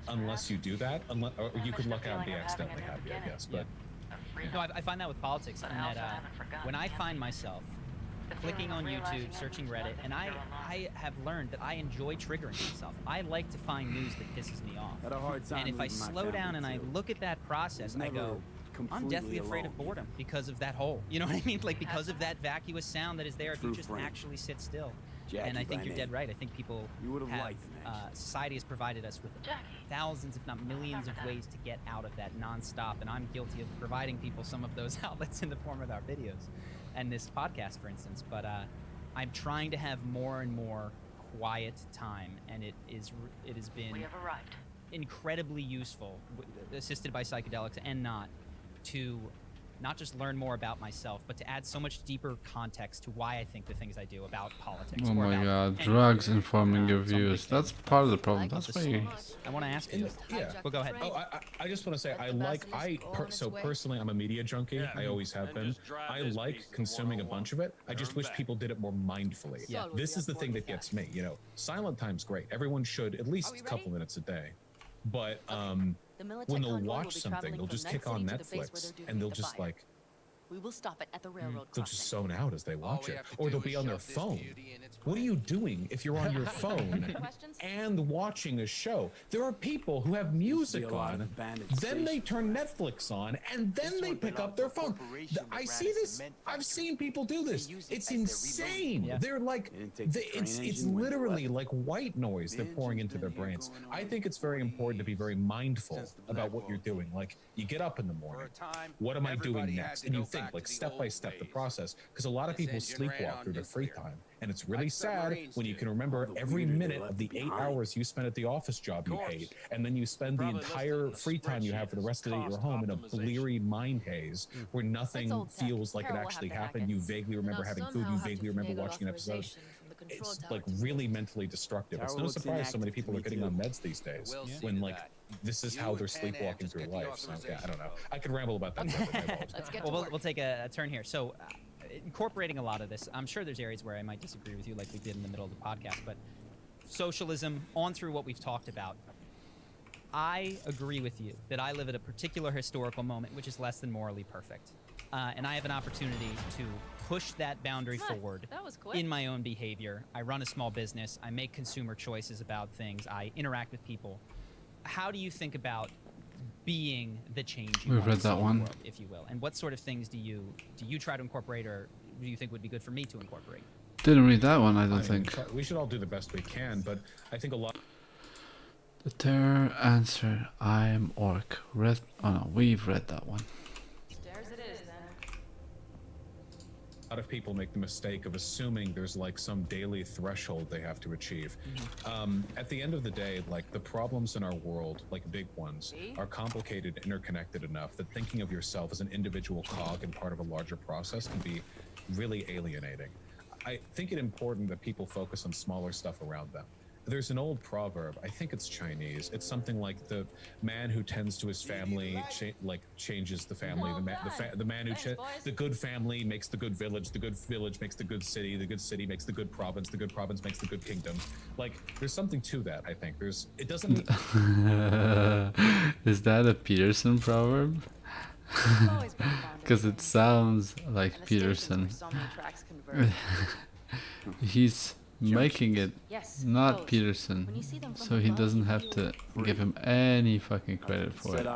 unless you do that. Unless, or you could luck out and be accidentally happy, I guess. But no, I find that with politics, in that when I find myself clicking on YouTube, searching Reddit, and I have learned that I enjoy triggering myself. I like to find news that pisses me off. And if I slow down and I look at that process, I go, I'm deathly afraid of boredom because of that hole. You know what I mean? Like, because of that vacuous sound that is there if you just actually sit still. And I think you're dead right. I think people society has provided us with thousands, if not millions, of ways to get out of that nonstop. And I'm guilty of providing people some of those outlets in the form of our videos and this podcast, for instance. But I'm trying to have more and more quiet time, and it has been incredibly useful, assisted by psychedelics and not, to not just learn more about myself, but to add so much deeper context to why I think the things I do about politics. Oh my god, drugs informing your views. That's part of the problem. That's why you... I want to ask you. Yeah. Well, go ahead. Oh, I just want to say, so personally, I'm a media junkie. I always have been. I like consuming a bunch of it. I just wish people did it more mindfully. Yeah. This is the thing that gets me. You know, silent time's great. Everyone should at least a couple minutes a day. But when they'll watch something, they'll just kick on Netflix and they'll just like, we will stop it at the railroad they'll just zone out as they watch it, or they'll be on their phone. What are you doing if you're on your phone and watching a show? There are people who have music on, then they turn Netflix on, and then they pick up their phone. I see this. I've seen people do this. It's insane. They're like, it's literally like white noise they're pouring into their brains. I think it's very important to be very mindful about what you're doing. Like, you get up in the morning, what am I doing next? And you think, like, step by step, the process, because a lot of people sleepwalk through their free time, and it's really sad when you can remember every minute of the 8 hours you spent at the office job you hate, and then you spend the entire free time you have for the rest of the day at your home in a bleary mind haze where nothing feels like it actually happened. You vaguely remember having food, you vaguely remember watching an episode. It's like really mentally destructive. It's no surprise so many people are getting on meds these days when, like, this is how they're sleepwalking through life. So yeah, I don't know. I could ramble about that. Well, we'll take a turn here. So incorporating a lot of this, I'm sure there's areas where I might disagree with you, like we did in the middle of the podcast, but socialism on through what we've talked about, I agree with you that I live at a particular historical moment which is less than morally perfect. And I have an opportunity to push that boundary forward in my own behavior. I run a small business. I make consumer choices about things. I interact with people. How do you think about being the change you want to see in the world, if you will? And what sort of things do you try to incorporate, or do you think would be good for me to incorporate? Didn't read that one, I don't think. We should all do the best we can, but I think a lot... The terror answer, I'm orc. Read, oh no, we've read that one. A lot of people make the mistake of assuming there's like some daily threshold they have to achieve. At the end of the day, like, the problems in our world, like big ones, are complicated, interconnected enough that thinking of yourself as an individual cog and part of a larger process can be really alienating. I think it important that people focus on smaller stuff around them. There's an old proverb, I think it's Chinese. It's something like, the man who tends to his family changes the family. The good family makes the good village makes the good city makes the good province makes the good kingdom. Like, there's something to that, I think. It doesn't... Is that a Peterson proverb? Because it sounds like Peterson. He's making it not Peterson, so he doesn't have to give him any fucking credit for it.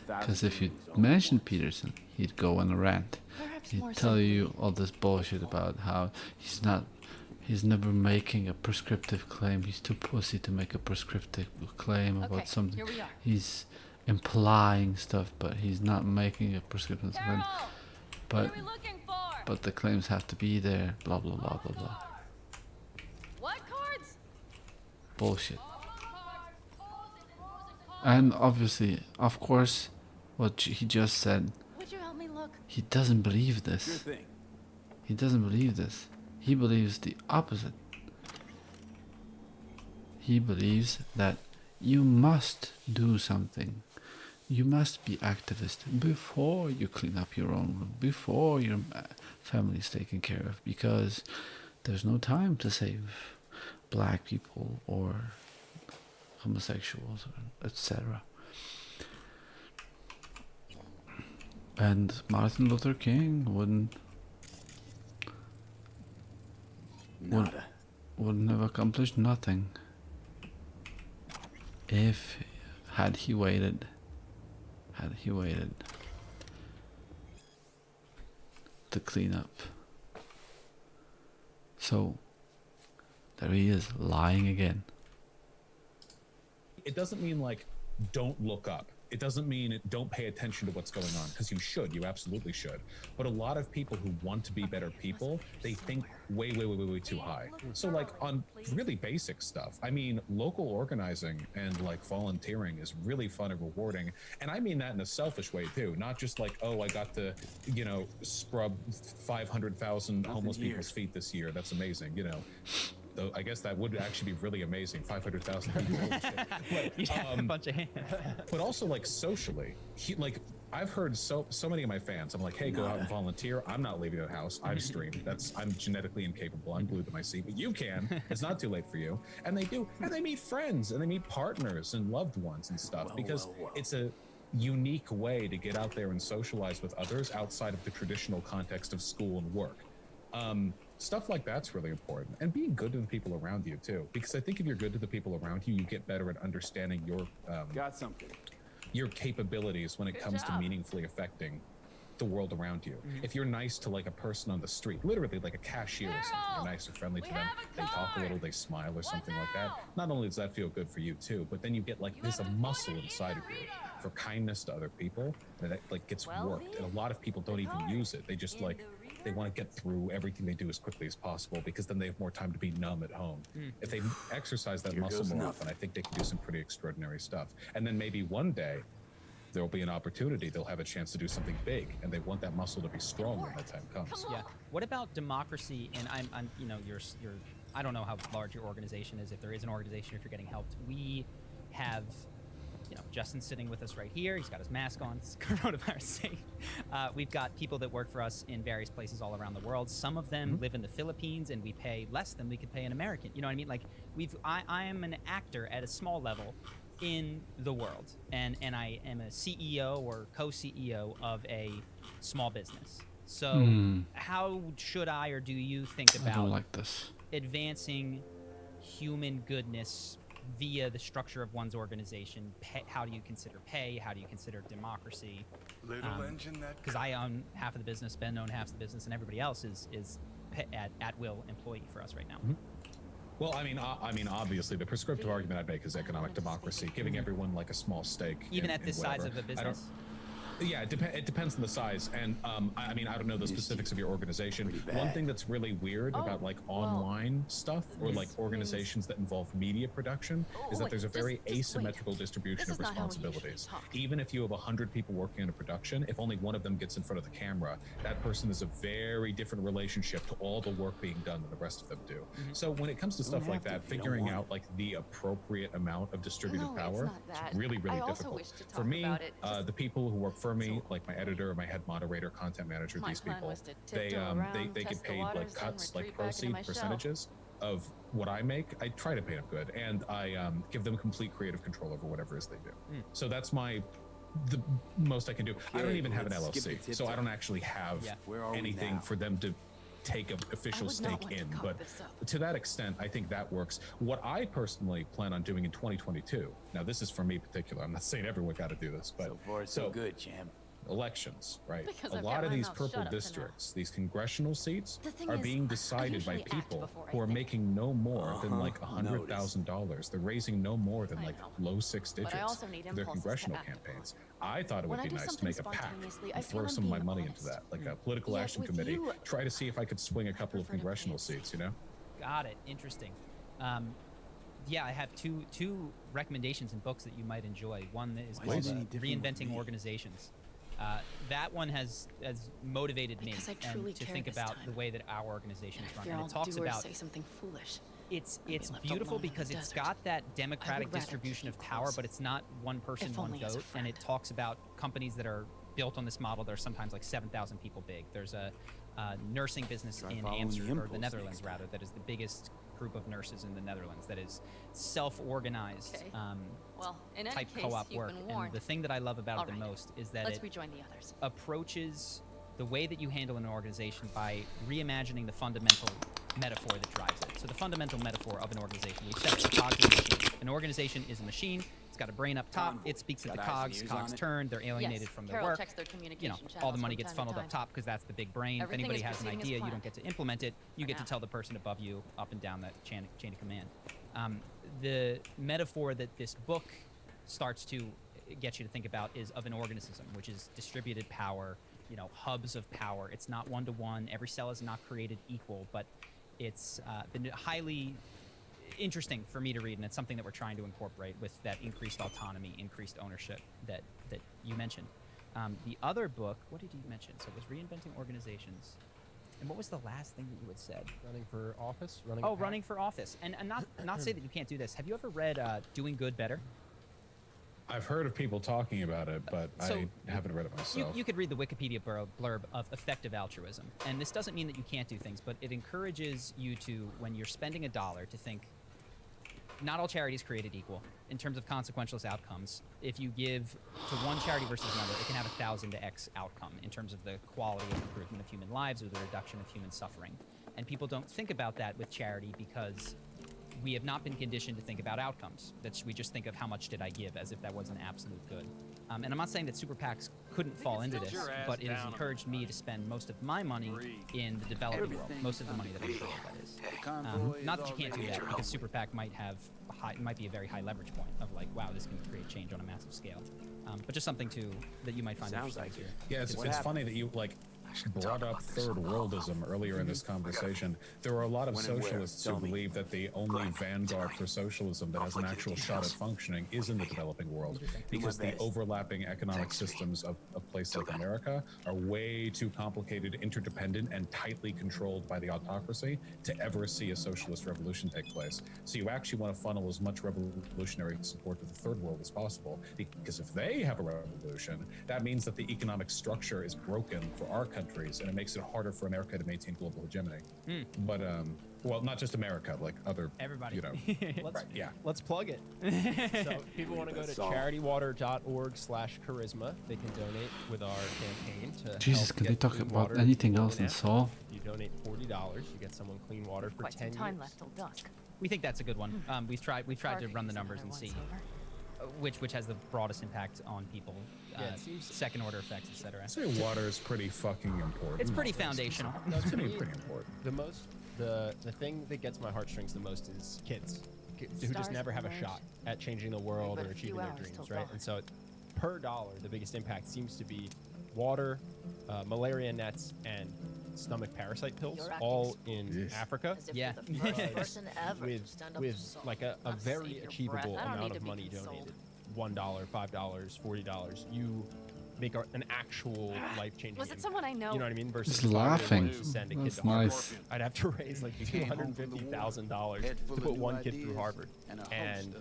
Because if you mention Peterson, he'd go on a rant. He'd tell you all this bullshit about how he's never making a prescriptive claim. He's too pussy to make a prescriptive claim about something. He's implying stuff, but he's not making a prescriptive claim. But the claims have to be there. Blah blah blah blah blah. Bullshit. And obviously, of course, what he just said, he doesn't believe this. He doesn't believe this. He believes the opposite. He believes that you must do something You must be activist before you clean up your own room, before your family is taken care of, because there's no time to save black people or homosexuals, etc. And Martin Luther King wouldn't have accomplished nothing if had he waited to clean up. So there he is, lying again. It doesn't mean like don't look up. It doesn't mean don't pay attention to what's going on, because you should. You absolutely should. But a lot of people who want to be better people, they think way too high. So like on really basic stuff, I mean, local organizing and like volunteering is really fun and rewarding. And I mean that in a selfish way too, not just like, oh, I got to, you know, scrub 500,000 homeless people's feet this year. That's amazing, you know. Though I guess that would actually be really amazing. 500,000 people. A bunch of hands. But also like socially, like I've heard so many of my fans. I'm like, hey, go out and volunteer. I'm not leaving the house. I've streamed. I'm genetically incapable. I'm glued to my seat. But you can. It's not too late for you. And they do. And they meet friends and they meet partners and loved ones and stuff because it's a unique way to get out there and socialize with others outside of the traditional context of school and work. Stuff like that's really important, and being good to the people around you too, because I think if you're good to the people around you, you get better at understanding your capabilities when it comes to meaningfully affecting the world around you. If you're nice to like a person on the street, literally like a cashier or something, you're nice or friendly to them, they talk a little, they smile or something like that, not only does that feel good for you too, but then you get like there's a muscle inside of you for kindness to other people that like gets worked, and a lot of people don't even use it. They just like they want to get through everything they do as quickly as possible because then they have more time to be numb at home. If they exercise that muscle more often, I think they can do some pretty extraordinary stuff. And then maybe one day there'll be an opportunity, they'll have a chance to do something big, and they want that muscle to be strong when that time comes. Yeah. What about democracy? And I'm you know, you're I don't know how large your organization is, if there is an organization, if you're getting helped. We have, you know, Justin's sitting with us right here. He's got his mask on. It's coronavirus safe. We've got people that work for us in various places all around the world. Some of them live in the Philippines, and we pay less than we could pay an American. You know what I mean? Like I am an actor at a small level in the world, and I am a CEO or co-CEO of a small business. So how should I or do you think about I don't like this. advancing human goodness via the structure of one's organization? How do you consider pay? How do you consider democracy? Because I own half of the business, Ben owns half of the business, and everybody else is at will employee for us right now. Well, I mean, obviously, the prescriptive argument I'd make is economic democracy, giving everyone like a small stake. Even at this size of a business. Yeah, it depends on the size, and I mean, I don't know the specifics of your organization. One thing that's really weird about like online stuff or like organizations that involve media production is that there's a very asymmetrical distribution of responsibilities. Even if you have 100 people working on a production, if only one of them gets in front of the camera, that person is a very different relationship to all the work being done than the rest of them do. So when it comes to stuff like that, figuring out like the appropriate amount of distributive power is really difficult. For me, the people who work for me, like my editor, my head moderator, content manager, these people, they get paid like cuts, like proceed percentages of what I make. I try to pay them good, and I give them complete creative control over whatever it is they do. So that's the most I can do. I don't even have an LLC, so I don't actually have anything for them to take an official stake in, but to that extent, I think that works. What I personally plan on doing in 2022, now this is for me particular, I'm not saying everyone got to do this, but so far so good, champ. Elections, right? A lot of these purple districts, these congressional seats, are being decided by people who are making no more than like $100,000. They're raising no more than like low 6 digits for their congressional campaigns. I thought it would be nice to make a PAC and throw some of my money into that, like a political action committee, try to see if I could swing a couple of congressional seats, you know? Got it. Interesting. Yeah, I have two recommendations in books that you might enjoy. One is called Reinventing Organizations. That one has motivated me Because I and truly to care think this about time. the way that our organization is And I run. fear And I'll it talks do or about say something foolish. it's left beautiful alone in because the it's desert. got that I democratic would rather distribution keep of you power, close. but it's not one person, If one only as a vote. And it talks about companies that are built on this model that are sometimes like 7,000 people big. There's a nursing business Try in following the Amsterdam, or the impulse Netherlands next rather, that is the biggest group of nurses in the Netherlands that is self-organized Okay. Well, in any type case, co-op you've work. been And warned. the thing that I love about it the All right. most is that Let's it rejoin the others. approaches the way that you handle an organization by reimagining the fundamental metaphor that drives it. So the fundamental metaphor of an organization, we said it, cogs in a machine. An organization is a machine. It's got a brain up top. It speaks into Got eyes and cogs. ears Cogs on it? turn. They're alienated Yes, from their Carol work. checks their You know, communication all the channels money from gets time to funneled up time. top because that's the big brain. If Everything anybody is has an proceeding as idea, you planned. don't get to implement it. You For get to now. tell the person above you up and down that chain of command. The metaphor that this book starts to get you to think about is of an organism, which is distributed power, you know, hubs of power. It's not one-to-one. Every cell is not created equal, but it's been highly interesting for me to read, and it's something that we're trying to incorporate with that increased autonomy, increased ownership that you mentioned. The other book, what did you mention? So it was Reinventing Organizations. And what was the last thing that you had said? Running for office? Running for office. And not say that you can't do this. Have you ever read Doing Good Better? I've heard of people talking about it, but So, I haven't read it myself. You could read the Wikipedia blurb of effective altruism. And this doesn't mean that you can't do things, but it encourages you to, when you're spending $1, to think, not all charities created equal in terms of consequentialist outcomes. If you give to one charity versus another, it can have 1,000 to X outcome in terms of the quality of improvement of human lives or the reduction of human suffering. And people don't think about that with charity because we have not been conditioned to think about outcomes. We just think of how much did I give as if that was an absolute good. And I'm not saying that super PACs couldn't fall into this, but it has encouraged me to spend most of my money in the developing world. Most of the money that I create, that is. Not that you can't do that, because super PAC might be a very high leverage point of like, wow, this can create change on a massive scale. But just something that you might find interesting here. Yeah, it's funny that you brought up third worldism earlier in this conversation. There are a lot of socialists who believe that the only vanguard for socialism that has an actual shot at functioning is in the developing world, because the overlapping economic systems of a place like America are way too complicated, interdependent, and tightly controlled by the autocracy to ever see a socialist revolution take place. So you actually want to funnel as much revolutionary support to the third world as possible, because if they have a revolution, that means that the economic structure is broken for our countries, and it makes it harder for America to maintain global hegemony. But well, not just America, like other everybody. You know, Let's plug it. So if people want to go to charitywater.org/charisma. They can donate with our campaign to Jesus, help can get we talk clean about water anything to else in Nomad. Seoul? If you donate $40, you get someone clean water for Quite 10 some time years. left till dusk. We think that's a good one. We've tried to run the numbers and see which has the broadest impact on people, second order effects, etc. I'd say water is pretty fucking important. It's pretty foundational. No, to me, pretty important. The thing that gets my heartstrings the most is kids who just never have a shot at changing the world or achieving their dreams, right? And so per dollar, the biggest impact seems to be water, malaria nets, and stomach parasite pills, all in Africa. Yeah. with like a very achievable amount of money donated, $1, $5, $40, you make an actual life-changing Was it impact. someone I know? You know what I mean? Versus Just if I were laughing. to send a kid That's to Harvard, nice. I'd have to raise like $250,000 to put one kid through Harvard. And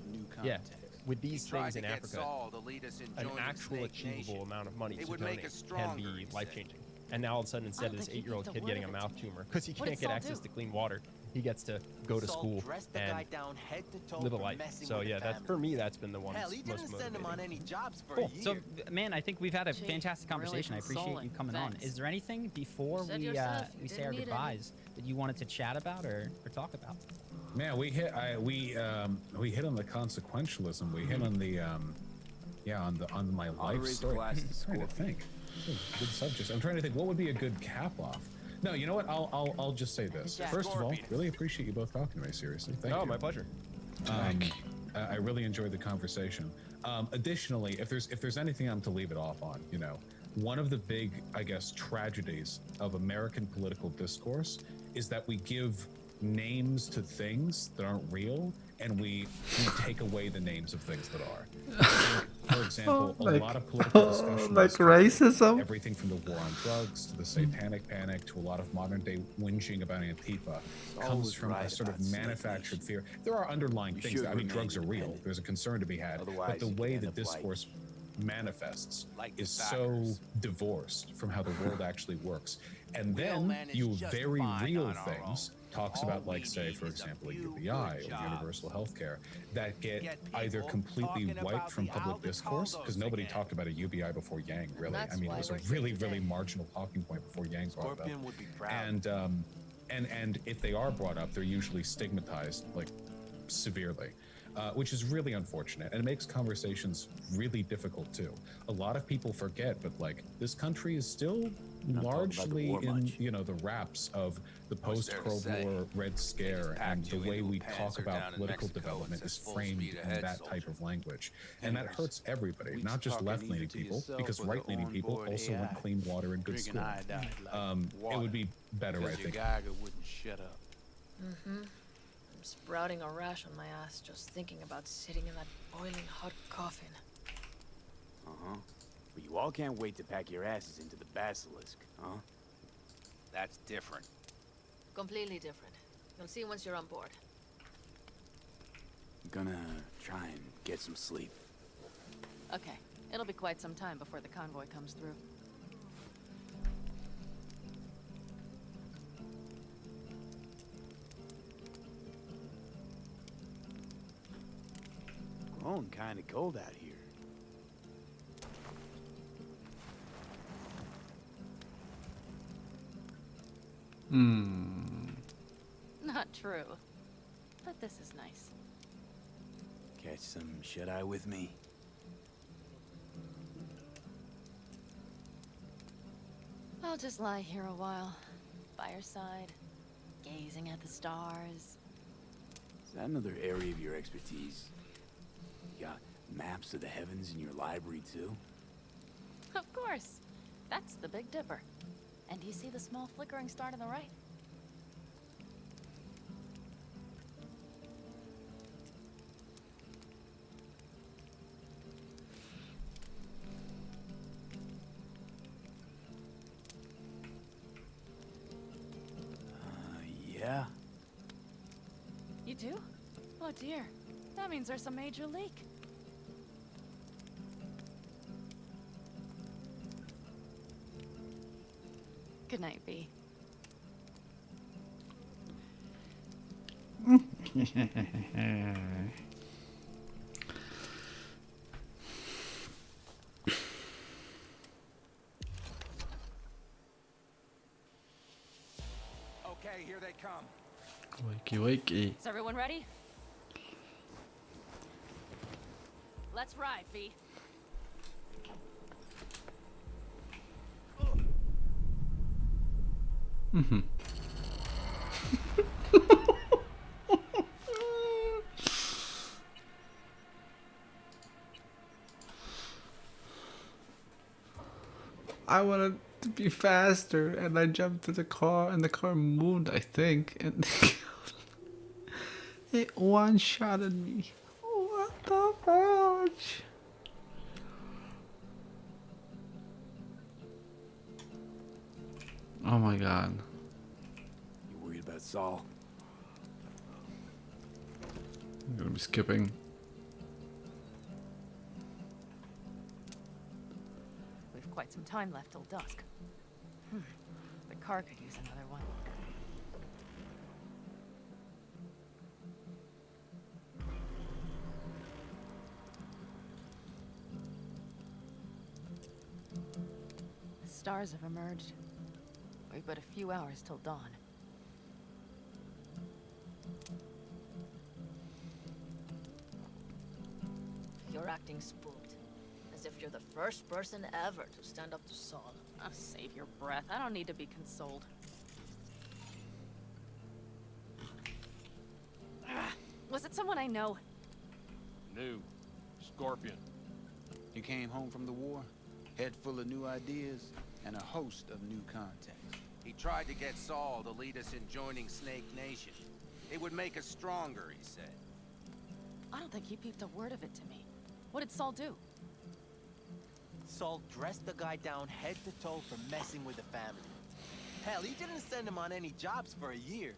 yeah, with these things in Africa, an actual achievable amount of money to donate can be life-changing. And now all of a sudden, instead of this 8-year-old kid getting a mouth tumor because he can't get access to clean water, he gets to go to school and live a life. So yeah, that's for me. That's been the one most motivating. Cool. So, man, I think we've had a fantastic conversation. I appreciate you coming on. Is there anything before we say our goodbyes that you wanted to chat about or talk about? Man, we hit on the consequentialism. We hit on the on my life story. I'm trying to think. Good subjects. I'm trying to think what would be a good cap off. No, you know what? I'll just say this. First of all, really appreciate you both talking to me. Seriously, thank you. Oh, my pleasure. I really enjoyed the conversation. Additionally, if there's anything I'm to leave it off on, you know, one of the big, I guess, tragedies of American political discourse is that we give names to things that aren't real, and we take away the names of things that are. for example, like, a lot of political discussion in like this country, racism. everything from the war on drugs to the satanic panic to a lot of modern day whinging about Antifa comes always from a right sort of about Snake manufactured fear. There are underlying things. should I mean, remain drugs are real. independent. There's a concern to be had, but Otherwise, the you could way end the up like- discourse manifests Like the is so Packers. divorced from how the world actually works. And We'll then manage you have just very fine real on our things, talks All about, we like, say, need for is a example, a few UBI good or jobs. universal health care that get Get either people completely talking wiped about from the public discourse, Aldecaldos because nobody again. talked about a UBI before Yang, really. I that's mean, why it was we're a here really, today. really marginal talking point before Yang brought it up. Scorpion would be proud. And if they are brought up, they're usually stigmatized, like, severely. Which is really unfortunate, and it makes conversations really difficult too. A lot of people forget, but like, this country is still largely war in, much. you know, the wraps of the What's there to post-Cold say? War Red Scare, and packed the you way into a we talk Panzer about down in political Mexico and development says is full framed speed in ahead, that type soldier. of language, and that Anyways, hurts everybody, we not just talking left-leaning either to people, yourself because or the right-leaning people onboard also AI, want clean water and good drinking schooling. iodine like It would be better, I Because your think. Geiger wouldn't shut up. Mm-hmm. I'm sprouting a rash on my ass just thinking about sitting in that boiling hot coffin. Uh-huh. But you all can't wait to pack your asses into the basilisk, huh? That's different. Completely different. You'll see once you're on board. I'm gonna try and get some sleep. Okay, it'll be quite some time before the convoy comes through. Grown kinda cold out here. Not true. But this is nice. Catch some shut-eye with me. I'll just lie here a while, by your side, gazing at the stars. Is that another area of your expertise? You got maps of the heavens in your library, too? Of course. That's the Big Dipper. And do you see the small flickering star to the right? Yeah? You do? Oh dear. That means there's a major leak. Good night, V. Okay, here they come. Wakey, wakey. Is everyone ready? Let's ride, V. Mm-hmm. I wanted to be faster, and I jumped to the car, and the car moved, I think, and it one-shotted me. What the fudge? Oh my god. You worried about Saul? I'm gonna be skipping. We've quite some time left till dusk. The car could use another one. The stars have emerged. We've but a few hours till dawn. You're acting spooked. As if you're the first person ever to stand up to Saul. Oh, save your breath. I don't need to be consoled. Was it someone I know? New. Scorpion. You came home from the war, head full of new ideas, and a host of new contacts. He tried to get Saul to lead us in joining Snake Nation. It would make us stronger, he said. I don't think he peeped a word of it to me. What did Saul do? Saul dressed the guy down head to toe for messing with the family. Hell, he didn't send him on any jobs for a year.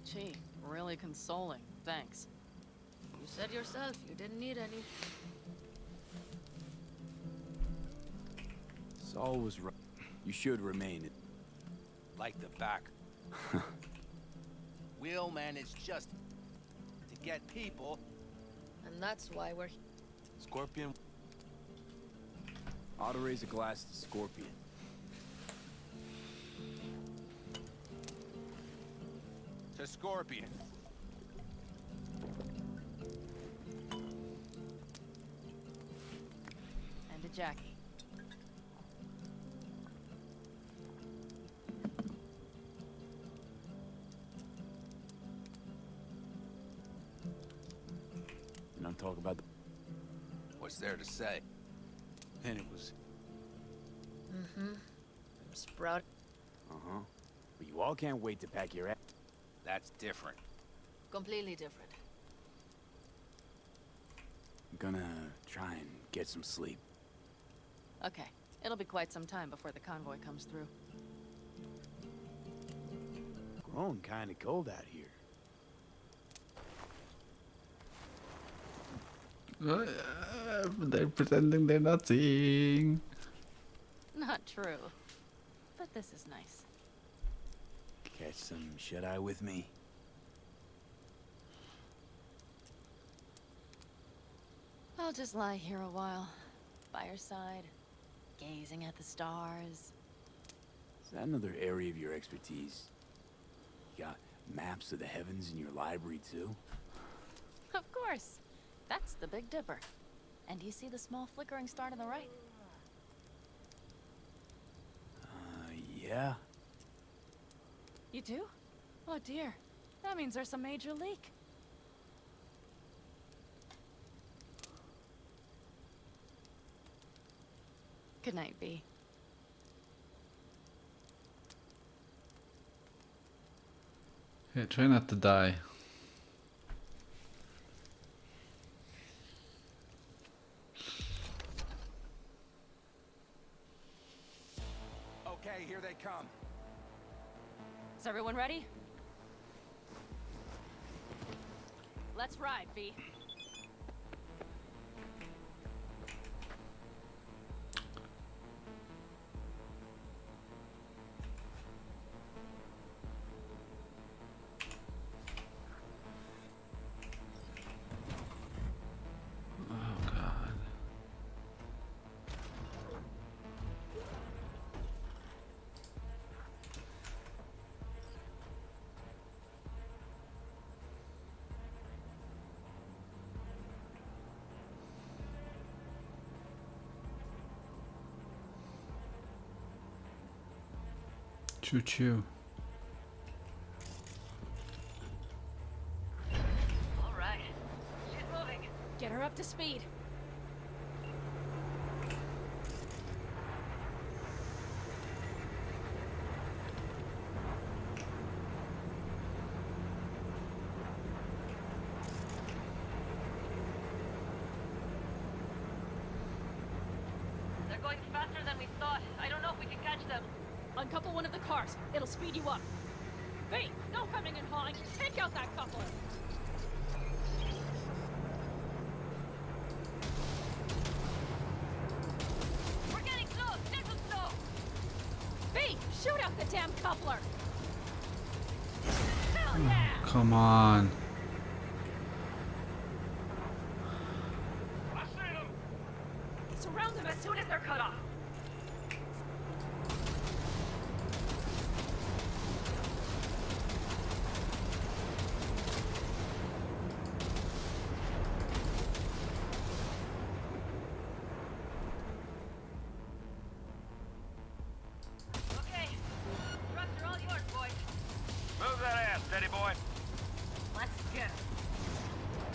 Gee, really consoling. Thanks. You said yourself you didn't need any. Saul was right. You should remain. Like the back. We'll manage just to get people. And that's why we're Scorpion. Ought to raise a glass to Scorpion. To Scorpion. And to Jackie. And I'm talking about the... What's there to say? And it was... Mm-hmm. Sprout. Uh-huh. But you all can't wait to pack your ass. That's different. Completely different. I'm gonna try and get some sleep. Okay. It'll be quite some time before the convoy comes through. Growing kinda cold out here. They're pretending they're not seeing. Not true. But this is nice. Catch some shut-eye with me. I'll just lie here a while, by your side, gazing at the stars. Is that another area of your expertise? You got maps of the heavens in your library, too? Of course. That's the Big Dipper. And do you see the small flickering star to the right? Yeah. You do? Oh dear. That means there's a major leak. Good night, V. Yeah, try not to die. Okay, here they come. Is everyone ready? Let's ride, V. Oh God. Choo choo. All right. She's moving. Get her up to speed. They're going faster than we thought. I don't know if we can catch them. Uncouple one of the cars. It'll speed you up. V, no coming and hawing. Take out that coupler. We're getting close. Let them slow. V, shoot out the damn coupler. Hell yeah! Come on. Surround them as soon as they're cut off.